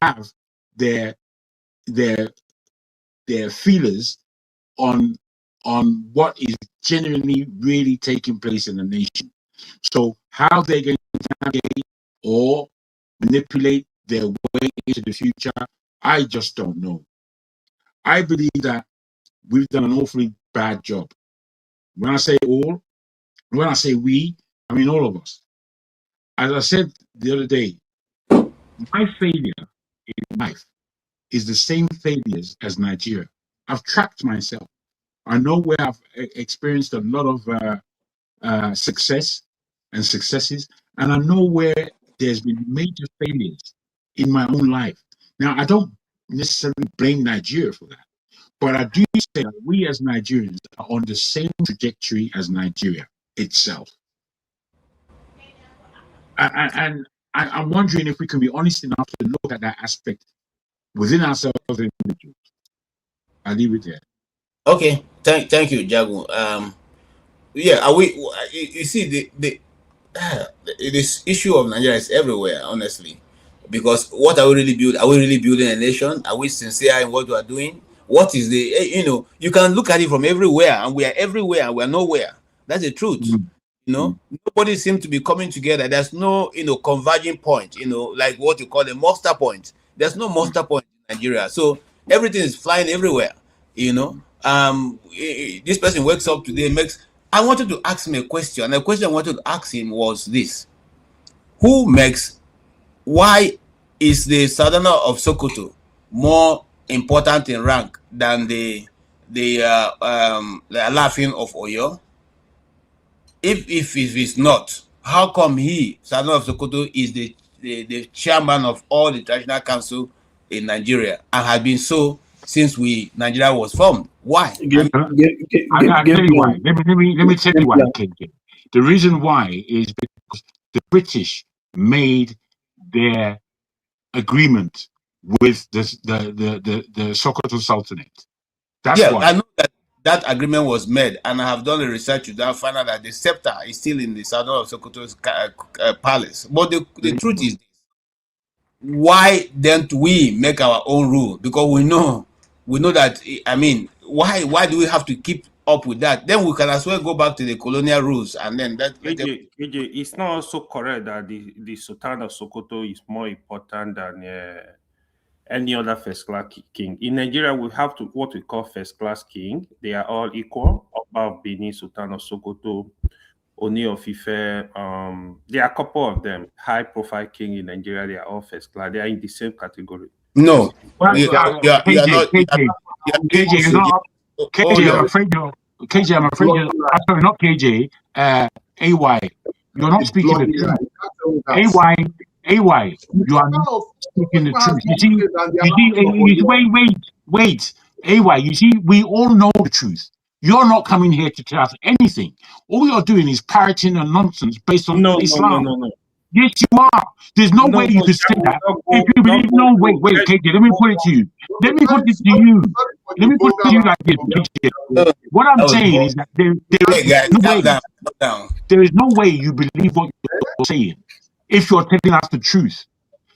have their feelers on what is genuinely really taking place in the nation. So how they're going to navigate or manipulate their way into the future, I just don't know. I believe that we've done an awfully bad job. When I say all, when I say we, I mean all of us. As I said the other day, my failure in life is the same failures as Nigeria. I've trapped myself. I know where I've experienced a lot of success and successes, and I know where there's been major failures in my own life. Now, I don't necessarily blame Nigeria for that, but I do say that we as Nigerians are on the same trajectory as Nigeria itself. And I'm wondering if we can be honest enough to look at that aspect within ourselves as individuals. I'll leave it there. Okay, thank you, Jagu. Yeah, are we? You see, this issue of Nigeria is everywhere, honestly. Because what are we really building? Are we really building a nation? Are we sincere in what we are doing? What is the, you can look at it from everywhere, and we are everywhere, and we are nowhere. That's the truth. Nobody seems to be coming together. There's no, converging point, like what you call a muster point. There's no muster point in Nigeria. So everything is flying everywhere, this person wakes up today, I wanted to ask him a question. And the question I wanted to ask him was this: why is the Southerner of Sokoto more important in rank than the Alafin of Oyo? If it's not, how come Southerner of Sokoto, is the chairman of all the traditional council in Nigeria and has been so since Nigeria was formed? Why? I'll tell you why. Let me tell you why, KJ. The reason why is because the British made their agreement with the Sokoto Sultanate. That's why. I know that agreement was made, and I have done the research to that, find out that the scepter is still in the Southerner of Sokoto's palace. But the truth is, why don't we make our own rule? Because we know that, why do we have to keep up with that? Then we can as well go back to the colonial rules, and then that. KJ, it's not also correct that the Sultan of Sokoto is more important than any other first-class king. In Nigeria, we have what we call first-class king. They are all equal. Oba of Benin, Sultan of Sokoto, Oni of Ife. There are a couple of them. High-profile king in Nigeria, they are all first-class. They are in the same category. No, Well, you are not. KJ, you're not. KJ, I'm afraid you're. KJ, I'm afraid you're. I'm sorry, not KJ. AY, you're not speaking the truth. AY, you are not speaking the truth. Wait. AY, you see, we all know the truth. You're not coming here to tell us anything. All you're doing is parroting a nonsense based on Islam. No. Yes, you are. There's no way you could say that. If you believe, no, wait, KJ, let me put it to you. Let me put it to you. Let me put it to you like this, KJ. What I'm saying is that there is no way. There is no way you believe what you're saying if you're telling us the truth.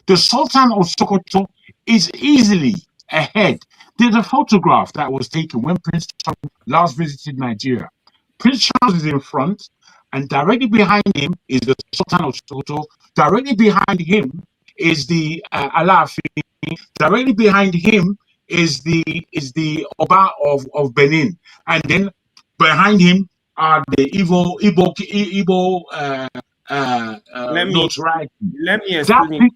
The Sultan of Sokoto is easily ahead. There's a photograph that was taken when Prince Charles last visited Nigeria. Prince Charles is in front, and directly behind him is the Sultan of Sokoto. Directly behind him is the Alaafin. Directly behind him is the Oba of Benin, and then behind him are the Igbo notoriety. Let me explain.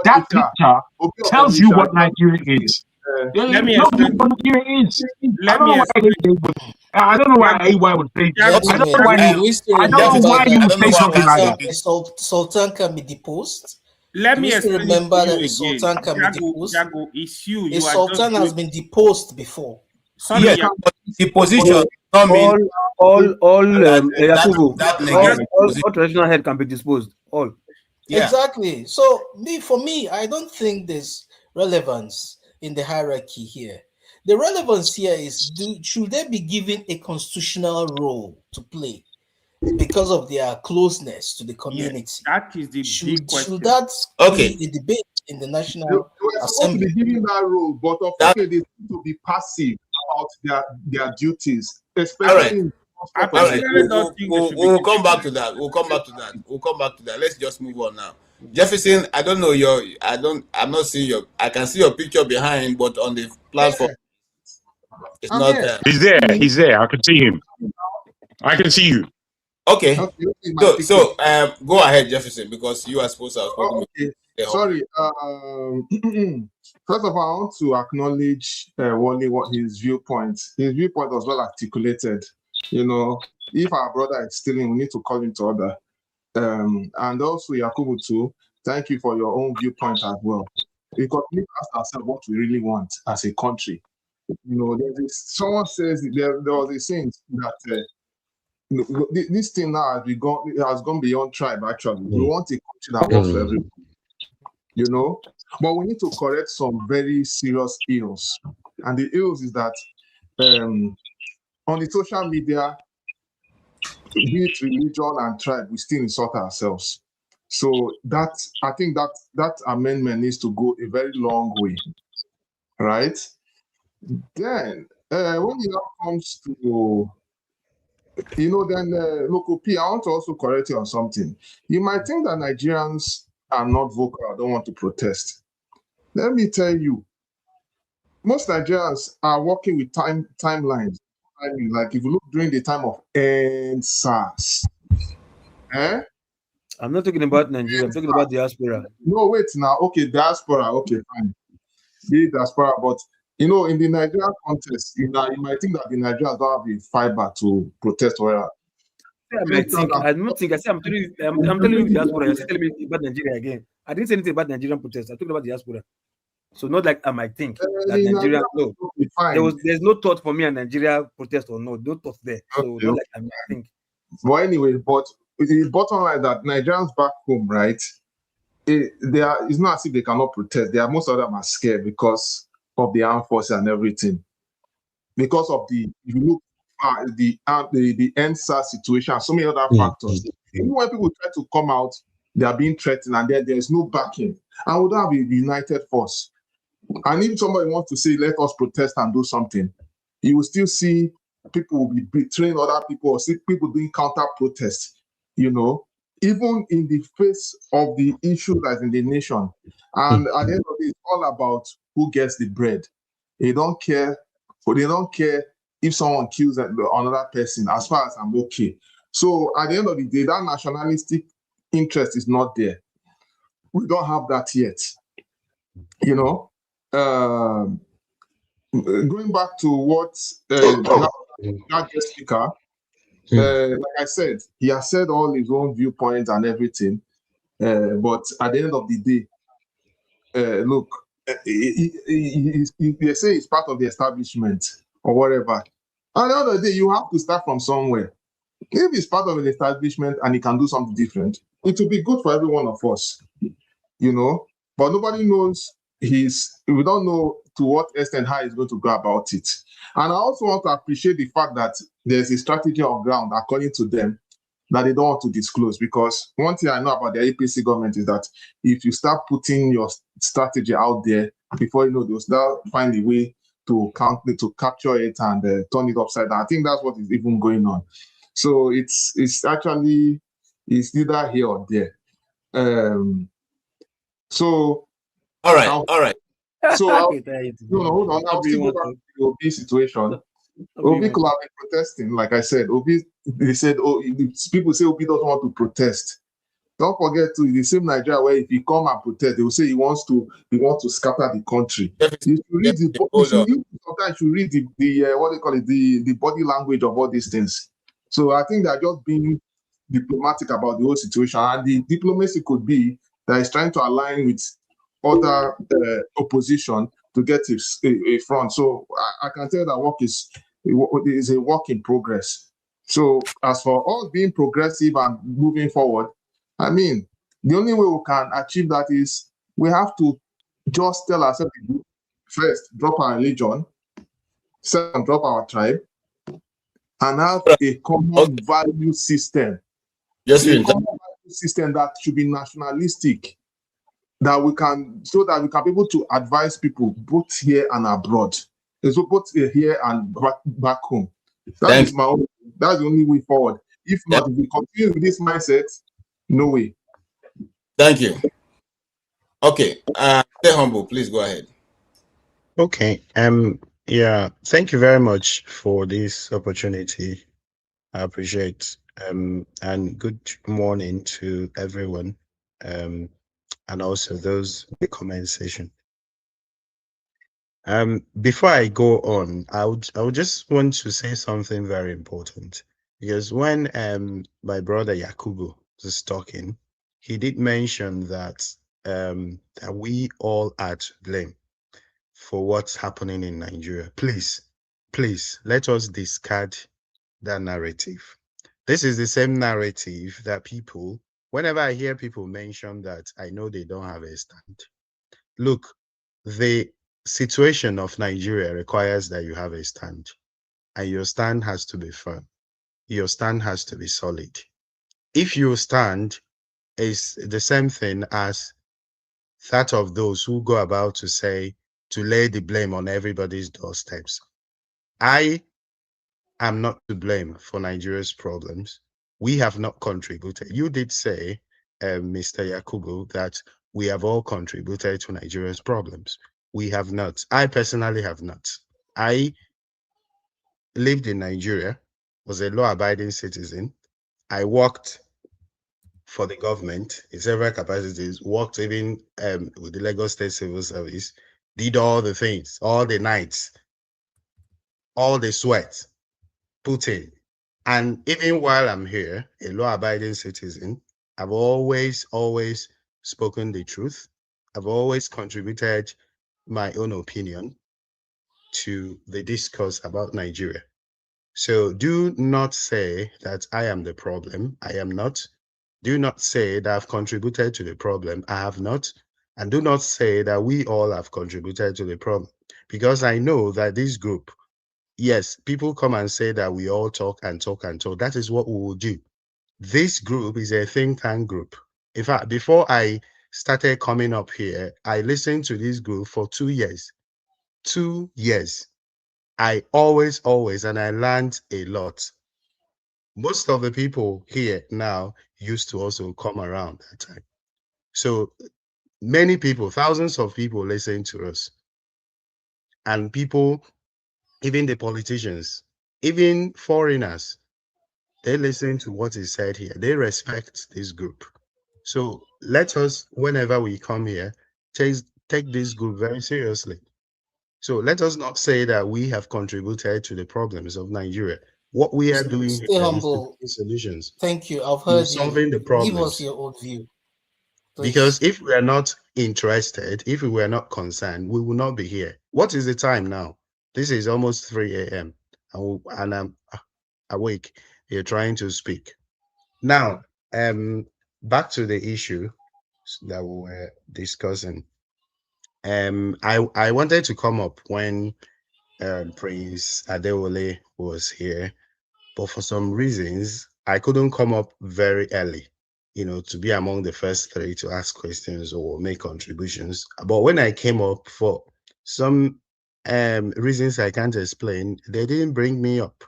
That picture tells you what Nigeria is. Let me explain what Nigeria is. I don't know why AY would say. I don't know why you would say something like that. Sultan can be deposed. Let me explain. Remember that the Sultan can be deposed. It's you. The Sultan has been deposed before. Yes, the position. All traditional head can be disposed. All. Yeah. Exactly. So for me, I don't think there's relevance in the hierarchy here. The relevance here is: should they be given a constitutional role to play because of their closeness to the community? Yes, that is the big question. Should that be a debate in the National Assembly? To be given that role, but unfortunately, they seem to be passive about their duties, especially. We'll come back to that. We'll come back to that. Let's just move on now. Jefferson, I don't know I'm not seeing your. I can see your picture behind, but on the platform, it's not there. He's there. I can see him. I can see you. Okay. So go ahead, Jefferson, because you are supposed to. Okay. Sorry. First of all, I want to acknowledge Wally what his viewpoint. His viewpoint was well articulated. You know, if our brother is stealing, we need to call him to order. And also, Yakubu too, thank you for your own viewpoint as well. Because we ask ourselves what we really want as a country. You know, someone says there was a saying that this thing now has gone beyond tribe, actually. We want a country that works for everyone. You know? But we need to correct some very serious ills. And the ills is that on the social media, be it religion and tribe, we still insult ourselves. So I think that amendment needs to go a very long way, right? Then when it comes to, local P, I want to also correct you on something. You might think that Nigerians are not vocal, don't want to protest. Let me tell you, most Nigerians are working with timelines. I mean, like if you look during the time of SARS, I'm not talking about Nigeria. I'm talking about diaspora. No, wait now. Okay, diaspora. Okay, fine. Be diaspora, but in the Nigerian context, you might think that the Nigerians don't have a fiber to protest or whatever. I'm not thinking. I'm telling you diaspora. You're telling me about Nigeria again. I didn't say anything about Nigerian protest. I'm talking about diaspora. So not like I might think that Nigeria. No, there's no thought for me and Nigeria protest or no thought there. So not like I might think. Well, anyway, but the bottom line that Nigerians back home, right? It's not as if they cannot protest. Most of them are scared because of the armed forces and everything. Because of if you look at the NSAS situation, so many other factors. Even when people try to come out, they are being threatened, and then there's no backing. And we don't have a united force. And if somebody wants to say, let us protest and do something, you will still see people will be betraying other people or see people doing counter protests, even in the face of the issue that's in the nation. And at the end of it, it's all about who gets the bread. They don't care if someone kills another person, as far as I'm okay. So at the end of the day, that nationalistic interest is not there. We don't have that yet. going back to what that guest speaker, like I said, he has said all his own viewpoints and everything. But at the end of the day, look, they say he's part of the establishment or whatever. At the end of the day, you have to start from somewhere. If he's part of an establishment and he can do something different, it will be good for every one of us, you know. But nobody knows we don't know to what extent how he's going to go about it. And I also want to appreciate the fact that there's a strategy on ground, according to them, that they don't want to disclose. Because one thing I know about the APC government is that if you start putting your strategy out there, before you know, they'll start find a way to capture it and turn it upside down. I think that's what is even going on. So it's actually either here or there. So all right. So hold on. I'll still go back to the Obi situation. Obi could have been protesting, like I said. They said, people say Obi doesn't want to protest. Don't forget to the same Nigeria where if he come and protest, they will say he wants to scatter the country. You should read sometimes you read the what they call it, the body language of all these things. So I think they're just being diplomatic about the whole situation, and the diplomacy could be that he's trying to align with other opposition to get a front. So I can tell that work is a work in progress. So as for us being progressive and moving forward, I mean, the only way we can achieve that is we have to just tell ourselves, first, drop our religion, second, drop our tribe, and have a common value system. Just a common value system that should be nationalistic, that we can be able to advise people both here and abroad. So both here and back home. That's the only way forward. If not, if we continue with this mindset, no way. Thank you. Okay. Stay humble, please go ahead. Okay. Yeah, thank you very much for this opportunity. I appreciate and good morning to everyone. And also those in the comment section. Before I go on, I would just want to say something very important, because when my brother Yakubu was talking, he did mention that that we all are to blame for what's happening in Nigeria. Please, let us discard that narrative. This is the same narrative that people, whenever I hear people mention that, I know they don't have a stand. Look, the situation of Nigeria requires that you have a stand, and your stand has to be firm. Your stand has to be solid. If your stand is the same thing as that of those who go about to lay the blame on everybody's doorsteps, I am not to blame for Nigeria's problems. We have not contributed. You did say, Mr. Yakubu, that we have all contributed to Nigeria's problems. We have not. I personally have not. I lived in Nigeria, was a law-abiding citizen. I worked for the government in several capacities, worked even with the Lagos State Civil Service, did all the things, all the nights, all the sweat, put in. And even while I'm here, a law-abiding citizen, I've always spoken the truth. I've always contributed my own opinion to the discourse about Nigeria. So do not say that I am the problem. I am not. Do not say that I've contributed to the problem. I have not. And do not say that we all have contributed to the problem. Because I know that this group, yes, people come and say that we all talk and talk and talk. That is what we will do. This group is a think tank group. In fact, before I started coming up here, I listened to this group for 2 years. 2 years. I always, and I learned a lot. Most of the people here now used to also come around that time. So many people, thousands of people listen to us. And people, even the politicians, even foreigners, they listen to what is said here. They respect this group. So let us, whenever we come here, take this group very seriously. So let us not say that we have contributed to the problems of Nigeria. What we are doing Stay here is humble. solutions. Thank you. I've heard you. Solving the Give problems. us your own view. Because if we are not interested, if we were not concerned, we will not be here. What is the time now? This is almost 3 a.m. and I'm awake. You're trying to speak. Now, back to the issue that we were discussing. I wanted to come up when Prince Adewole was here, but for some reasons I couldn't come up very early, to be among the first three to ask questions or make contributions. But when I came up, for some reasons I can't explain, they didn't bring me up.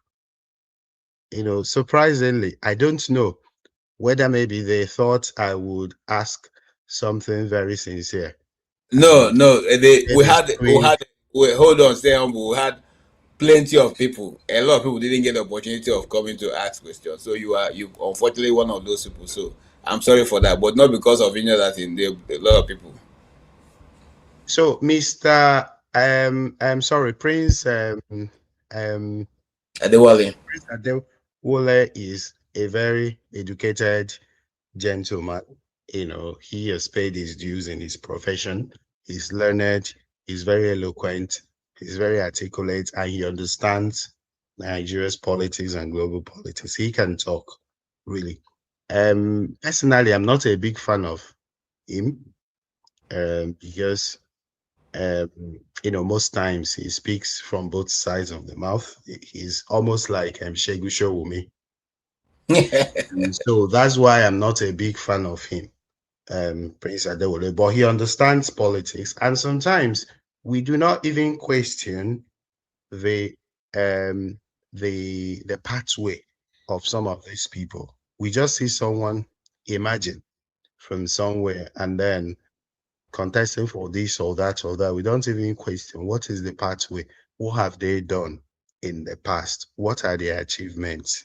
Surprisingly, I don't know whether maybe they thought I would ask something very sincere. No, hold on, stay humble. We had plenty of people. A lot of people didn't get the opportunity of coming to ask questions. So you unfortunately one of those people. So I'm sorry for that, but not because of any other thing. There a lot of people. So Mr. I'm sorry, Prince Adewale. Prince Adewole is a very educated gentleman. He has paid his dues in his profession. He's learned, he's very eloquent, he's very articulate, and he understands Nigeria's politics and global politics. He can talk, really. Personally, I'm not a big fan of him, because most times he speaks from both sides of the mouth. He's almost like Shegu Showumi. So that's why I'm not a big fan of him, Prince Adewole. But he understands politics, and sometimes we do not even question the pathway of some of these people. We just see someone, imagine, from somewhere, and then contesting for this or that or that. We don't even question what is the pathway, what have they done in the past, what are their achievements,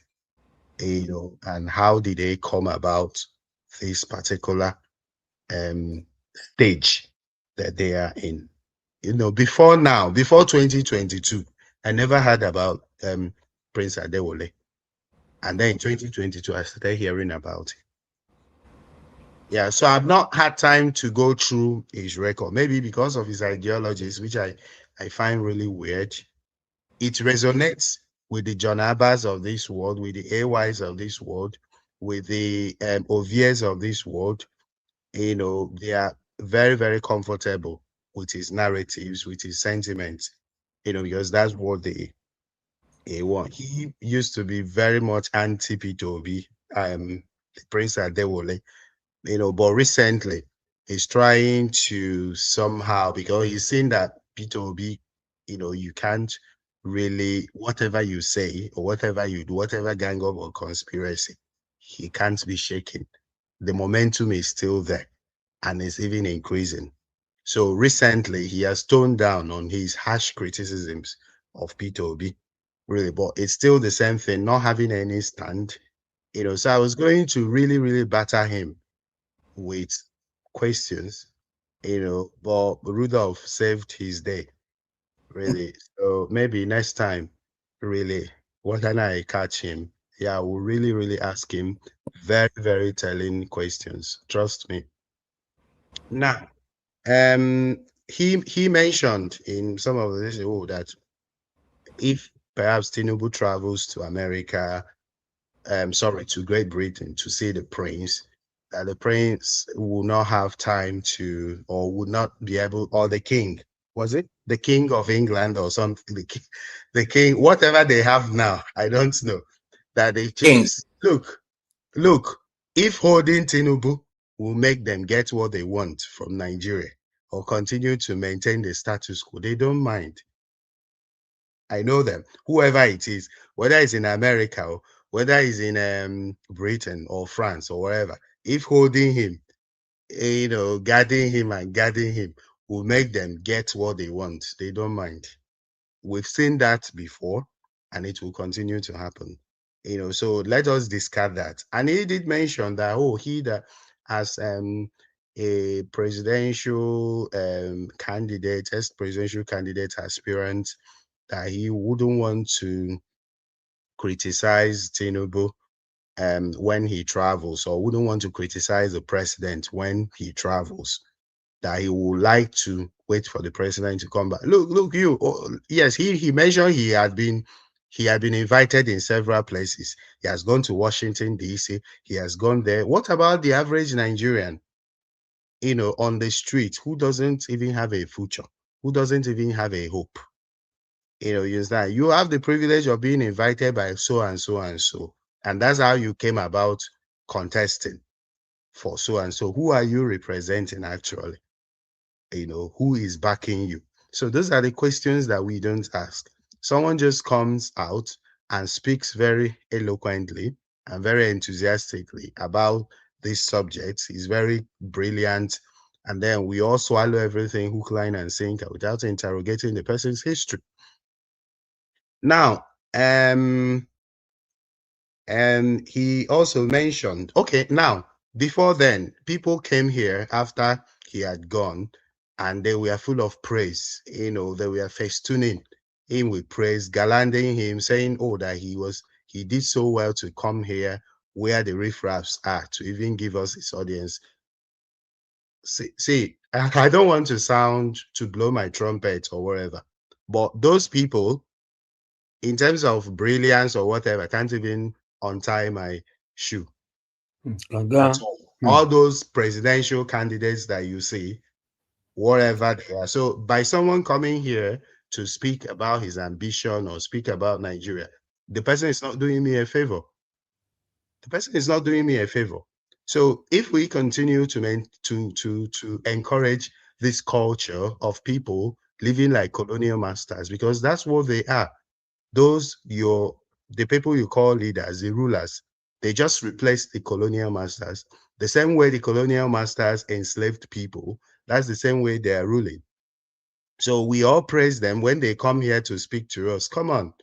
and how did they come about this particular stage that they are in. Before 2022, I never heard about Prince Adewole, and then in 2022 I started hearing about it. Yeah, so I've not had time to go through his record, maybe because of his ideologies, which I find really weird. It resonates with the John Abbas of this world, with the AYs of this world, with the OVS of this world. They are very, very comfortable with his narratives, with his sentiments, because that's what they want. He used to be very much anti-P2B, Prince Adewole, but recently he's trying to somehow, because he's seen that P2B, you can't really, whatever you say or whatever you do, whatever gang up or conspiracy, he can't be shaken. The momentum is still there and it's even increasing. So recently he has toned down on his harsh criticisms of P2B, really, but it's still the same thing, not having any stand. So I was going to really, really batter him with questions, but Rudolph saved his day, really. So maybe next time, really, when I catch him, I will really, really ask him very, very telling questions. Trust me. Now, he mentioned in some of this that if perhaps Tinubu travels to America, to Great Britain to see the prince, that the prince will not have time to, or would not be able, or the king, was it the king of England or something, the king, whatever they have now, I don't know, that they just look, if holding Tinubu will make them get what they want from Nigeria or continue to maintain the status quo, they don't mind. I know them, whoever it is, whether it's in America or whether it's in Britain or France or wherever, if holding him, guarding him will make them get what they want, they don't mind. We've seen that before and it will continue to happen. So let us discard that. And he did mention that, he that has a presidential candidate, ex-presidential candidate aspirant, that he wouldn't want to criticize Tinubu when he travels, or wouldn't want to criticize the president when he travels, that he would like to wait for the president to come back. Look, you. Oh, yes, he mentioned he had been invited in several places. He has gone to Washington, D.C. He has gone there. What about the average Nigerian, on the street, who doesn't even have a future, who doesn't even have a hope? You understand? You have the privilege of being invited by so and so and so, and that's how you came about contesting for so and so. Who are you representing actually? Who is backing you? So those are the questions that we don't ask. Someone just comes out and speaks very eloquently and very enthusiastically about this subject. He's very brilliant. And then we all swallow everything hook, line, and sinker without interrogating the person's history. Now, and he also mentioned, okay, now, before then, people came here after he had gone, and they were full of praise. They were festooning him with praise, garlanding him, saying, oh, that he did so well to come here where the riffraffs are, to even give us his audience. See, I don't want to blow my trumpet or whatever, but those people, in terms of brilliance or whatever, can't even untie my shoe. All those presidential candidates that you see, whatever they are. So by someone coming here to speak about his ambition or speak about Nigeria, the person is not doing me a favor. The person is not doing me a favor. So if we continue to encourage this culture of people living like colonial masters, because that's what they are. The people you call leaders, the rulers, they just replaced the colonial masters. The same way the colonial masters enslaved people, that's the same way they are ruling. So we all praise them when they come here to speak to us. Come on.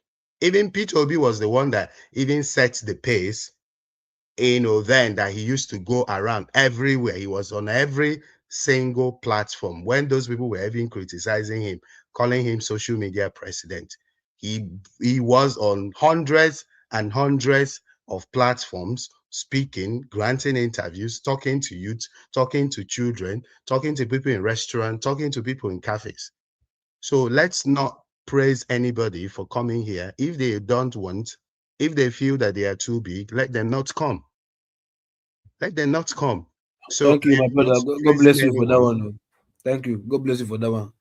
Even Peter Obi was the one that even set the pace, then that he used to go around everywhere. He was on every single platform when those people were even criticizing him, calling him social media president. He was on hundreds and hundreds of platforms, speaking, granting interviews, talking to youth, talking to children, talking to people in restaurants, talking to people in cafes. So let's not praise anybody for coming here. If they don't want, if they feel that they are too big, let them not come. Let them not come. So thank you, my brother. God bless you for that one. Thank you. God bless you for that one.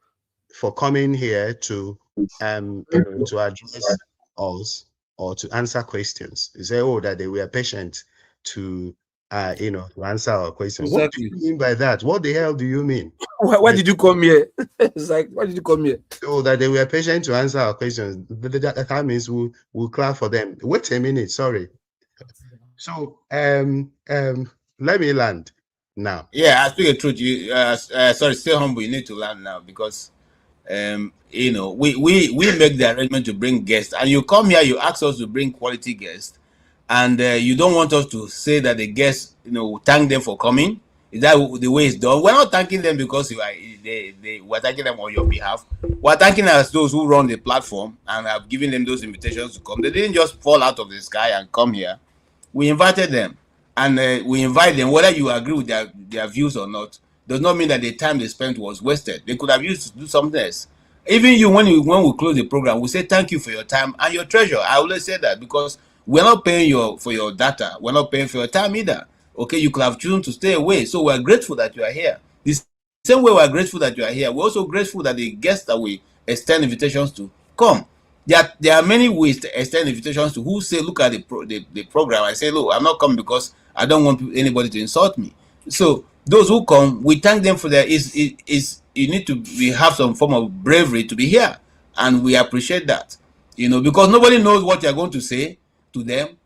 For coming here to address us or to answer questions. You say, oh, that they were patient to to answer our questions. Exactly. What do you mean by that? What the hell do you mean? Why did you come here? It's like, why did you come here? Oh, that they were patient to answer our questions. That means we'll clap for them. Wait a minute, sorry. So let me land now. Yeah, I speak the truth. You sorry, stay humble. You need to land now because we make the arrangement to bring guests, and you come here, you ask us to bring quality guests, and you don't want us to say that the guests, thank them for coming. Is that the way it's done? We're not thanking them because we're thanking them on your behalf. We're thanking as those who run the platform and have given them those invitations to come. They didn't just fall out of the sky and come here. We invited them, and we invite them, whether you agree with their views or not, does not mean that the time they spent was wasted. They could have used to do something else. Even you, when we close the program, we say thank you for your time and your treasure. I always say that because we're not paying for your data. We're not paying for your time either. Okay, you could have chosen to stay away. So we're grateful that you are here. The same way we're grateful that you are here, we're also grateful that the guests that we extend invitations to come. There are many ways to extend invitations to who say, look at the program. I say, look, I'm not coming because I don't want anybody to insult me. So those who come, we thank them for their you need to have some form of bravery to be here, and we appreciate that. Because nobody knows what you're going to say to them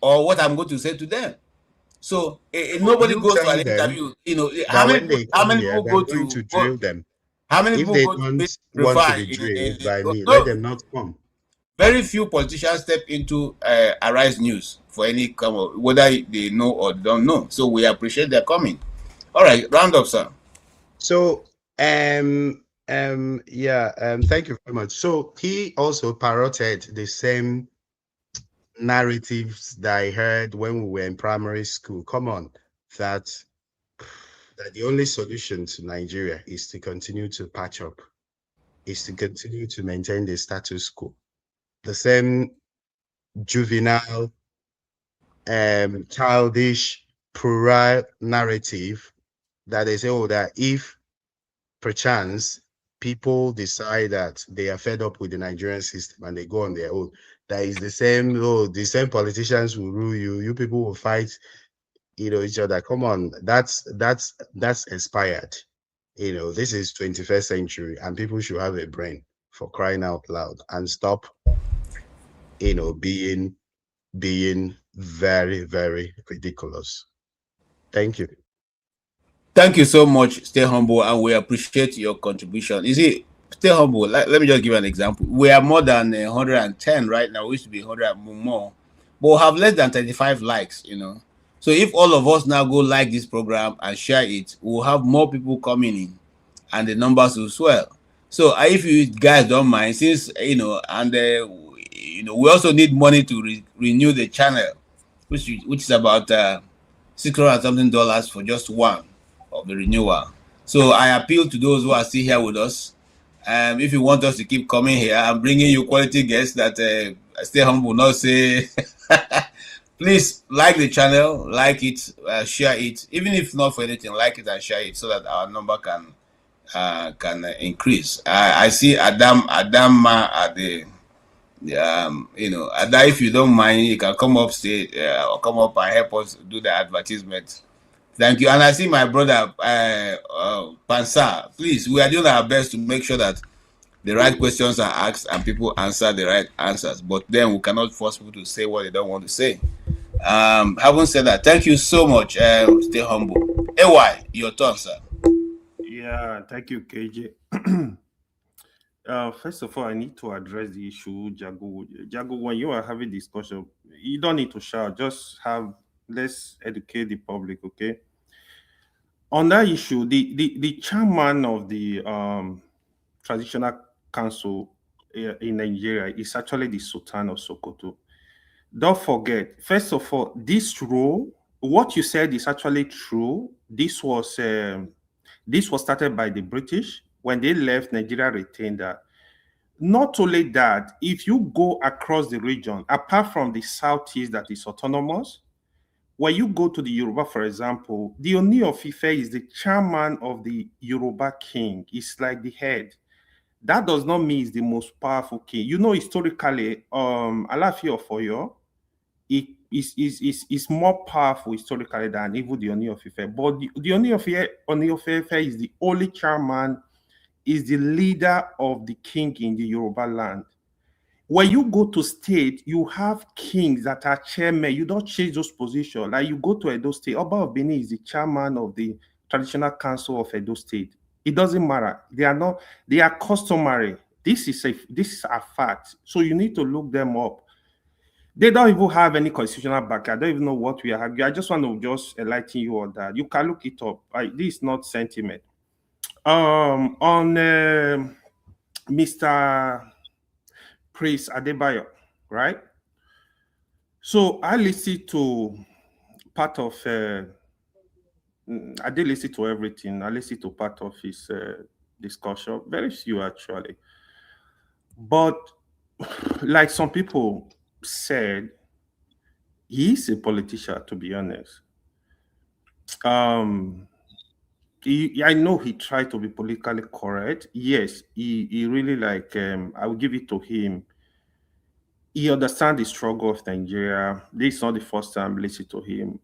or what I'm going to say to them. So nobody goes to an interview. How many people go to drill them? How many if people they go don't to want to be drilled by me, let them not come. Very few politicians step into Arise News for any whether they know or don't know. So we appreciate their coming. All right, round up, sir. So, yeah, thank you very much. So he also parroted the same narratives that I heard when we were in primary school. Come on, that the only solution to Nigeria is to continue to patch up, is to continue to maintain the status quo. The same juvenile, childish, puerile narrative that they say, oh, that if perchance people decide that they are fed up with the Nigerian system and they go on their own, that is the same, oh, the same politicians will rule you, you people will fight, each other. Come on, that's expired. This is 21st century and people should have a brain, for crying out loud, and stop, being very, very ridiculous. Thank you. Thank you so much. Stay humble, and we appreciate your contribution. You see, stay humble. Let me just give you an example. We are more than 110 right now. We used to be 100 more, but we have less than 35 likes. So if all of us now go like this program and share it, we'll have more people coming in, and the numbers will swell. So if you guys don't mind, since we also need money to renew the channel, which is about $600 something for just one of the renewal. So I appeal to those who are still here with us. If you want us to keep coming here and bringing you quality guests that stay humble, not say, please like the channel, like it, share it, even if not for anything, like it and share it so that our number can increase. I see Adama at the Ada, if you don't mind, you can come up stage or come up and help us do the advertisement. Thank you. And I see my brother Pansa. Please, we are doing our best to make sure that the right questions are asked and people answer the right answers. But then we cannot force people to say what they don't want to say. Having said that, thank you so much. Stay humble. AY, your turn, sir. Yeah, thank you, KJ. First of all, I need to address the issue, Jago. Jago, when you are having discussion, you don't need to shout. Let's educate the public, okay? On that issue, the chairman of the traditional council in Nigeria is actually the Sultan of Sokoto. Don't forget, first of all, this role, what you said is actually true. This was started by the British. When they left, Nigeria retained that. Not only that, if you go across the region, apart from the southeast that is autonomous, when you go to the Yoruba, for example, the Oni of Ife is the chairman of the Yoruba king. It's like the head. That does not mean he's the most powerful king. Historically, Alaafin of Oyo is more powerful historically than even the Oni of Ife. But the Oni of Ife is the only chairman, is the leader of the king in the Yoruba land. When you go to state, you have kings that are chairmen. You don't change those positions. Like you go to Edo State, Oba of Benin is the chairman of the traditional council of Edo State. It doesn't matter. They are customary. This is a fact. So you need to look them up. They don't even have any constitutional back. I don't even know what we are arguing. I just want to enlighten you on that. You can look it up. This is not sentiment. On Mr. Prince Adebayo, right? So I listened to part of, I did listen to everything. I listened to part of his discussion, very few actually. But like some people said, he's a politician, to be honest. I know he tried to be politically correct. Yes, he really I will give it to him. He understands the struggle of Nigeria. This is not the first time I listen to him.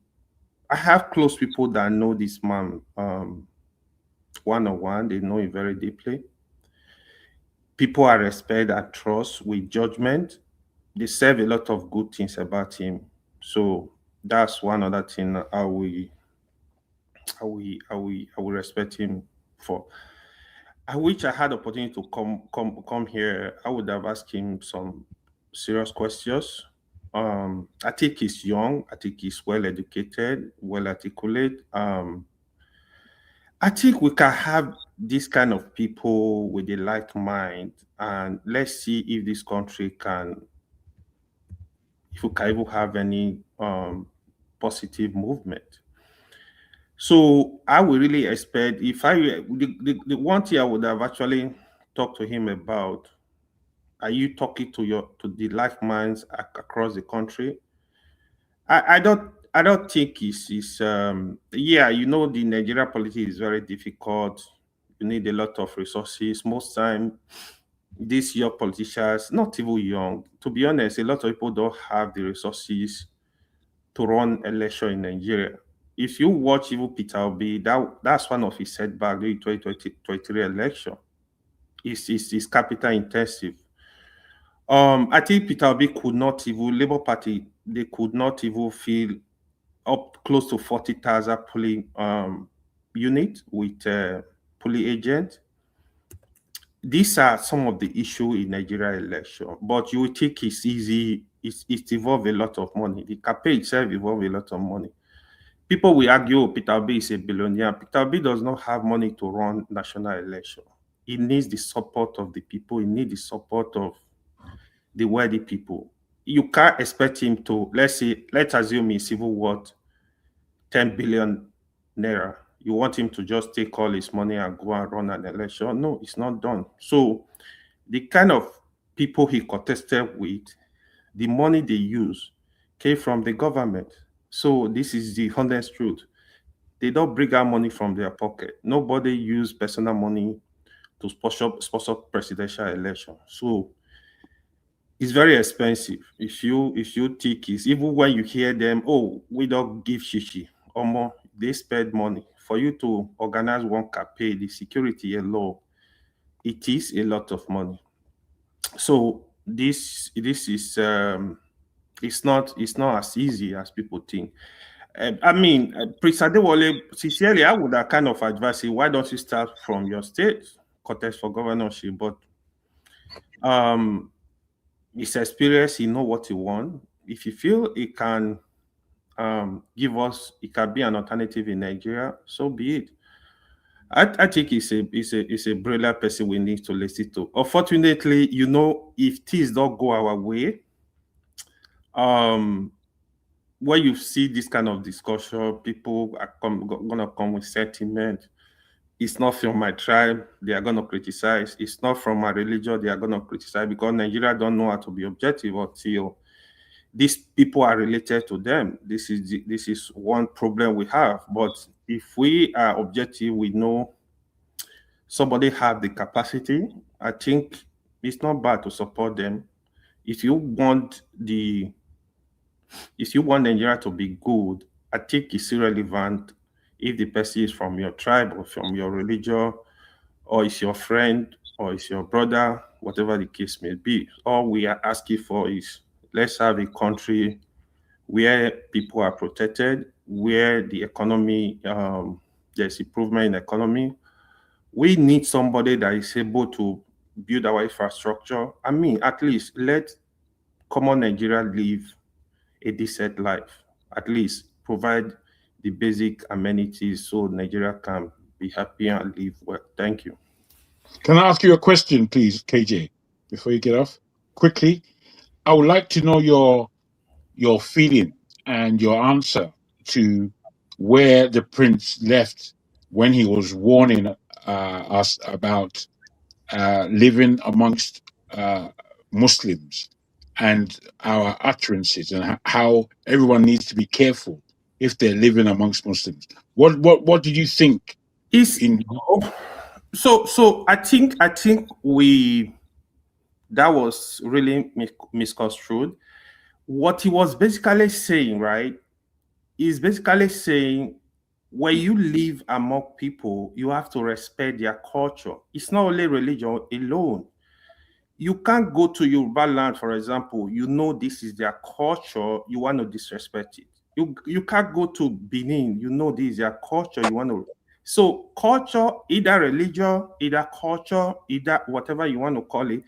I have close people that know this man one-on-one. They know him very deeply. People I respect and trust with judgment. They say a lot of good things about him. So that's one other thing I will respect him for. I wish I had the opportunity to come here. I would have asked him some serious questions. I think he's young. I think he's well educated, well articulate. I think we can have this kind of people with a like mind, and let's see if this country can, if we can even have any positive movement. So I would really expect, if I the one thing I would have actually talked to him about, are you talking to the like minds across the country? I don't think it's yeah, the Nigeria politics is very difficult. You need a lot of resources. Most time these young politicians, not even young, to be honest, a lot of people don't have the resources to run election in Nigeria. If you watch even Peter Obi, that's one of his setbacks during 2023 election. It's capital intensive. I think Peter Obi could not even, Labour Party, they could not even fill up close to 40,000 polling unit with polling agent. These are some of the issue in Nigeria election, but you will think it's easy. It involves a lot of money. The campaign itself involves a lot of money. People will argue, oh, Peter Obi is a billionaire. Peter Obi does not have money to run national election. He needs the support of the people. He needs the support of the wealthy people. You can't expect him to, let's assume he's even worth 10 billion naira. You want him to just take all his money and go and run an election? No, it's not done. So the kind of people he contested with, the money they use came from the government. So this is the honest truth. They don't bring out money from their pocket. Nobody use personal money to sponsor presidential election. So it's very expensive. If you think it's, even when you hear them, oh, we don't give shishi or more, they spend money for you to organize one campaign, the security alone. It is a lot of money. So this is it's not as easy as people think. I mean, Prince Adewole, sincerely, I would have kind of advise you, why don't you start from your state, contest for governorship? But his experience, he know what he want. If you feel he can give us, it can be an alternative in Nigeria, so be it. I think he's a brilliant person we need to listen to. Unfortunately, if things don't go our way, when you see this kind of discussion, people are gonna come with sentiment. It's not from my tribe, they are gonna criticize. It's not from my religion, they are gonna criticize, because Nigeria don't know how to be objective until these people are related to them. This is one problem we have. But if we are objective, we know somebody have the capacity. I think it's not bad to support them. If you want Nigeria to be good, I think it's irrelevant if the person is from your tribe or from your religion, or is your friend, or is your brother, whatever the case may be. All we are asking for is, let's have a country where people are protected, where the economy, there's improvement in economy. We need somebody that is able to build our infrastructure. I mean, at least let common Nigeria live a decent life. At least provide the basic amenities so Nigeria can be happy and live well. Thank you. Can I ask you a question, please, KJ, before you get off? Quickly, I would like to know your feeling and your answer to where the prince left when he was warning us about living amongst Muslims and our utterances, and how everyone needs to be careful if they're living amongst Muslims. What did you think? So I think that was really misconstrued. What he was basically saying, right, is basically saying, when you live among people, you have to respect their culture. It's not only religion alone. You can't go to Yoruba land, for example, this is their culture, you want to disrespect it. You can't go to Benin, this is their culture, you want to. So culture, either religion, either culture, either whatever you want to call it,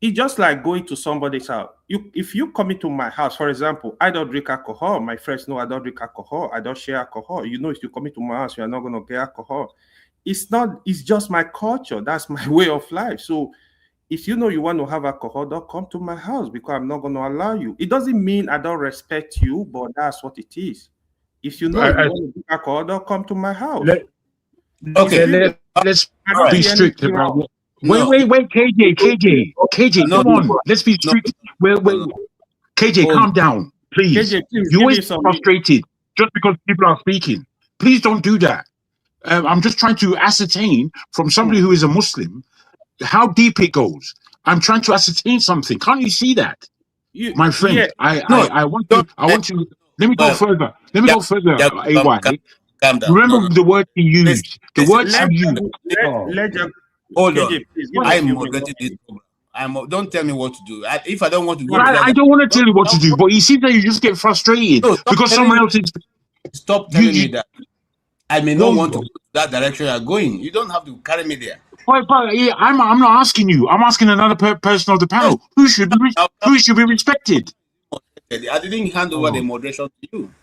it's just like going to somebody's house. If you come into my house, for example, I don't drink alcohol. My friends know I don't drink alcohol. I don't share alcohol. If you come into my house, you are not going to get alcohol. it's just my culture. That's my way of life. So if you know you want to have alcohol, don't come to my house because I'm not going to allow you. It doesn't mean I don't respect you, but that's what it is. If you know you want to drink alcohol, don't come to my house. Let's be strict about what. Wait, KJ, come on. Let's be strict. Wait, KJ, calm down, please. KJ, please, You always frustrated just because people are speaking. Please don't do that. I'm just trying to ascertain from somebody who is a Muslim how deep it goes. I'm trying to ascertain something. Can't you see that, my friend? Yeah. I want to. Let me go further. AY. Calm down. Remember the word he used. The words he used. Hold KJ, on. please, I'm moderating this program. Don't tell me what to do. If I don't want to go, I don't want to tell you what to do, but you see that you just get frustrated because someone else is. Stop telling me that. I may not want to go that direction you're going. You don't have to carry me there. But I'm not asking you. I'm asking another person of the panel who should be respected. I didn't hand over the moderation to you.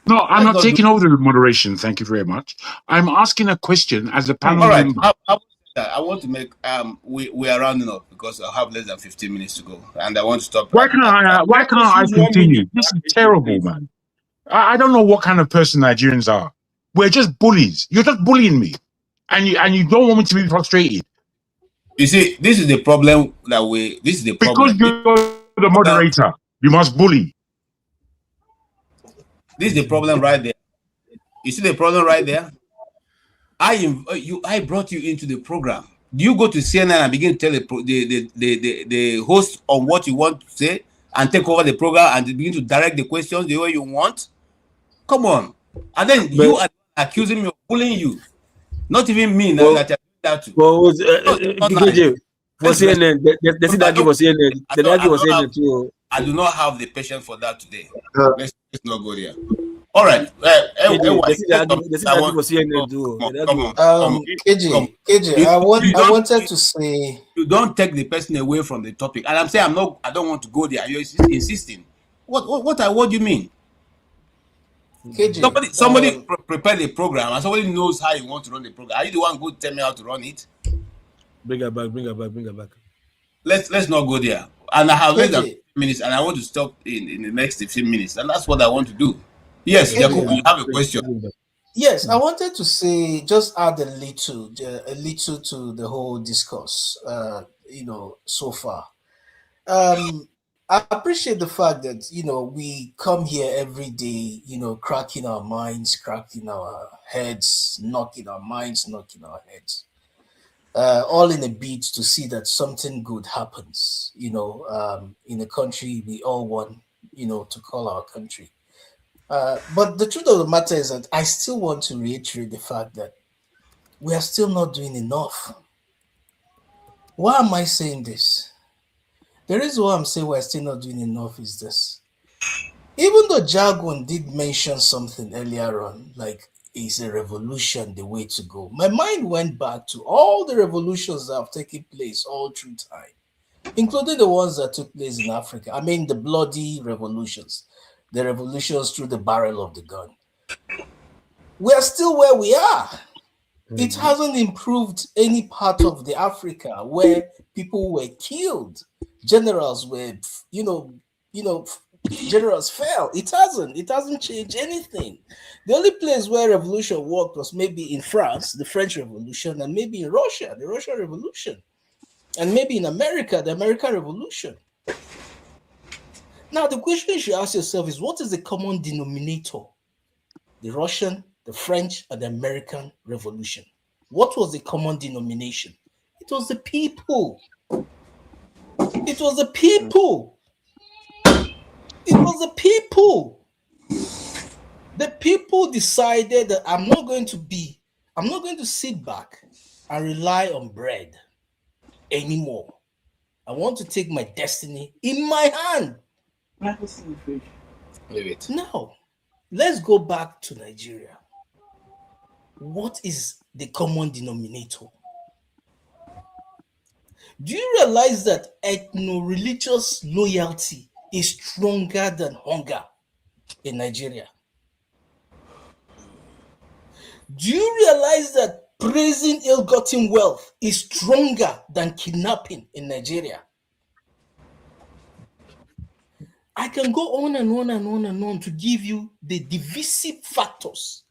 No, I'm not taking over the moderation. Thank you very much. I'm asking a question as a panel member. I want to make we are rounding up because I have less than 15 minutes to go, and I want to stop. Why can't I continue? This is terrible, man. I don't know what kind of person Nigerians are. We're just bullies. You're just bullying me, and you don't want me to be frustrated. You see, this is the problem This is the problem because you're the moderator. You must bully. This is the problem right there. You see the problem right there? I brought you into the program. Do you go to CNN and begin to tell the host on what you want to say and take over the program and begin to direct the questions the way you want? Come on. And then you are accusing me of bullying you. Not even me now that you're that too. Well, PKJ, for CNN, they see that give us CNN. They don't give us CNN too. I do not have the patience for that today. Let's not go there. All right. KJ, I wanted to say you don't take the person away from the topic, and I'm saying I don't want to go there. You're insisting. What do you mean? KJ, somebody prepare the program, and somebody knows how you want to run the program. Are you the one who tell me how to run it? Bring her back. Let's not go there. And I have less than 15 minutes, and I want to stop in the next 15 minutes, and that's what I want to do. Yes, Jacob, you have a question. Yes, I wanted to say, just add a little to the whole discourse. So far, I appreciate the fact that we come here every day, cracking our minds, cracking our heads, knocking our minds, knocking our heads, all in a bid to see that something good happens. In a country we all want, to call our country. But the truth of the matter is that I still want to reiterate the fact that we are still not doing enough. Why am I saying this? The reason why I'm saying we're still not doing enough is this. Even though Jaguan did mention something earlier on, like is a revolution the way to go, my mind went back to all the revolutions that have taken place all through time, including the ones that took place in Africa. I mean, the bloody revolutions. The revolutions through the barrel of the gun. We are still where we are. It hasn't improved any part of the Africa where people were killed. Generals were, generals fell. It hasn't changed anything. The only place where revolution worked was maybe in France, the French Revolution, and maybe in Russia, the Russian Revolution, and maybe in America, the American Revolution. Now, the question you should ask yourself is, what is the common denominator? The Russian, the French, and the American Revolution. What was the common denomination? It was the people. It was the people. It was the people. The people decided that I'm not going to sit back and rely on bread anymore. I want to take my destiny in my hand. Now, let's go back to Nigeria. What is the common denominator? Do you realize that ethno-religious loyalty is stronger than hunger in Nigeria? Do you realize that praising ill-gotten wealth is stronger than kidnapping in Nigeria. I can go on and on and on and on to give you the divisive factors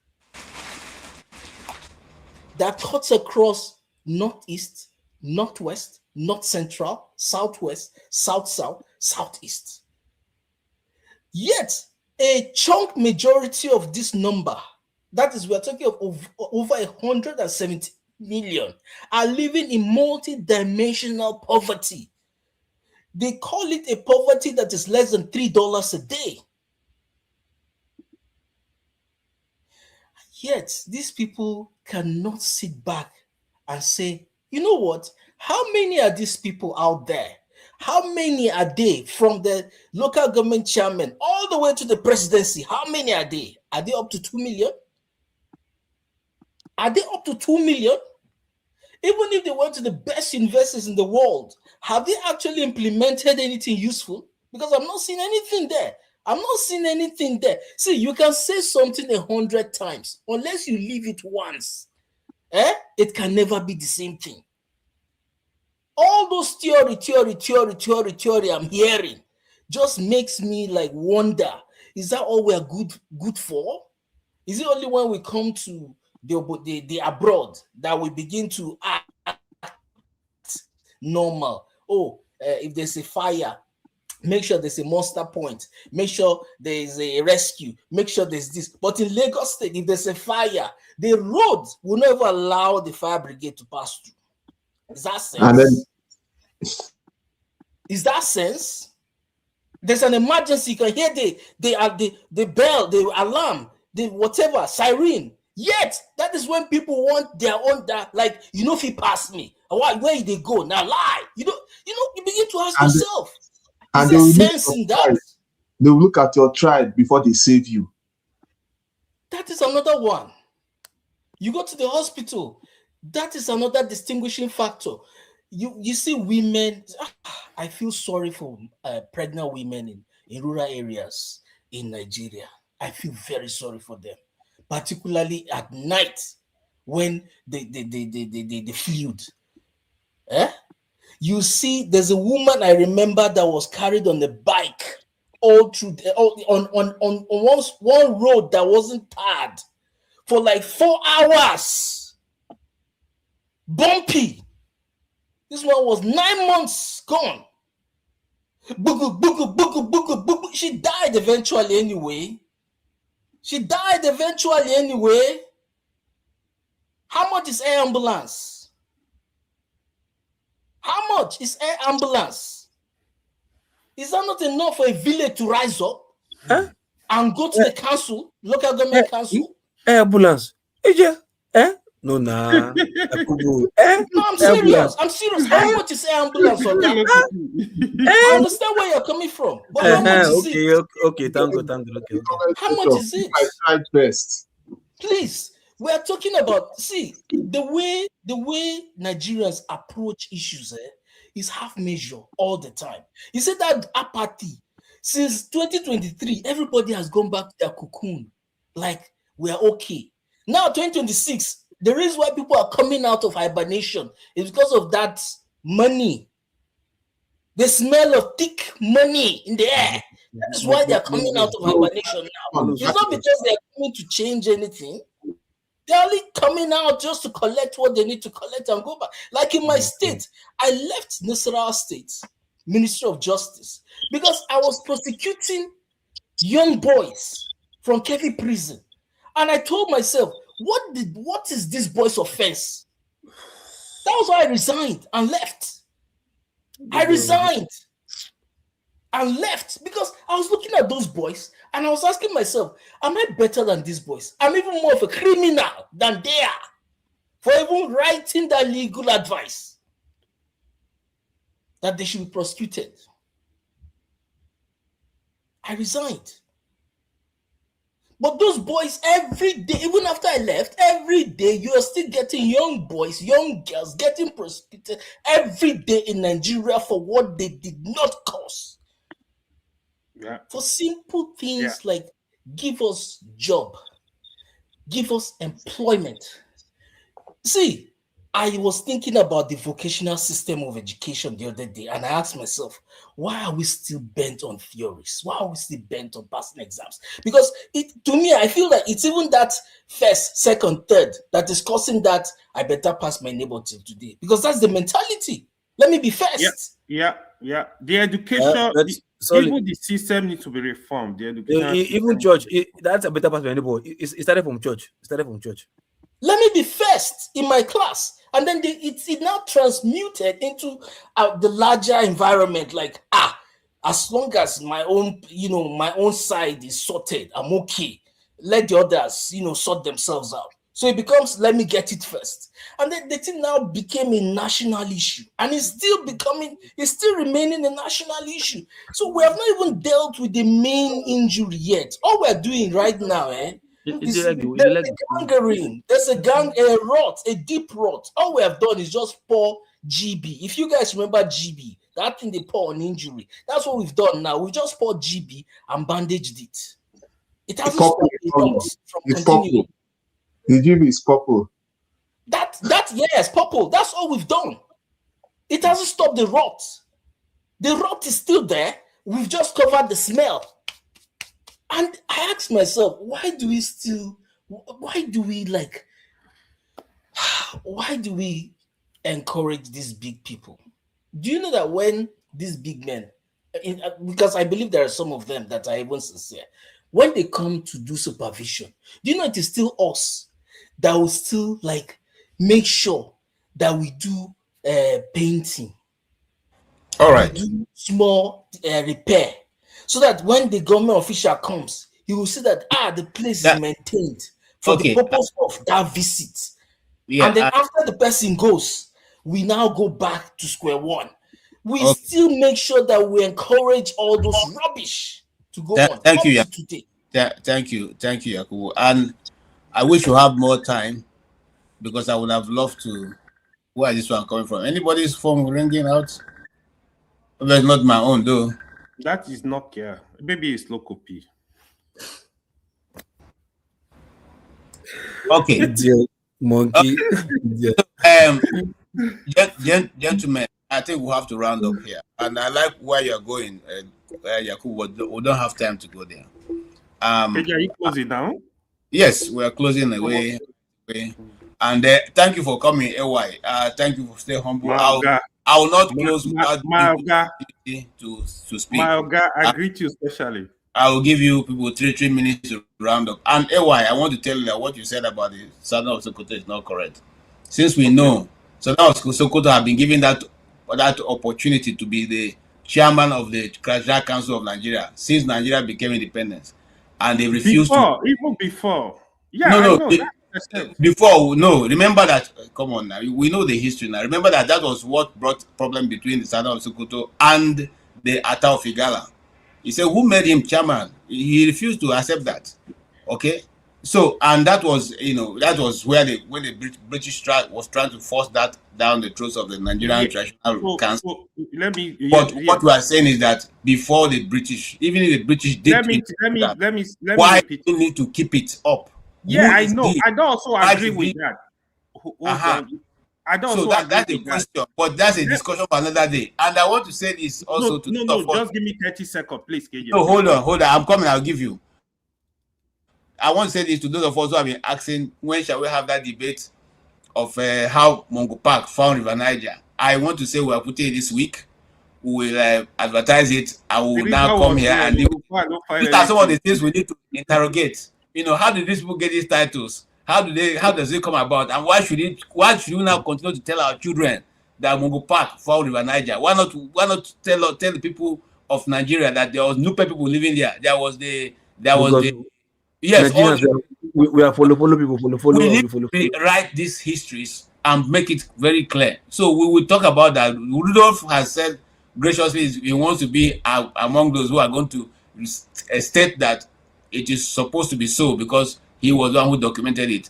that cuts across Northeast, Northwest, North Central, Southwest, South-South, Southeast. Yet, a chunk majority of this number, that is, we're talking of over 170 million, are living in multi-dimensional poverty. They call it a poverty that is less than $3 a day. Yet, these people cannot sit back and say, you know what? How many are these people out there? How many are they, from the local government chairman all the way to the presidency? How many are they? Are they up to 2 million? Are they up to 2 million? Even if they went to the best universities in the world, have they actually implemented anything useful? Because I'm not seeing anything there. I'm not seeing anything there. See, you can say something 100 times. Unless you leave it once, it can never be the same thing. All those theory I'm hearing just makes me like wonder, is that all we are good for? Is it only when we come to the abroad that we begin to act normal? Oh, if there's a fire, make sure there's a muster point, make sure there's a rescue, make sure there's this. But in Lagos State, if there's a fire, the road will never allow the fire brigade to pass through. Is that sense? Is that sense? There's an emergency, you can hear the bell, the alarm, the whatever, siren. Yet, that is when people want their own, that, like, you know, if he passed me, where they go? Now lie. You begin to ask yourself, is there sense in that? They will look at your tribe before they save you. That is another one. You go to the hospital, that is another distinguishing factor. You see women, I feel sorry for pregnant women in rural areas in Nigeria. I feel very sorry for them, particularly at night when the fluid. You see, there's a woman I remember that was carried on the bike all through on one road that wasn't tarred for like 4 hours. Bumpy. This one was 9 months gone. She died eventually anyway. How much is air ambulance? How much is air ambulance? Is that not enough for a village to rise up and go to the council, local government council? Air ambulance. No, nah. No, I'm serious. How much is air ambulance on that? I understand where you're coming from, but how much is it? Okay, thank God. Okay. How much is it? I tried best. Please, we are talking about, see, the way Nigerians approach issues is half measure all the time. You said that apathy. Since 2023, everybody has gone back to their cocoon. Like, we are okay. Now, 2026, the reason why people are coming out of hibernation is because of that money. The smell of thick money in the air. That's why they're coming out of hibernation now. It's not because they're coming to change anything. They're only coming out just to collect what they need to collect and go back. Like in my state, I left Nasarawa State Ministry of Justice because I was prosecuting young boys from Kefi prison. And I told myself, what is this boy's offense? That was why I resigned and left. I resigned and left because I was looking at those boys and I was asking myself, am I better than these boys? I'm even more of a criminal than they are for even writing that legal advice that they should be prosecuted. I resigned. But those boys, every day, even after I left, every day you are still getting young boys, young girls getting prosecuted every day in Nigeria for what they did not cause. Yeah. For simple things like give us job, give us employment. See, I was thinking about the vocational system of education the other day, and I asked myself, why are we still bent on theories? Why are we still bent on passing exams? Because to me, I feel that it's even that first, second, third that is causing that I better pass my neighbor till today. Because that's the mentality. Let me be first. Yeah. The education, even the system needs to be reformed. The education, even church, that's a better pass my neighbor. It started from church. Let me be first in my class. And then it now transmuted into the larger environment. Like, as long as my own side is sorted, I'm okay. Let the others, sort themselves out. So it becomes, let me get it first. And then the thing now became a national issue. And it's still remaining a national issue. So we have not even dealt with the main injury yet. All we're doing right now, there's a rot, a deep rot. All we have done is just pour GB. If you guys remember GB, that thing they pour on injury, that's what we've done now. We just poured GB and bandaged it. It hasn't stopped the rot from continuing. The GB is purple. Yes, purple. That's all we've done. It hasn't stopped the rot. The rot is still there. We've just covered the smell. And I asked myself, why do we encourage these big people? Do you know that when these big men, because I believe there are some of them that are even sincere, when they come to do supervision, do you know it is still us that will still make sure that we do painting. All right. Do small repair. So that when the government official comes, he will see that the place is maintained for the purpose of that visit. And then after the person goes, we now go back to square one. We still make sure that we encourage all those rubbish to go on. Thank you, thank you, Yakubu. And I wish you have more time because I would have loved to. Where is this one coming from? Anybody's phone ringing out? That's not my own, though. That is Nokia. Maybe it's Locopi. Okay. Monkey. Gentlemen, I think we'll have to round up here. And I like where you're going, Yakubu. We don't have time to go there. Are you closing down? Yes, we're closing away. And thank you for coming, AY. Thank you for staying humble. I will not close without to speak. I greet you especially. I will give you people 3 minutes to round up. And AY, I want to tell you that what you said about the Southern of Sokoto is not correct. Since we know Southern of Sokoto have been given that opportunity to be the chairman of the Treasury Council of Nigeria since Nigeria became independent, and they refused even before. Yeah, no. Remember that. Come on now, we know the history now. Remember that was what brought problem between the Southern of Sokoto and the Ata of Igala. He said, who made him chairman? He refused to accept that. Okay, so and that was where when the British was trying to force that down the throats of the Nigerian Traditional Council. What we are saying is that before the British, even if the British did, why do you need to keep it up? Yeah, I know. I don't also agree with that. I don't. So that's the question, but that's a discussion for another day. And I want to say this also just give me 30 seconds, please, KJ. No, hold on. I'm coming. I'll give you. I want to say this to those of us who have been asking, when shall we have that debate of how Mungo Park found River Niger? I want to say we are putting it this week. We will advertise it. I will now come here and these are some of the things we need to interrogate. How did these people get these titles? How does it come about? And why should we now continue to tell our children that Mungo Park found River Niger? Why not tell the people of Nigeria that there was Nupe people living there? Yes, we are follow people. We need to rewrite these histories and make it very clear. So we will talk about that. Rudolph has said graciously he wants to be among those who are going to state that it is supposed to be so because he was the one who documented it.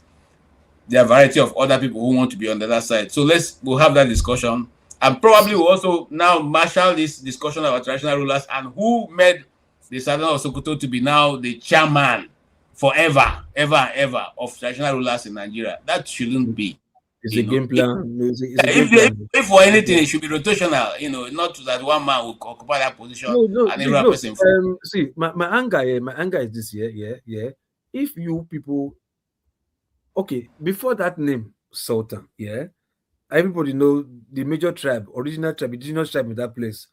There are a variety of other people who want to be on the other side. So we'll have that discussion. And probably we'll also now marshal this discussion about traditional rulers and who made the Southern of Sokoto to be now the chairman forever, ever, ever of traditional rulers in Nigeria. That shouldn't be. It's a game plan. It's a game If plan. for anything, it should be rotational. Not that one man will occupy that position No, and every other person. see, my anger is this year, yeah. If you people, okay, before that name, Sultan, yeah, everybody know the major tribe, original tribe, indigenous tribe in that place.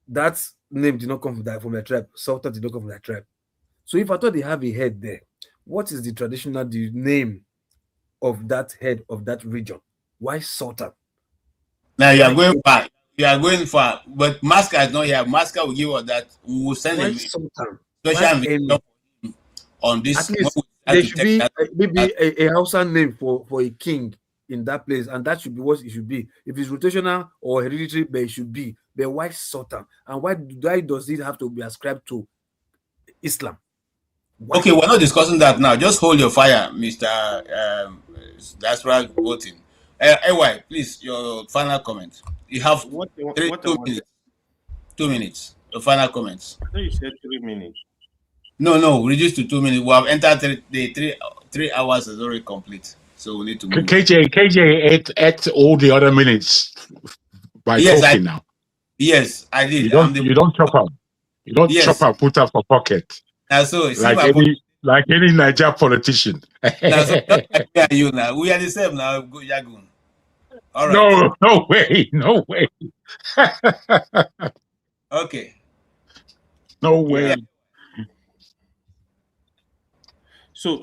That name did not come from that tribe. Sultan did not come from that tribe. So if I thought they have a head there, what is the traditional name of that head of that region? Why Sultan? Now you are going far. You are going far. But Masca is not here. Masca will give us that. We will send a Sultan? special invitation on this. At least there should be maybe a Hausa name for a king in that place, and that should be what it should be. If it's rotational or hereditary, but it should be. But why Sultan? And why does it have to be ascribed to Islam? Why? Okay, we're not discussing that now. Just hold your fire, Mr. That's right, voting. AY, please, your final comment. You have 2 minutes. 2 minutes. Your final comments. I thought you said 3 minutes. No, reduce to 2 minutes. We have entered the 3 hours is already complete. So we need to move. KJ ate all the other minutes by talking now. Yes, I did. You don't chop up. You don't chop up, put up for pocket. So like any Niger politician. You now. We are the same now, Yagun. All right. No way. Okay. No way. Yeah. So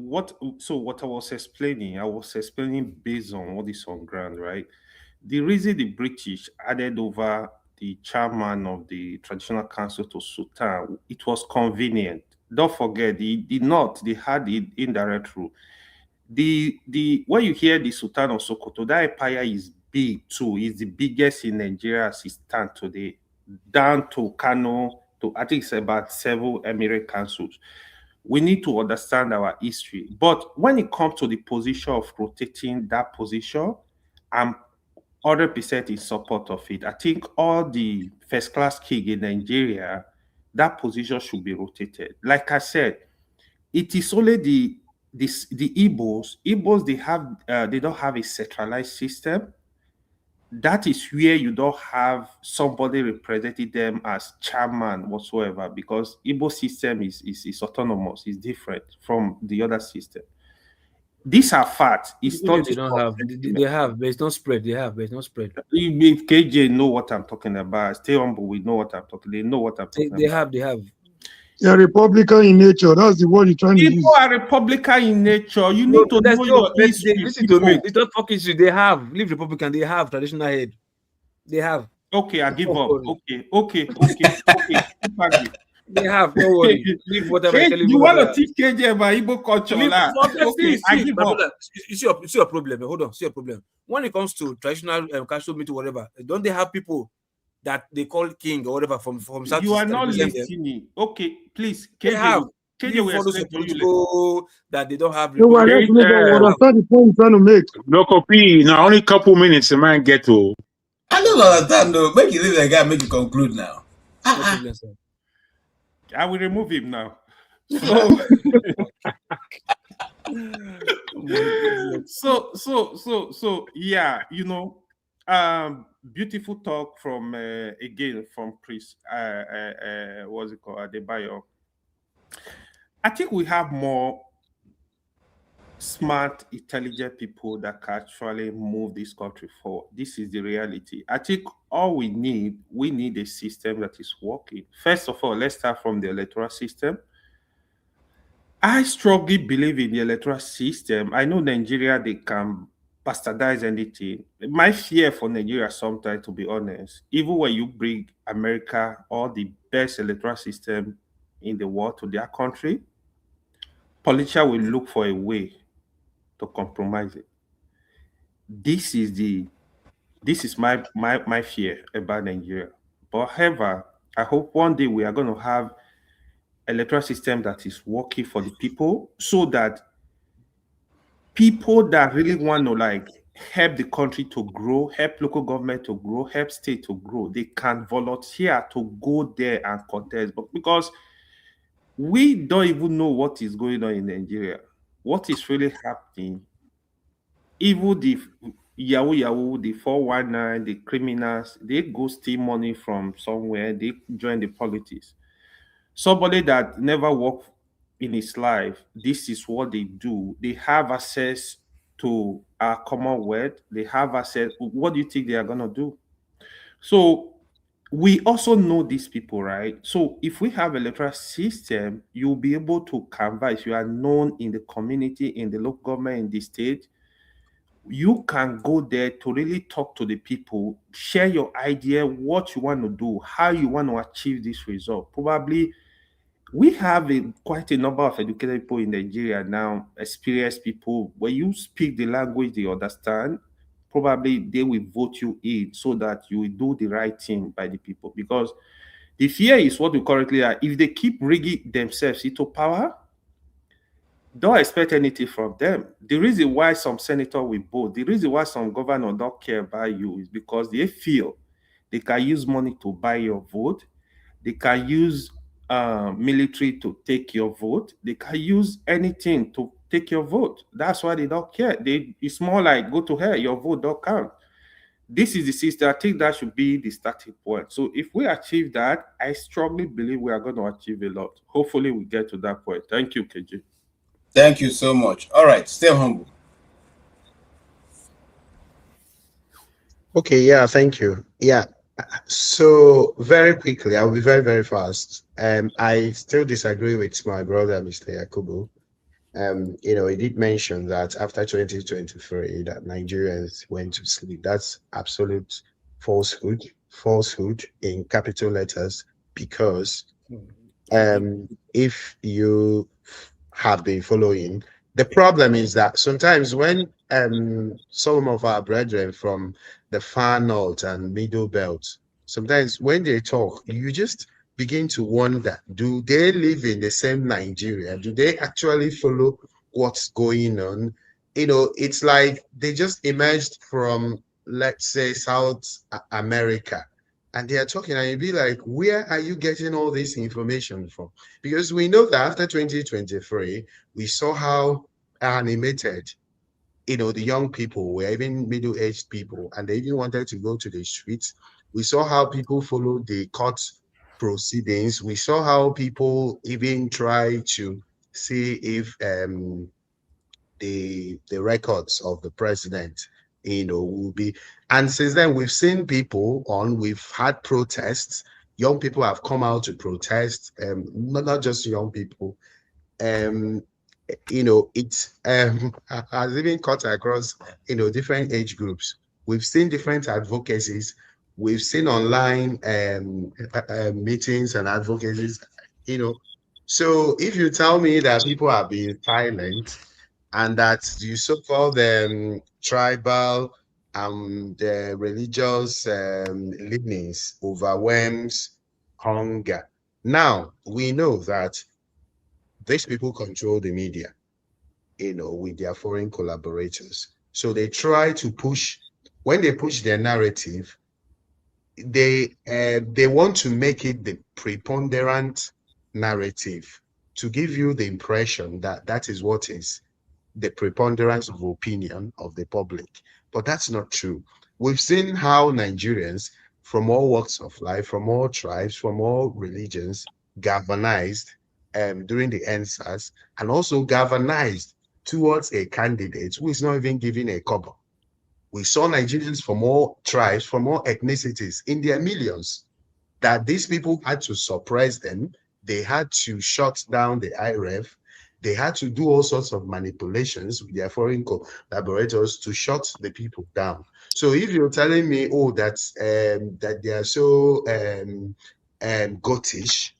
what I was explaining based on what is on ground, right? The reason the British added over the chairman of the traditional council to Sultan, it was convenient. Don't forget the North, they had the indirect rule. The when you hear the Sultan of Sokoto, that empire is big too. It's the biggest in Nigeria as it stands today, down to Kano, to I think it's about 7 emirate councils. We need to understand our history. But when it comes to the position of rotating that position, I'm 100% in support of it. I think all the first class king in Nigeria, that position should be rotated. Like I said, it is only the Igbos. Igbos, they don't have a centralized system. That is where you don't have somebody representing them as chairman whatsoever, because Igbo system is autonomous, is different from the other system. These are facts. It's not they don't have. They have, but it's not spread. They have, but it's not spread. If KJ know what I'm talking about, stay humble. We know what I'm talking. They know what I'm talking about. They have. They're Republican in nature. That's the word you're trying to use. People are Republican in nature. You need to know your history. Listen to me. It's not fucking shit. They have. Leave Republican. They have traditional head. They have. Okay, I give up. Okay. They have. No worry. Leave whatever. You want to teach KJ about Igbo culture? Okay, I give up. You see your problem. Hold on. See your problem. When it comes to traditional castle meeting, whatever, don't they have people that they call king or whatever from South? You are not listening. Okay, please. KJ will explain to you that they don't have. No, understand the point you're trying to make. No copy. Now only couple minutes the man get to. I don't understand though. Make you leave the guy. Make you conclude now. I will remove him now. So yeah, beautiful talk from again from Chris. What's it called? Adebayo. I think we have more smart, intelligent people that can actually move this country forward. This is the reality. I think all we need a system that is working. First of all, let's start from the electoral system. I strongly believe in the electoral system. I know Nigeria, they can bastardize anything. My fear for Nigeria sometimes, to be honest, even when you bring America or the best electoral system in the world to their country, politicians will look for a way to compromise it. This is my fear about Nigeria. But however, I hope one day we are going to have electoral system that is working for the people, so that people that really want to help the country to grow, help local government to grow, help state to grow, they can volunteer to go there and contest. But because we don't even know what is going on in Nigeria, what is really happening, even the Yahoo, the 419, the criminals, they go steal money from somewhere, they join the politics. Somebody that never worked in his life, this is what they do. They have access to our commonwealth. They have access. What do you think they are going to do? So we also know these people, right? So if we have electoral system, you'll be able to canvass. You are known in the community, in the local government, in the state. You can go there to really talk to the people, share your idea, what you want to do, how you want to achieve this result. Probably we have quite a number of educated people in Nigeria now, experienced people. When you speak the language they understand, probably they will vote you in so that you will do the right thing by the people. Because the fear is what we currently are. If they keep rigging themselves into power, don't expect anything from them. The reason why some senator will vote, the reason why some governor don't care about you is because they feel they can use money to buy your vote. They can use military to take your vote. They can use anything to take your vote. That's why they don't care. It's more like go to hell, your vote don't count. This is the system. I think that should be the starting point. So if we achieve that, I strongly believe we are going to achieve a lot. Hopefully we get to that point. Thank you, KJ. Thank you so much. All right, stay humble. Okay, yeah, thank you. Yeah. So very quickly, I'll be very, very fast. I still disagree with my brother, Mr. Yakubu. He did mention that after 2023 that Nigerians went to sleep. That's absolute falsehood in capital letters, because if you have been following, the problem is that sometimes when some of our brethren from the far north and middle belt, sometimes when they talk, you just begin to wonder, do they live in the same Nigeria? Do they actually follow what's going on? It's like they just emerged from, let's say, South America, and they are talking, and you'd be like, where are you getting all this information from? Because we know that after 2023, we saw how animated, the young people were, even middle-aged people, and they even wanted to go to the streets. We saw how people followed the court proceedings. We saw how people even try to see if the records of the president, will be. And since then, we've seen we've had protests. Young people have come out to protest, not just young people. It has even cut across, different age groups. We've seen different advocacies. We've seen online meetings and advocacies, So if you tell me that people are being silent and that the so-called tribal and religious leanings overwhelms hunger. Now, we know that these people control the media, with their foreign collaborators. So they try to push, when they push their narrative, they want to make it the preponderant narrative to give you the impression that that is what is the preponderance of opinion of the public. But that's not true. We've seen how Nigerians from all walks of life, from all tribes, from all religions, galvanized during the NSAS, and also galvanized towards a candidate who is not even giving a kobo. We saw Nigerians from all tribes, from all ethnicities in their millions, that these people had to suppress them. They had to shut down the IREF. They had to do all sorts of manipulations with their foreign collaborators to shut the people down. So if you're telling me, that they are so goatish,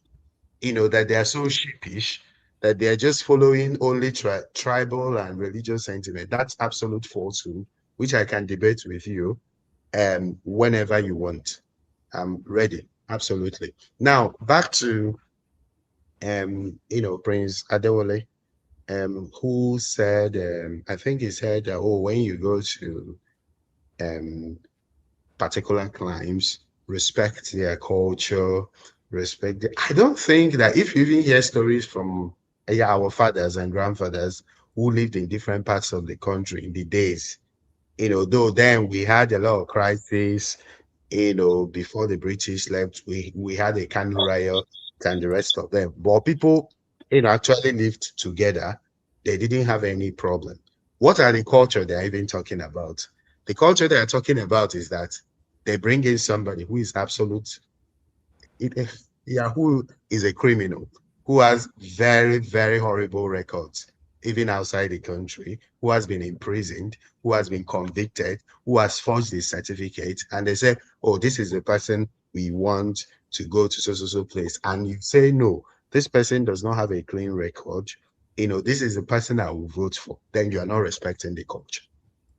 that they are so sheepish, that they are just following only tribal and religious sentiment, that's absolute falsehood, which I can debate with you whenever you want. I'm ready. Absolutely. Now, back to Prince Adewole, who said, I think he said, when you go to particular climes, respect their culture, I don't think that if you even hear stories from our fathers and grandfathers who lived in different parts of the country in the days though then we had a lot of crises, before the British left, we had a Kanu riot and the rest of them. But people, actually lived together. They didn't have any problem. What are the culture they're even talking about? The culture they're talking about is that they bring in somebody who is absolute, who is a criminal, who has very, very horrible records, even outside the country, who has been imprisoned, who has been convicted, who has forged his certificate, and they say, oh, this is the person we want to go to so place. And you say, no, this person does not have a clean record. This is the person I will vote for. Then you are not respecting the culture.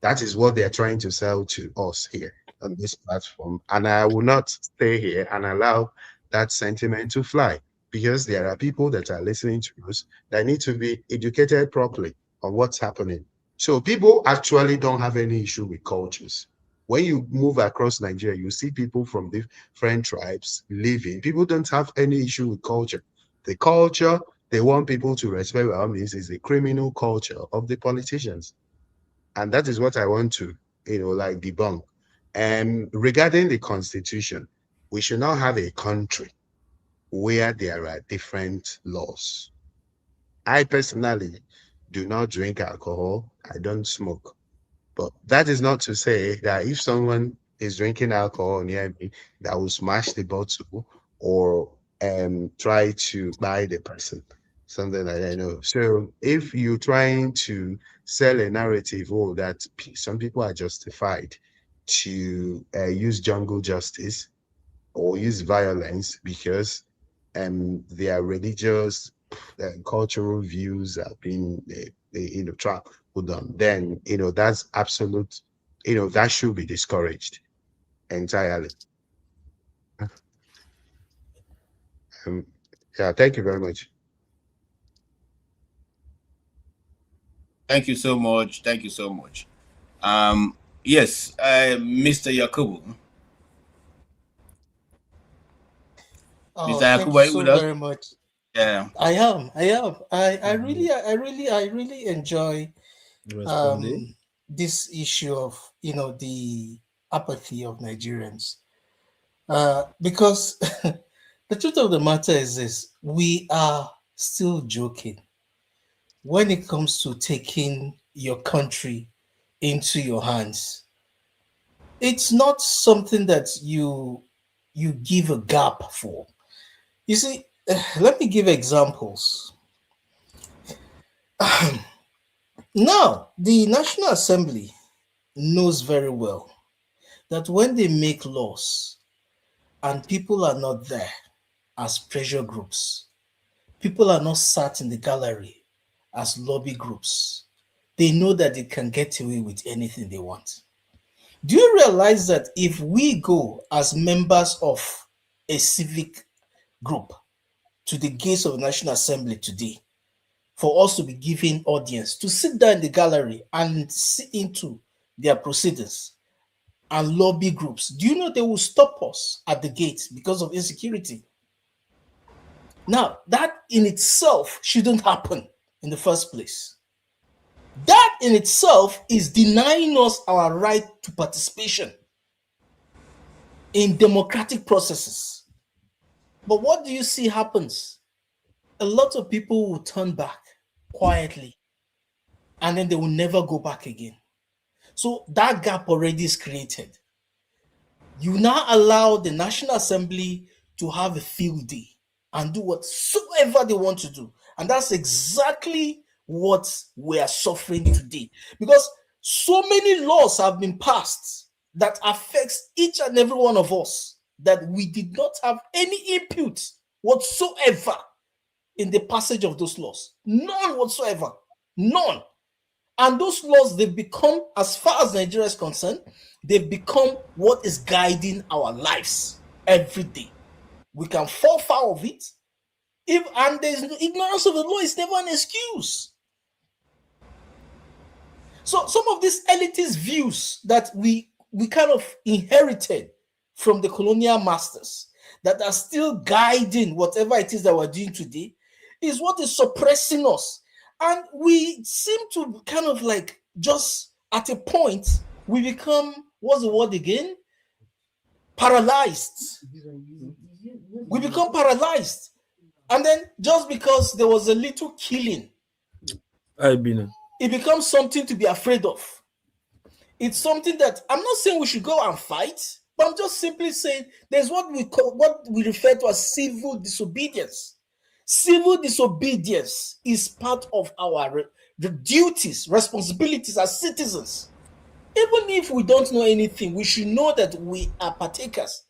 That is what they're trying to sell to us here on this platform. And I will not stay here and allow that sentiment to fly, because there are people that are listening to us that need to be educated properly on what's happening. So people actually don't have any issue with cultures. When you move across Nigeria, you see people from different tribes living. People don't have any issue with culture. The culture they want people to respect is the criminal culture of the politicians. And that is what I want to, debunk. And regarding the constitution, we should not have a country where there are different laws. I personally do not drink alcohol. I don't smoke. But that is not to say that if someone is drinking alcohol near me, that will smash the bottle or try to buy the person. Something like that. No. So if you're trying to sell a narrative, that some people are justified to use jungle justice or use violence because their religious cultural views have been trampled on, then that's absolute, that should be discouraged entirely. Yeah, thank you very much. Thank you so much. Thank you so much. Yes, Mr. Yakubu. Oh, Mr. thank Yakubu, you are you so with us? very much. Yeah. I am. I really enjoy Responding. this issue of the apathy of Nigerians. Because the truth of the matter is this: we are still joking when it comes to taking your country into your hands. It's not something that you give a gap for. You see, let me give examples. Now, the National Assembly knows very well that when they make laws and people are not there as pressure groups, people are not sat in the gallery as lobby groups, they know that they can get away with anything they want. Do you realize that if we go as members of a civic group to the gates of the National Assembly today, for us to be given audience, to sit down in the gallery and see into their proceedings and lobby groups, do you know they will stop us at the gate because of insecurity? Now, that in itself shouldn't happen in the first place. That in itself is denying us our right to participation in democratic processes. But what do you see happens? A lot of people will turn back quietly and then they will never go back again. So that gap already is created. You now allow the National Assembly to have a field day and do whatsoever they want to do. And that's exactly what we are suffering today. Because so many laws have been passed that affects each and every one of us that we did not have any input whatsoever in the passage of those laws. None whatsoever. None. And those laws, they've become, as far as Nigeria is concerned, they've become what is guiding our lives every day. We can fall foul of it. And there's ignorance of the law is never an excuse. So some of these elitist views that we kind of inherited from the colonial masters that are still guiding whatever it is that we're doing today is what is suppressing us. And we seem to kind of like just at a point we become, what's the word again? Paralyzed. We become paralyzed. And then just because there was a little killing, it becomes something to be afraid of. It's something that I'm not saying we should go and fight, but I'm just simply saying there's what we refer to as civil disobedience. Civil disobedience is part of our duties, responsibilities as citizens. Even if we don't know anything, we should know that we are partakers.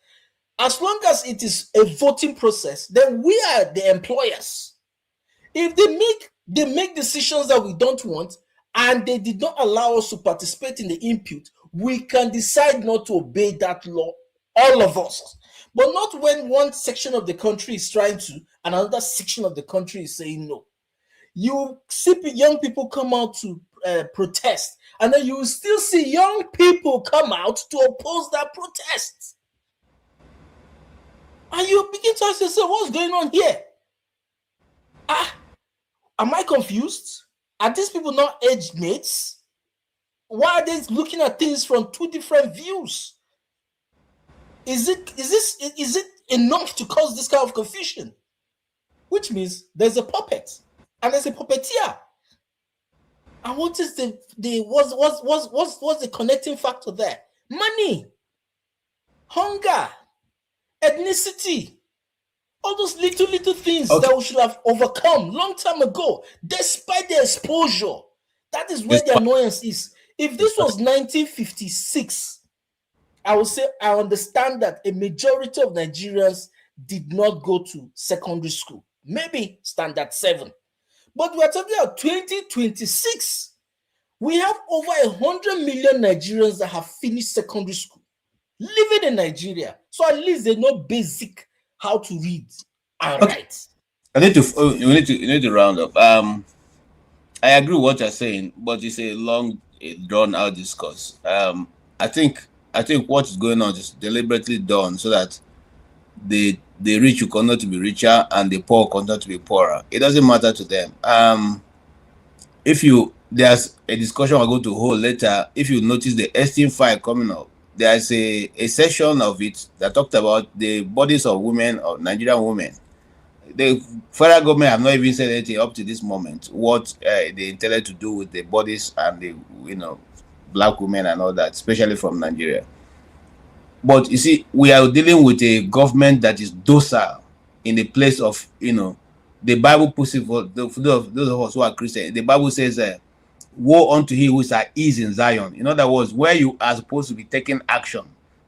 As long as it is a voting process, then we are the employers. If they make decisions that we don't want, and they did not allow us to participate in the input, we can decide not to obey that law, all of us. But not when one section of the country is trying to, and another section of the country is saying no. You see young people come out to protest, and then you will still see young people come out to oppose that protest. And you begin to ask yourself, what's going on here? Am I confused? Are these people not age mates? Why are they looking at things from two different views? Is it enough to cause this kind of confusion? Which means there's a puppet and there's a puppeteer. And what is what's the connecting factor there? Money, hunger, ethnicity. All those little things that we should have overcome long time ago, despite the exposure. That is where the annoyance is. If this was 1956, I would say I understand that a majority of Nigerians did not go to secondary school. Maybe standard 7. But we are talking about 2026. We have over 100 million Nigerians that have finished secondary school, living in Nigeria. So at least they know basic how to read and write. I need to you need to round up. I agree with what you're saying, but it's a long, drawn out discourse. I think what is going on is deliberately done so that the rich will continue to be richer and the poor continue to be poorer. It doesn't matter to them. There's a discussion we're going to hold later. If you notice the Esteem file coming up, there's a session of it that talked about the bodies of women, of Nigerian women. The federal government have not even said anything up to this moment what they intended to do with the bodies and the black women and all that, especially from Nigeria. But you see, we are dealing with a government that is docile in the place of the Bible puts it for those of us who are Christian. The Bible says, "Woe unto he who is at ease in Zion." In other words, where you are supposed to be taking action,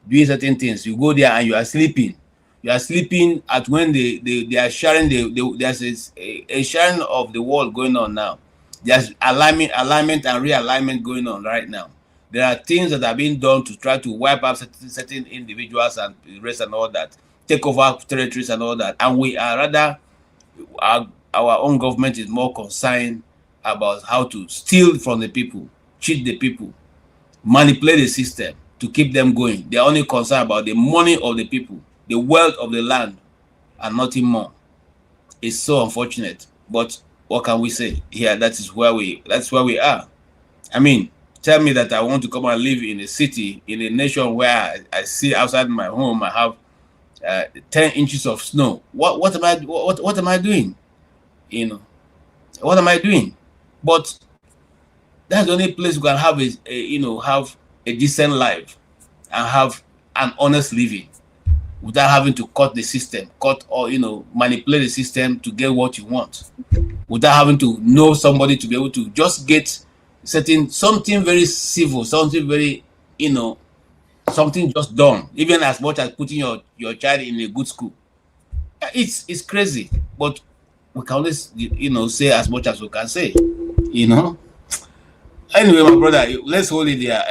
doing certain things, you go there and you are sleeping. You are sleeping at when they are sharing there's a sharing of the world going on now. There's alignment and realignment going on right now. There are things that are being done to try to wipe out certain individuals and the rest and all that, take over territories and all that. And we are rather, our own government is more concerned about how to steal from the people, cheat the people, manipulate the system to keep them going. They are only concerned about the money of the people, the wealth of the land, and nothing more. It's so unfortunate, but what can we say? Here, that's where we are. I mean, tell me that I want to come and live in a city, in a nation where I see outside my home I have 10 inches of snow. What am I doing? What am I doing? But that's the only place we can have have a decent life and have an honest living without having to cut the system, manipulate the system to get what you want, without having to know somebody to be able to just get something very civil, something very, something just done, even as much as putting your child in a good school. It's crazy, but we can always, say as much as we can say, Anyway, my brother, let's hold it there.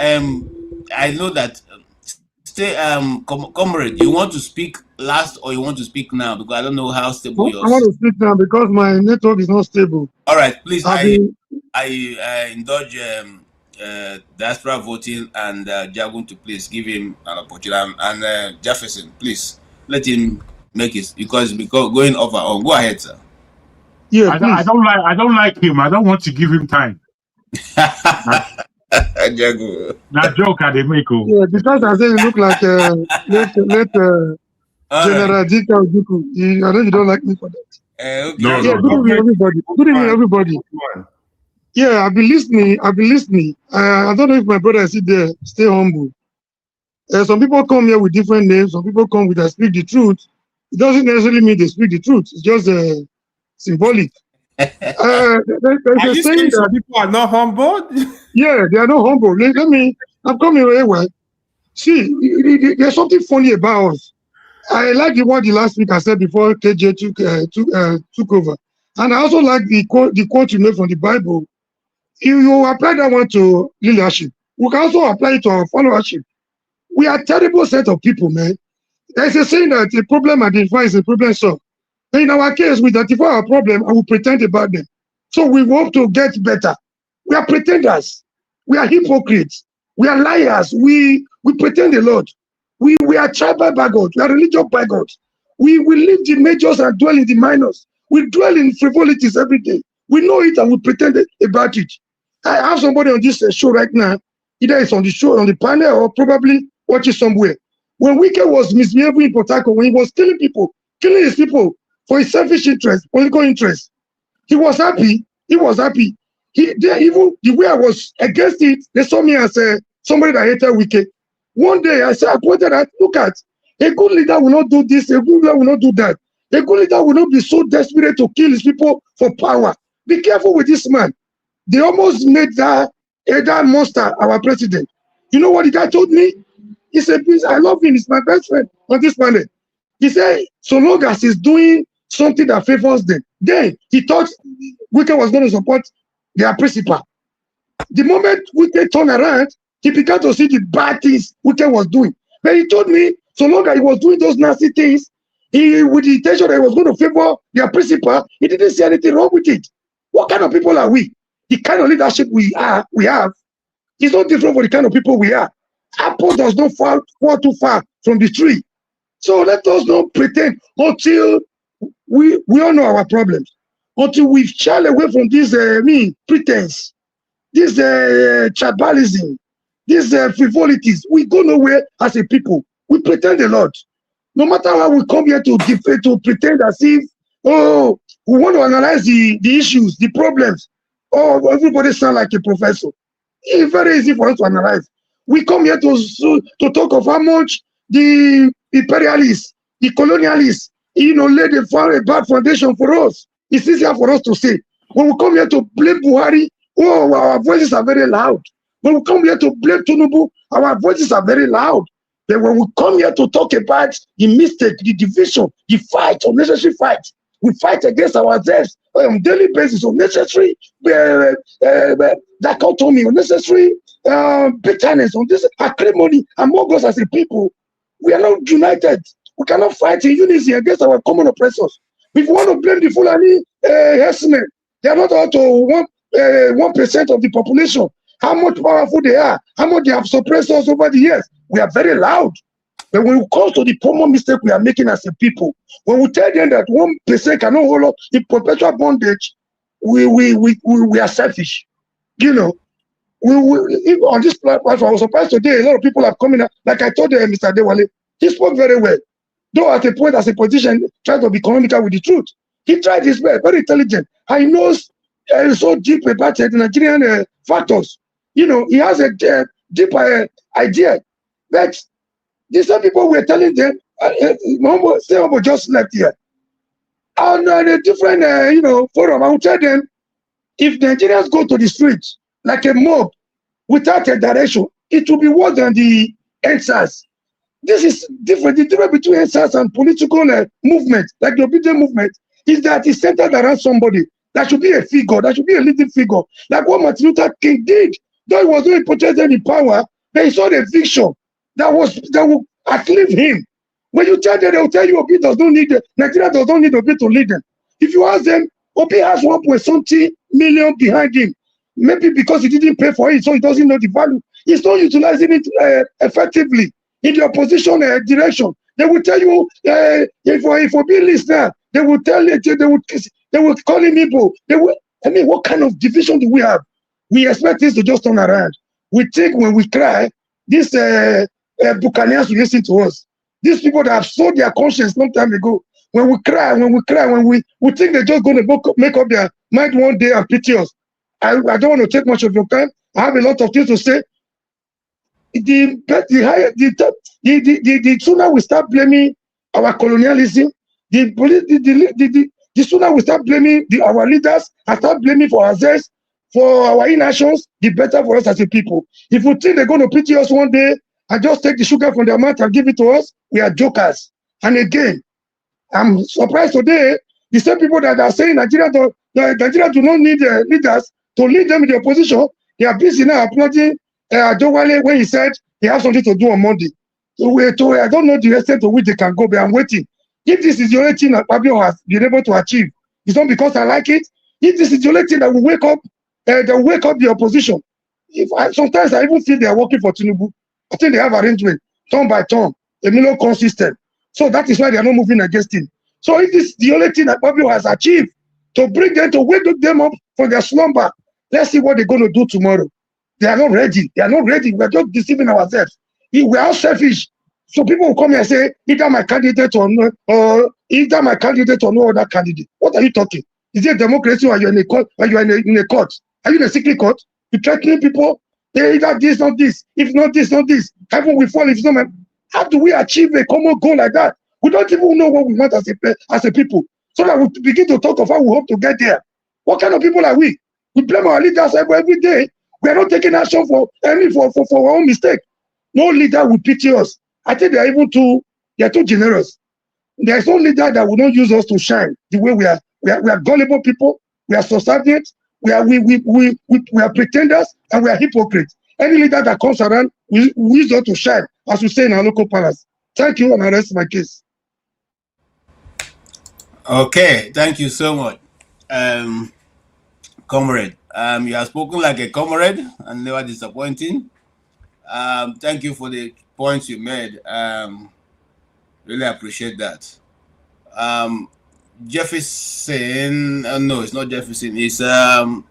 I know that. Comrade, you want to speak last or you want to speak now? Because I don't know how stable yours. I want to speak now because my network is not stable. All right, please. I indulge diaspora voting and Jagun to please give him an opportunity. And Jefferson, please let him make it because going over on. Go ahead, sir. Yeah, I don't like him. I don't want to give him time. That joke I did make. Yeah, because I say you look like let General Dika Ojuku. I know you don't like me for that. Okay. No, good evening, everybody. Good evening, everybody. Yeah, I've been listening. I don't know if my brother is there. Stay humble. Some people come here with different names. Some people come with speak the truth. It doesn't necessarily mean they speak the truth. It's just symbolic. Are you saying some people are not humble? Yeah, they are not humble. I'm coming away. See, there's something funny about us. I like the word the last week I said before KJ took over. And I also like the quote you made from the Bible. You apply that one to leadership. We can also apply it to our followership. We are a terrible set of people, man. There's a saying that a problem identified is a problem solved. In our case, we identify our problem and we pretend about them. So we hope to get better. We are pretenders. We are hypocrites. We are liars. We pretend a lot. We are tribal by God. We are religious by God. We leave the majors and dwell in the minors. We dwell in frivolities every day. We know it and we pretend about it. I have somebody on this show right now. Either it's on the show, on the panel, or probably watching somewhere. When Wike was misbehaving in Port Harcourt, when he was killing his people for his selfish interest, political interest, he was happy. Even the way I was against it, they saw me as somebody that hated Wike. One day I pointed out, look at, a good leader will not do this, a good leader will not do that. A good leader will not be so desperate to kill his people for power. Be careful with this man. They almost made that monster our president. You know what the guy told me? He said, please, I love him. He's my best friend on this planet. He said, so long as he's doing something that favors them. Then he thought Wike was going to support their principal. The moment Wike turned around, he began to see the bad things Wike was doing. But he told me, so long as he was doing those nasty things, with the intention that he was going to favor their principal, he didn't see anything wrong with it. What kind of people are we? The kind of leadership we have is not different from the kind of people we are. Apple does not fall too far from the tree. So let us not pretend until we all know our problems. Until we've shied away from this pretense, this tribalism, these frivolities, we go nowhere as a people. We pretend a lot. No matter how we come here to pretend as if, we want to analyze the issues, the problems. Oh, everybody sound like a professor. It's very easy for us to analyze. We come here to talk of how much the imperialists, the colonialists, laid a bad foundation for us. It's easier for us to say. When we come here to blame Buhari, our voices are very loud. When we come here to blame Tinubu, our voices are very loud. But when we come here to talk about the mistake, the division, the fight, unnecessary fight, we fight against ourselves on a daily basis, unnecessary dichotomy, unnecessary bitterness, on this acrimony among us as a people. We are not united. We cannot fight in unity against our common oppressors. If we want to blame the Fulani herdsmen, they are not out to 1% of the population. How much powerful they are, how much they have suppressed us over the years. We are very loud. But when it comes to the common mistake we are making as a people, when we tell them that 1% cannot hold up in perpetual bondage, we are selfish. If on this platform, I was surprised today, a lot of people are coming up. Like I told Mr. Adewole, he spoke very well. Though at a point as a politician, trying to be economical with the truth. He tried his best, very intelligent. And he knows so deep about the Nigerian factors. He has a deep idea. But these are people were telling them, Mahmoud just left here. On a different, forum, I will tell them, if Nigerians go to the streets like a mob without a direction, it will be worse than the NSAS. This is different. The difference between NSAS and political movement, like the obedient movement, is that it's centered around somebody. That should be a figure. That should be a leading figure. Like what Martin Luther King did. Though he was not portrayed in power, but he saw the vision that would outlive him. When you tell them, they will tell you Obi does not need Nigeria does not need Obi to lead them. If you ask them, Obi has 1.something million behind him. Maybe because he didn't pay for it, so he doesn't know the value. He's not utilizing it effectively in the opposition direction. They will tell you if Obi leads now, they will tell you they will call him Igbo. What kind of division do we have? We expect this to just turn around. We think when we cry, these Buccaneers will listen to us. These people that have sold their conscience long time ago, when we think they're just going to make up their mind one day and pity us. I don't want to take much of your time. I have a lot of things to say. The sooner we start blaming our colonialism, the sooner we start blaming our leaders and start blaming for ourselves, for our inactions, the better for us as a people. If we think they're going to pity us one day and just take the sugar from their mouth and give it to us, we are jokers. And again, I'm surprised today, the same people that are saying Nigeria do not need leaders to lead them in the opposition, they are busy now applauding Adewole when he said he has something to do on Monday. So I don't know the extent to which they can go, but I'm waiting. If this is the only thing that Fabio has been able to achieve, it's not because I like it. If this is the only thing that will wake up the opposition, sometimes I even feel they are working for Tinubu. I think they have arrangement, turn by turn, a million consistent. So that is why they are not moving against him. So if this is the only thing that Fabio has achieved to bring them, to wake them up from their slumber, let's see what they're going to do tomorrow. They are not ready. They are not ready. We are just deceiving ourselves. We are selfish. So people will come here and say, either my candidate or no other candidate. What are you talking? Is it a democracy or you're in a court? Or you're in a court? Are you in a secret court? You threatening people? They either this, not this. If not this, not this. Heaven will fall if it's not. How do we achieve a common goal like that? We don't even know what we want as a people. So that we begin to talk of how we hope to get there. What kind of people are we? We blame our leaders every day. We are not taking action for our own mistake. No leader will pity us. I think they are too generous. There is no leader that will not use us to shine the way we are. We are gullible people. We are subservient. We are pretenders and we are hypocrites. Any leader that comes around will use us to shine, as we say in our local palace. Thank you, and I rest my case. Okay, thank you so much, comrade. You have spoken like a comrade and never disappointing. Thank you for the points you made. Really appreciate that. Jefferson, no, it's not Jefferson. It's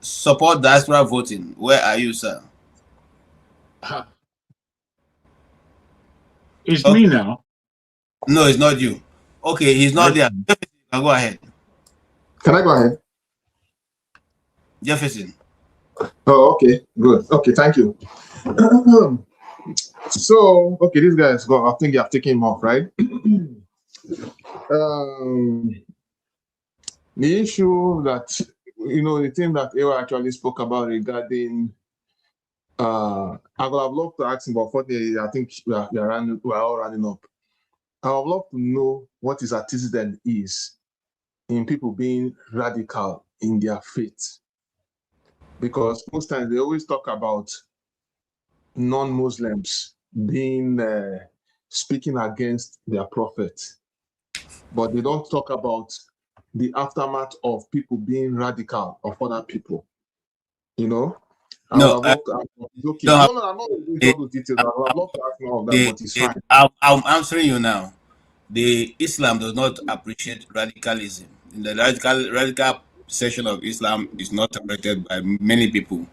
support diaspora voting. Where are you, sir? It's me now. No, it's not you. Okay, he's not there. Jefferson, go ahead. Can I go ahead? Jefferson. Oh, okay, good. Okay, thank you. So, okay, this guy is gone. I think you have taken him off, right? The issue that, the thing that Ewa actually spoke about regarding, I would have loved to ask him, but unfortunately, I think we are all running up. I would love to know what his antecedent is in people being radical in their faith. Because most times they always talk about non-Muslims being speaking against their prophet, but they don't talk about the aftermath of people being radical of other people. No, I'm not going into all those details. I would love to ask more of that, but it's fine. I'm answering you now. The Islam does not appreciate radicalism. The radical section of Islam is not tolerated by many people.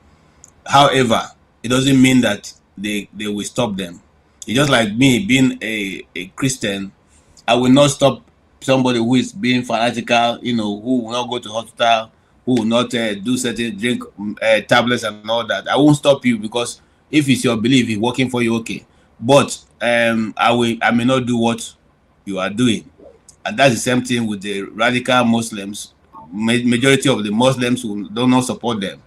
However, it doesn't mean that they will stop them. It's just like me being a Christian. I will not stop somebody who is being fanatical, who will not go to hospital, who will not do certain drink tablets and all that. I won't stop you because if it's your belief, it's working for you, okay. But I may not do what you are doing. And that's the same thing with the radical Muslims. Majority of the Muslims will do not support them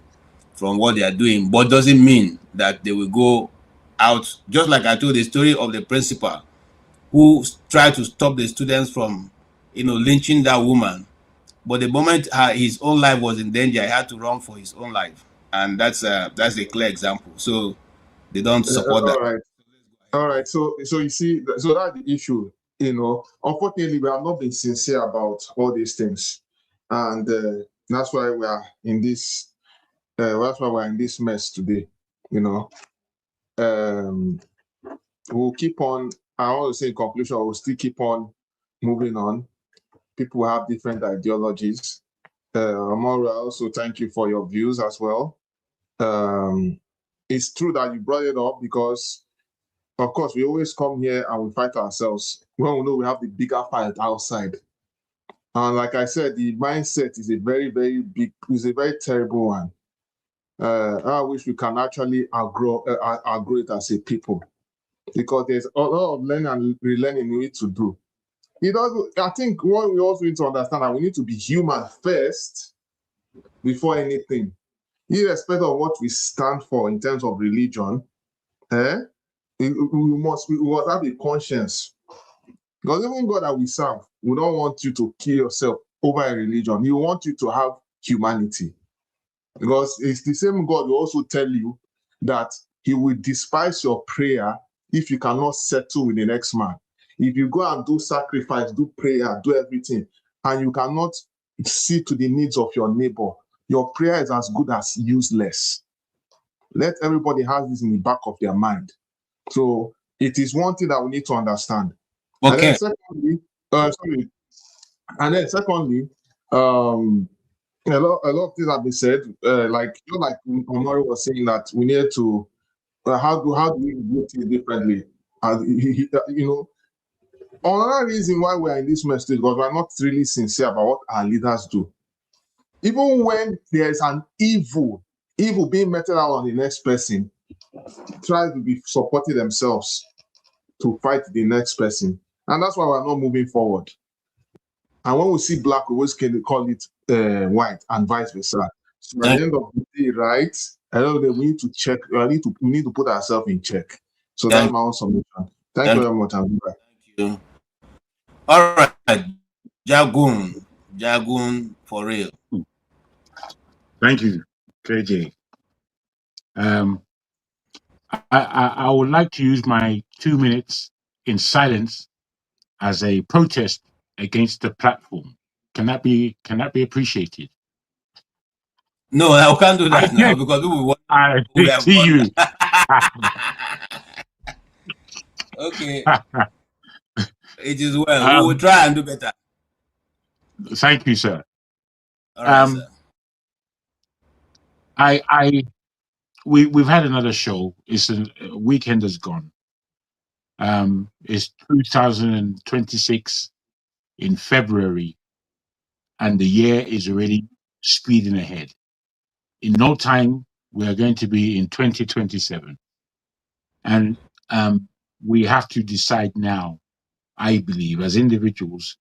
from what they are doing, but doesn't mean that they will go out. Just like I told the story of the principal who tried to stop the students from, lynching that woman. But the moment his own life was in danger, he had to run for his own life. And that's a clear example. So they don't support that. All right. So you see, so that's the issue. Unfortunately, we have not been sincere about all these things, and that's why we are in this. That's why we're in this mess today. We'll keep on. I want to say in conclusion, we'll still keep on moving on. People have different ideologies. Amora, also thank you for your views as well. it's true that you brought it up because, of course, we always come here and we fight ourselves when we know we have the bigger fight outside. And like I said, the mindset is a very, very big, is a very terrible one. I wish we can actually outgrow it as a people, because there's a lot of learning and relearning we need to do. I think what we also need to understand that we need to be human first before anything, irrespective of what we stand for in terms of religion. We must have a conscience, because even God that we serve, we don't want you to kill yourself over a religion. He wants you to have humanity, because it's the same God will also tell you that he will despise your prayer if you cannot settle with the next man. If you go and do sacrifice, do prayer, do everything, and you cannot see to the needs of your neighbor, your prayer is as good as useless. Let everybody have this in the back of their mind. So it is one thing that we need to understand. Okay. And then secondly, a lot of things have been said. Like Omari was saying, that we need to how do we do things differently? Another reason why we are in this mess is because we are not really sincere about what our leaders do. Even when there is an evil being meted out on the next person, try to be supporting themselves to fight the next person. And that's why we're not moving forward. And when we see black, we always can call it white, and vice versa. So at the end of the day, right, I know that we need to check, we need to put ourselves in check. So that's my own submission. Thank you very much. Thank you. All right, Jagun for real. Thank you, KJ. I would like to use my 2 minutes in silence as a protest against the platform. Can that be appreciated? No, I can't do that now, because we want. I see you. Okay. It is well. We will try and do better. Thank you, sir. All right, sir. We've had another show. It's a weekend has gone. It's 2026 in February, and the year is already speeding ahead. In no time, we are going to be in 2027, and we have to decide now, I believe, as individuals,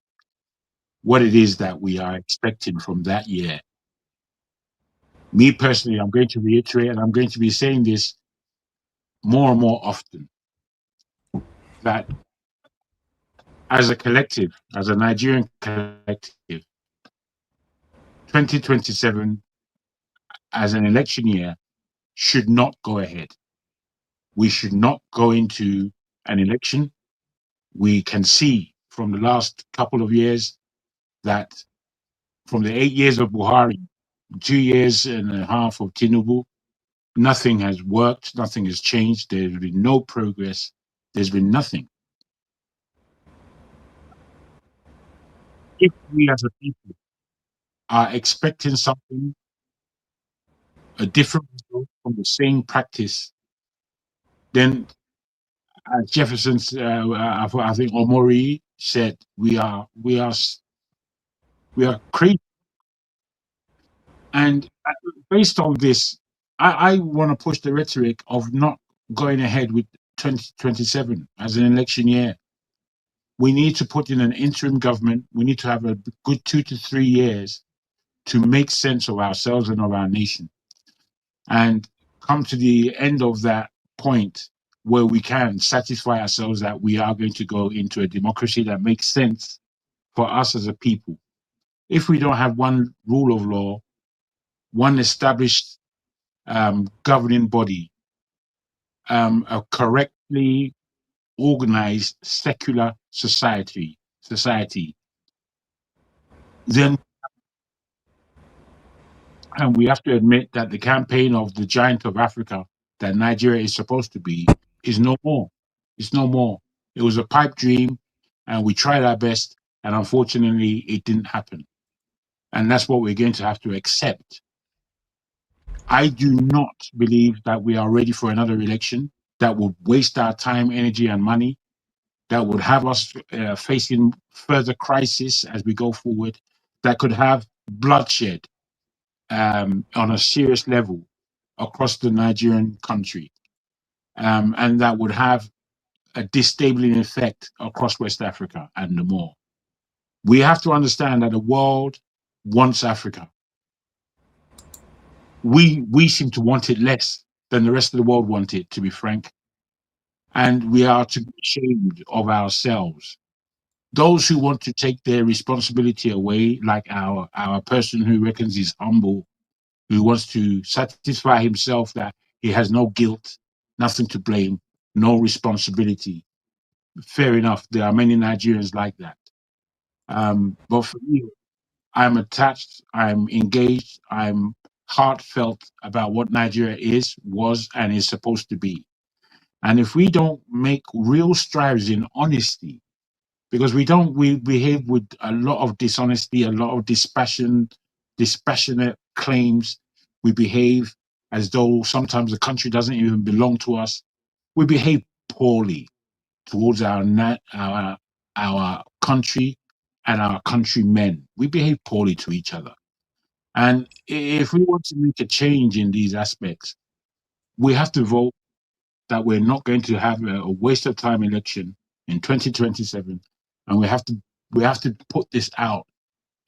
what it is that we are expecting from that year. Me personally, I'm going to reiterate, and I'm going to be saying this more and more often, that as a collective, as a Nigerian collective, 2027 as an election year should not go ahead. We should not go into an election. We can see from the last couple of years that from the 8 years of Buhari, 2 years and a half of Tinubu, nothing has worked, nothing has changed. There's been no progress. There's been nothing. If we as a people are expecting something, a different result from the same practice, then as Jefferson's, I think Omori said, we are crazy. And based on this, I want to push the rhetoric of not going ahead with 2027 as an election year. We need to put in an interim government. We need to have a good 2 to 3 years to make sense of ourselves and of our nation, and come to the end of that point where we can satisfy ourselves that we are going to go into a democracy that makes sense for us as a people. If we don't have one rule of law, one established governing body, a correctly organized secular society, then, and we have to admit that the campaign of the giant of Africa that Nigeria is supposed to be is no more. It's no more. It was a pipe dream, and we tried our best, and unfortunately, it didn't happen. And that's what we're going to have to accept. I do not believe that we are ready for another election that would waste our time, energy, and money, that would have us facing further crisis as we go forward, that could have bloodshed on a serious level across the Nigerian country, and that would have a destabilizing effect across West Africa and the more. We have to understand that the world wants Africa. We seem to want it less than the rest of the world want it, to be frank. And we are to be ashamed of ourselves. Those who want to take their responsibility away, like our person who reckons he's humble, who wants to satisfy himself that he has no guilt, nothing to blame, no responsibility. Fair enough. There are many Nigerians like that. But for me, I'm attached, I'm engaged, I'm heartfelt about what Nigeria is, was, and is supposed to be. And if we don't make real strides in honesty, because we behave with a lot of dishonesty, a lot of dispassionate claims. We behave as though sometimes the country doesn't even belong to us. We behave poorly towards our country and our countrymen. We behave poorly to each other. And if we want to make a change in these aspects, we have to vote that we're not going to have a waste of time election in 2027, and we have to put this out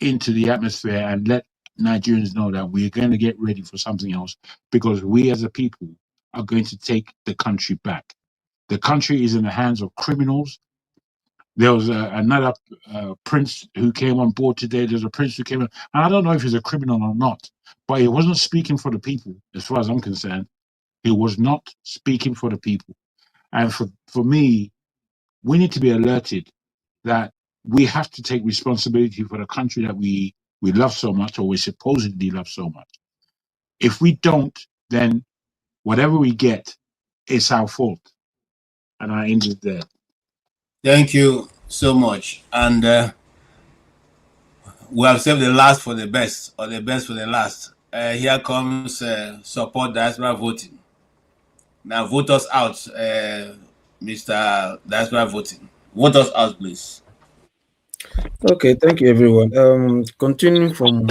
into the atmosphere and let Nigerians know that we're going to get ready for something else, because we as a people are going to take the country back. The country is in the hands of criminals. There was another prince who came on board today. There's a prince who came in, and I don't know if he's a criminal or not, but he wasn't speaking for the people, as far as I'm concerned. He was not speaking for the people. And for me, we need to be alerted that we have to take responsibility for the country that we love so much, or we supposedly love so much. If we don't, then whatever we get, it's our fault. And I end it there. Thank you so much. And we have saved the last for the best, or the best for the last. Here comes support diaspora voting. Now vote us out, Mr. Diaspora voting. Vote us out, please. Okay, thank you, everyone. Continuing from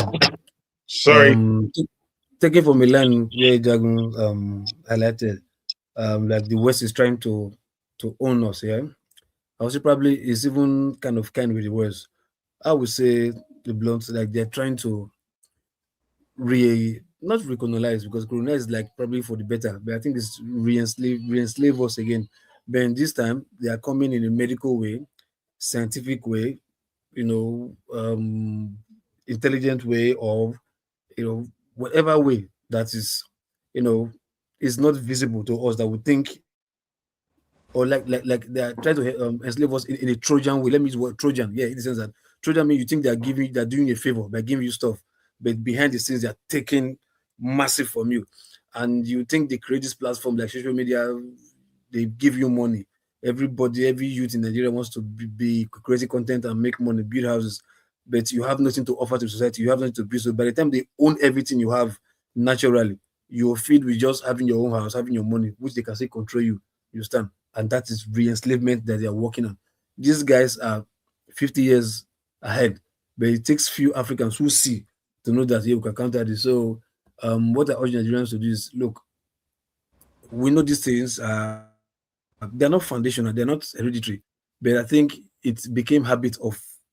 taking from a line where Jagun highlighted, like the West is trying to own us. Yeah, I would say probably it's even kind with the words. I would say the blunt, like they're trying to not recolonize, because colonize is like probably for the better, but I think it's re-enslave us again. But this time they are coming in a medical way, scientific way, intelligent way, or whatever way that is, is not visible to us, that we think, or like they are trying to enslave us in a Trojan way. Let me use the word Trojan. Yeah, in the sense that Trojan means you think they're doing a favor by giving you stuff, but behind the scenes they're taking massive from you, and you think they create this platform like social media, they give you money. Everybody, every youth in Nigeria wants to be creating content and make money, build houses, but you have nothing to offer to society. You have nothing to build. So by the time they own everything you have, naturally, you're feed with just having your own house, having your money, which they can say control you. You understand? And that is re-enslavement that they are working on. These guys are 50 years ahead, but it takes few Africans who see to know that we can counter this. So what I urge Nigerians to do is, look, we know these things they're not foundational, they're not hereditary, but I think it became habit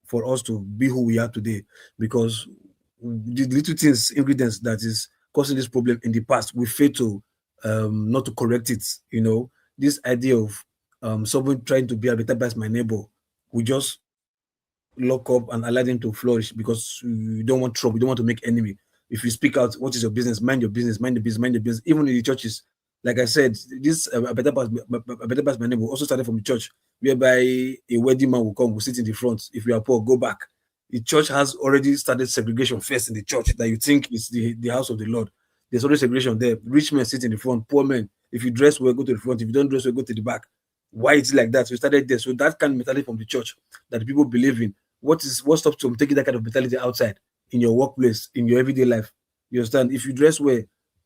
for us to be who we are today, because the little things, ingredients that is causing this problem in the past, we fail to not to correct it. This idea of someone trying to be a better as my neighbor, we just lock up and allow them to flourish because you don't want trouble, you don't want to make enemy. If you speak out, what is your business? Mind your business, mind the business, mind the business. Even in the churches, like I said, this a better pass my neighbor also started from the church, whereby a wedding man will come, will sit in the front. If you are poor, go back. The church has already started segregation first in the church that you think is the house of the Lord. There's already segregation there. Rich men sit in the front, poor men. If you dress well, go to the front. If you don't dress well, go to the back. Why is it like that? So we started there. So that kind of mentality from the church that the people believe in. What stops them taking that kind of mentality outside, in your workplace, in your everyday life? You understand? If you dress well,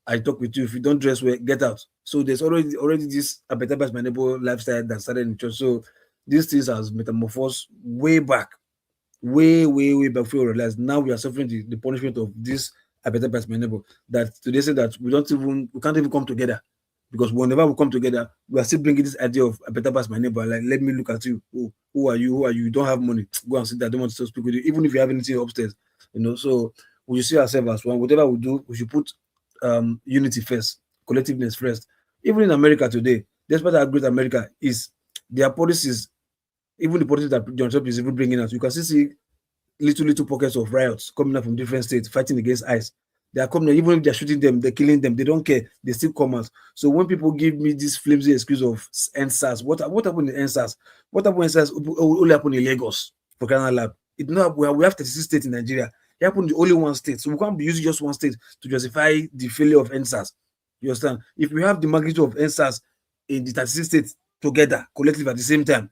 I talk with you. If you don't dress well, get out. So there's already this appetite by my neighbor lifestyle that started in church. So these things has metamorphosed way back, way back before we realize now we are suffering the punishment of this appetite by my neighbor. That today say that we can't even come together. Because whenever we come together, we are still bringing this idea of appetite by my neighbor. Like, let me look at you. Oh, who are you? Who are you? You don't have money. Go and sit there. I don't want to speak with you. Even if you have anything upstairs, So we should see ourselves as one. Whatever we do, we should put unity first, collectiveness first. Even in America today, despite how great America is, their policies, even the policies that John Trump is even bringing out, you can still see little pockets of riots coming up from different states fighting against ICE. They are coming, even if they're shooting them, they're killing them, they don't care, they still come out. So when people give me this flimsy excuse of NSAS, what happened in NSAS? What happened in NSAS only happened in Lagos for Canada Lab. It not we have 36 states in Nigeria. It happened in only one state. So we can't be using just one state to justify the failure of NSAS. You understand? If we have the magnitude of NSAS in the 36 states together, collectively at the same time,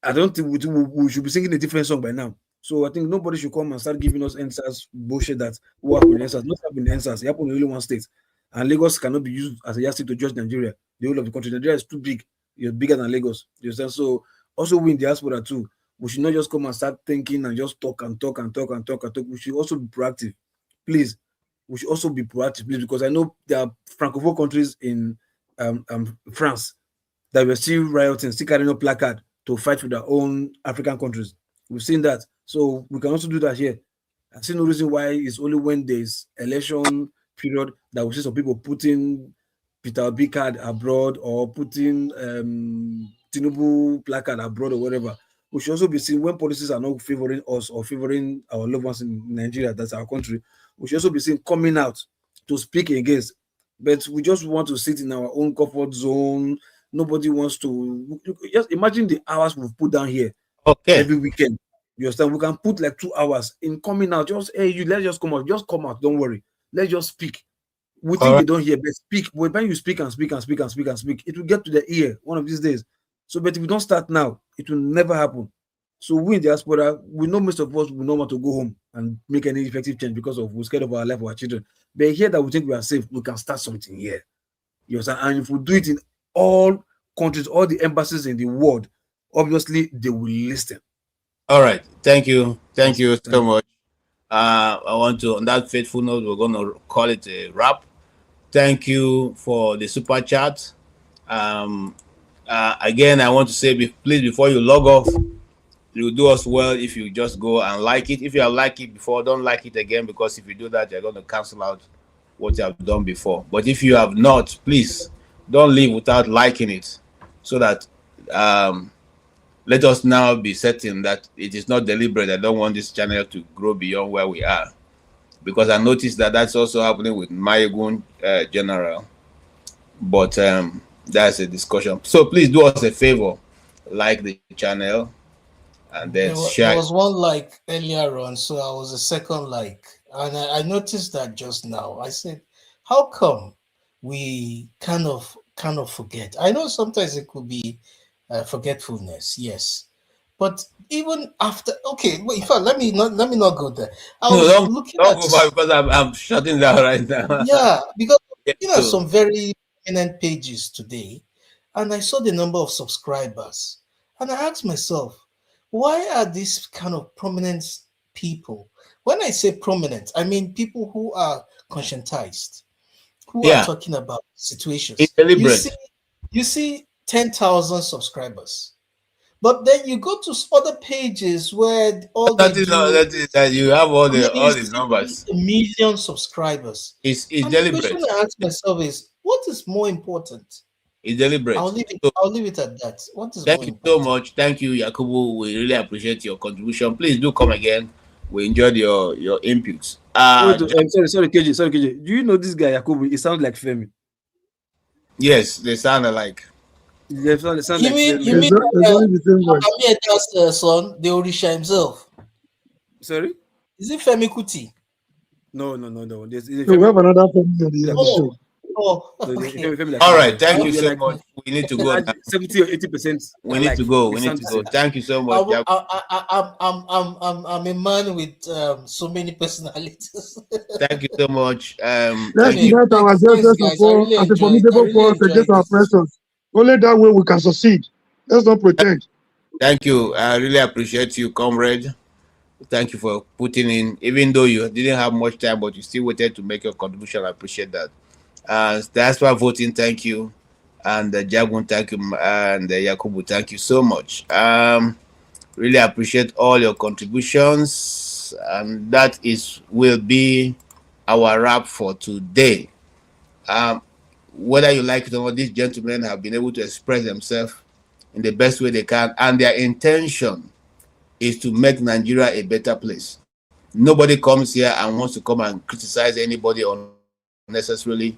I don't think we should be singing a different song by now. So I think nobody should come and start giving us answers bullshit that what happened in answers. Not happening in answers. It happened in only one state. And Lagos cannot be used as a yardstick to judge Nigeria, the whole of the country. Nigeria is too big. You're bigger than Lagos. You understand? So also we in diaspora too. We should not just come and start thinking and just talk. We should also be proactive. Please. We should also be proactive, please, because I know there are francophone countries in France that were still rioting, still carrying a placard to fight with their own African countries. We've seen that. So we can also do that here. I see no reason why it's only when there's election period that we see some people putting Peter Obi card abroad or putting Tinubu placard abroad or whatever. We should also be seeing when policies are not favoring us or favoring our loved ones in Nigeria, that's our country. We should also be seen coming out to speak against. But we just want to sit in our own comfort zone. Nobody wants to. Just imagine the hours we've put down here every weekend. You understand? We can put like 2 hours in coming out. Just let's just come out. Just come out. Don't worry. Let's just speak. We think they don't hear, but speak. When you speak and speak, it will get to the ear one of these days. So, but if we don't start now, it will never happen. So we in diaspora, we know most of us will not want to go home and make any effective change because we're scared of our life or our children. But here that we think we are safe, we can start something here. You understand? And if we do it in all countries, all the embassies in the world, obviously they will listen. All right. Thank you so much. I want to, on that faithful note, we're going to call it a wrap. Thank you for the super chat. Again, I want to say, please, before you log off, it will do us well if you just go and like it. If you have liked it before, don't like it again, because if you do that, you're going to cancel out what you have done before. But if you have not, please don't leave without liking it, so that let us now be certain that it is not deliberate. I don't want this channel to grow beyond where we are, because I noticed that that's also happening with Mayegun General. But that's a discussion. So please do us a favor, like the channel, and then share. There was one like earlier on, so I was a second like, and I noticed that just now. I said, how come we kind of forget? I know sometimes it could be forgetfulness, yes, but even after, okay, wait, in fact, let me not go there. Don't go back, because I'm shutting down right now. Yeah, because some very prominent pages today, and I saw the number of subscribers, and I asked myself, why are these kind of prominent people? When I say prominent, I mean people who are conscientized, who are talking about situations. It's deliberate. You see 10,000 subscribers, but then you go to other pages where all that you have all the numbers. 1 million subscribers. It's deliberate. The question I ask myself is, what is more important? It's deliberate. I'll leave it at that. What is Thank more you important? so much. Thank you, Yakubu. We really appreciate your contribution. Please do come again. We enjoyed your inputs. Sorry, KJ. Do you know this guy Yakubu? He sounds like Femi. Yes, they sound alike. You mean Amieda's son, the Orisha himself? Sorry? Is it Femi Kuti? No. We have another family on the show. Oh, So okay. All right, thank you so much. We need to go now. 70 or 80%. We need to go. We need to go. Thank you so much. I'm a man with so many personalities. Thank you so much. Let's unite our addresses as a formidable force against our oppressors. Only that way we can succeed. Let's not pretend. Thank you. I really appreciate you, comrade. Thank you for putting in, even though you didn't have much time, but you still waited to make your contribution. I appreciate that. That's why voting. Thank you. And Jagun, thank you. And Yakubu, thank you so much. Really appreciate all your contributions. And that will be our wrap for today. Whether you like it or not, these gentlemen have been able to express themselves in the best way they can, and their intention is to make Nigeria a better place. Nobody comes here and wants to come and criticize anybody unnecessarily,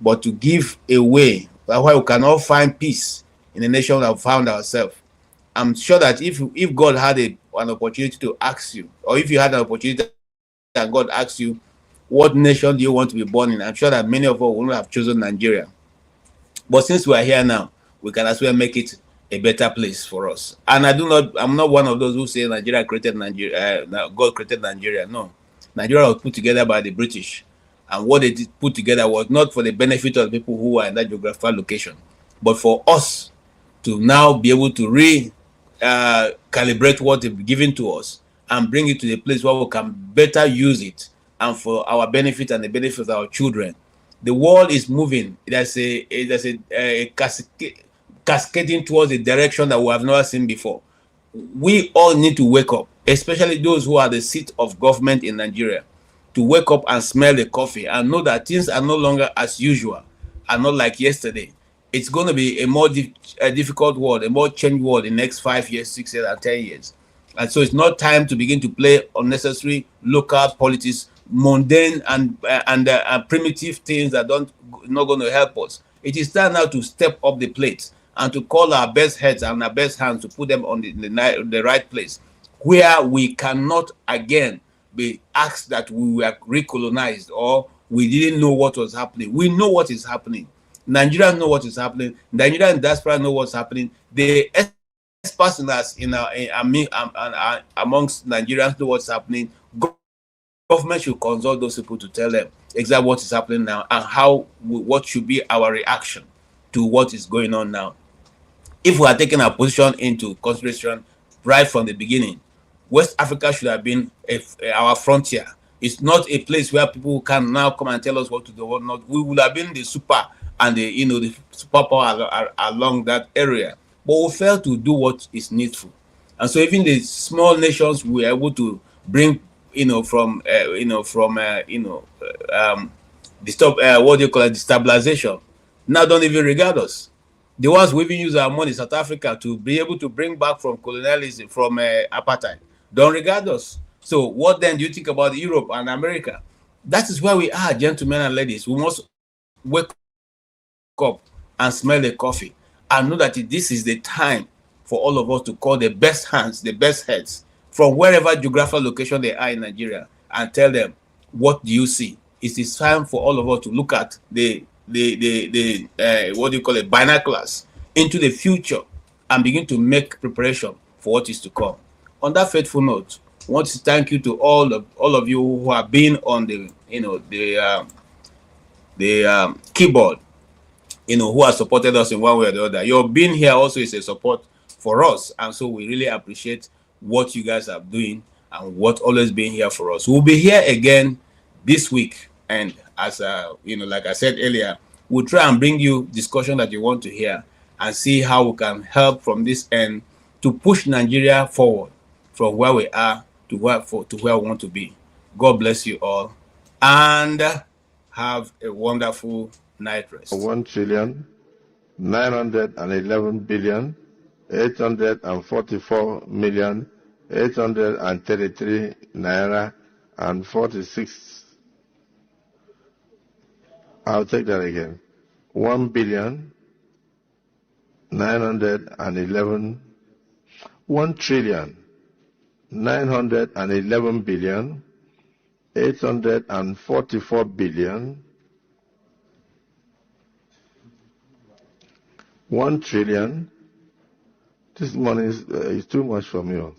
but to give a way where we can all find peace in the nation we have found ourselves. I'm sure that if God had an opportunity to ask you, or if you had an opportunity and God asked you, what nation do you want to be born in? I'm sure that many of us would not have chosen Nigeria. But since we are here now, we can as well make it a better place for us. And I'm not one of those who say Nigeria created Nigeria, God created Nigeria. No. Nigeria was put together by the British. And what they did put together was not for the benefit of the people who are in that geographical location, but for us to now be able to calibrate what they've given to us and bring it to the place where we can better use it and for our benefit and the benefit of our children. The world is moving. There's a cascading towards a direction that we have never seen before. We all need to wake up, especially those who are the seat of government in Nigeria, to wake up and smell the coffee and know that things are no longer as usual and not like yesterday. It's going to be a more difficult world, a more changed world in the next 5 years, 6 years, and 10 years. And so it's not time to begin to play unnecessary local politics, mundane and primitive things that not going to help us. It is time now to step up the plate and to call our best heads and our best hands to put them on the right place, where we cannot again be asked that we were recolonized or we didn't know what was happening. We know what is happening. Nigerians know what is happening. Nigerian diaspora know what's happening. The experts in us, amongst Nigerians know what's happening. Government should consult those people to tell them exactly what is happening now and what should be our reaction to what is going on now. If we are taking our position into consideration right from the beginning, West Africa should have been our frontier. It's not a place where people can now come and tell us what to do or not. We would have been the super and the superpower along that area, but we failed to do what is needful. And so even the small nations we were able to bring, destabilization, now don't even regard us. The ones who even use our money, South Africa, to be able to bring back from colonialism, from apartheid, don't regard us. So what then do you think about Europe and America? That is where we are, gentlemen and ladies. We must wake up and smell the coffee and know that this is the time for all of us to call the best hands, the best heads from wherever geographical location they are in Nigeria and tell them, what do you see? It is time for all of us to look at the binoculars into the future and begin to make preparation for what is to come. On that faithful note, I want to thank you to all of you who have been on the keyboard, who have supported us in one way or the other. Your being here also is a support for us, and so we really appreciate what you guys are doing and what always being here for us. We'll be here again this week, and as like I said earlier, we'll try and bring you discussion that you want to hear and see how we can help from this end to push Nigeria forward from where we are to where we want to be. God bless you all, and have a wonderful night rest. 1,911,844,833 naira and 46. I'll take that again. 1,911,000,000 1,911,844,000,000 1 trillion. This money is too much for me.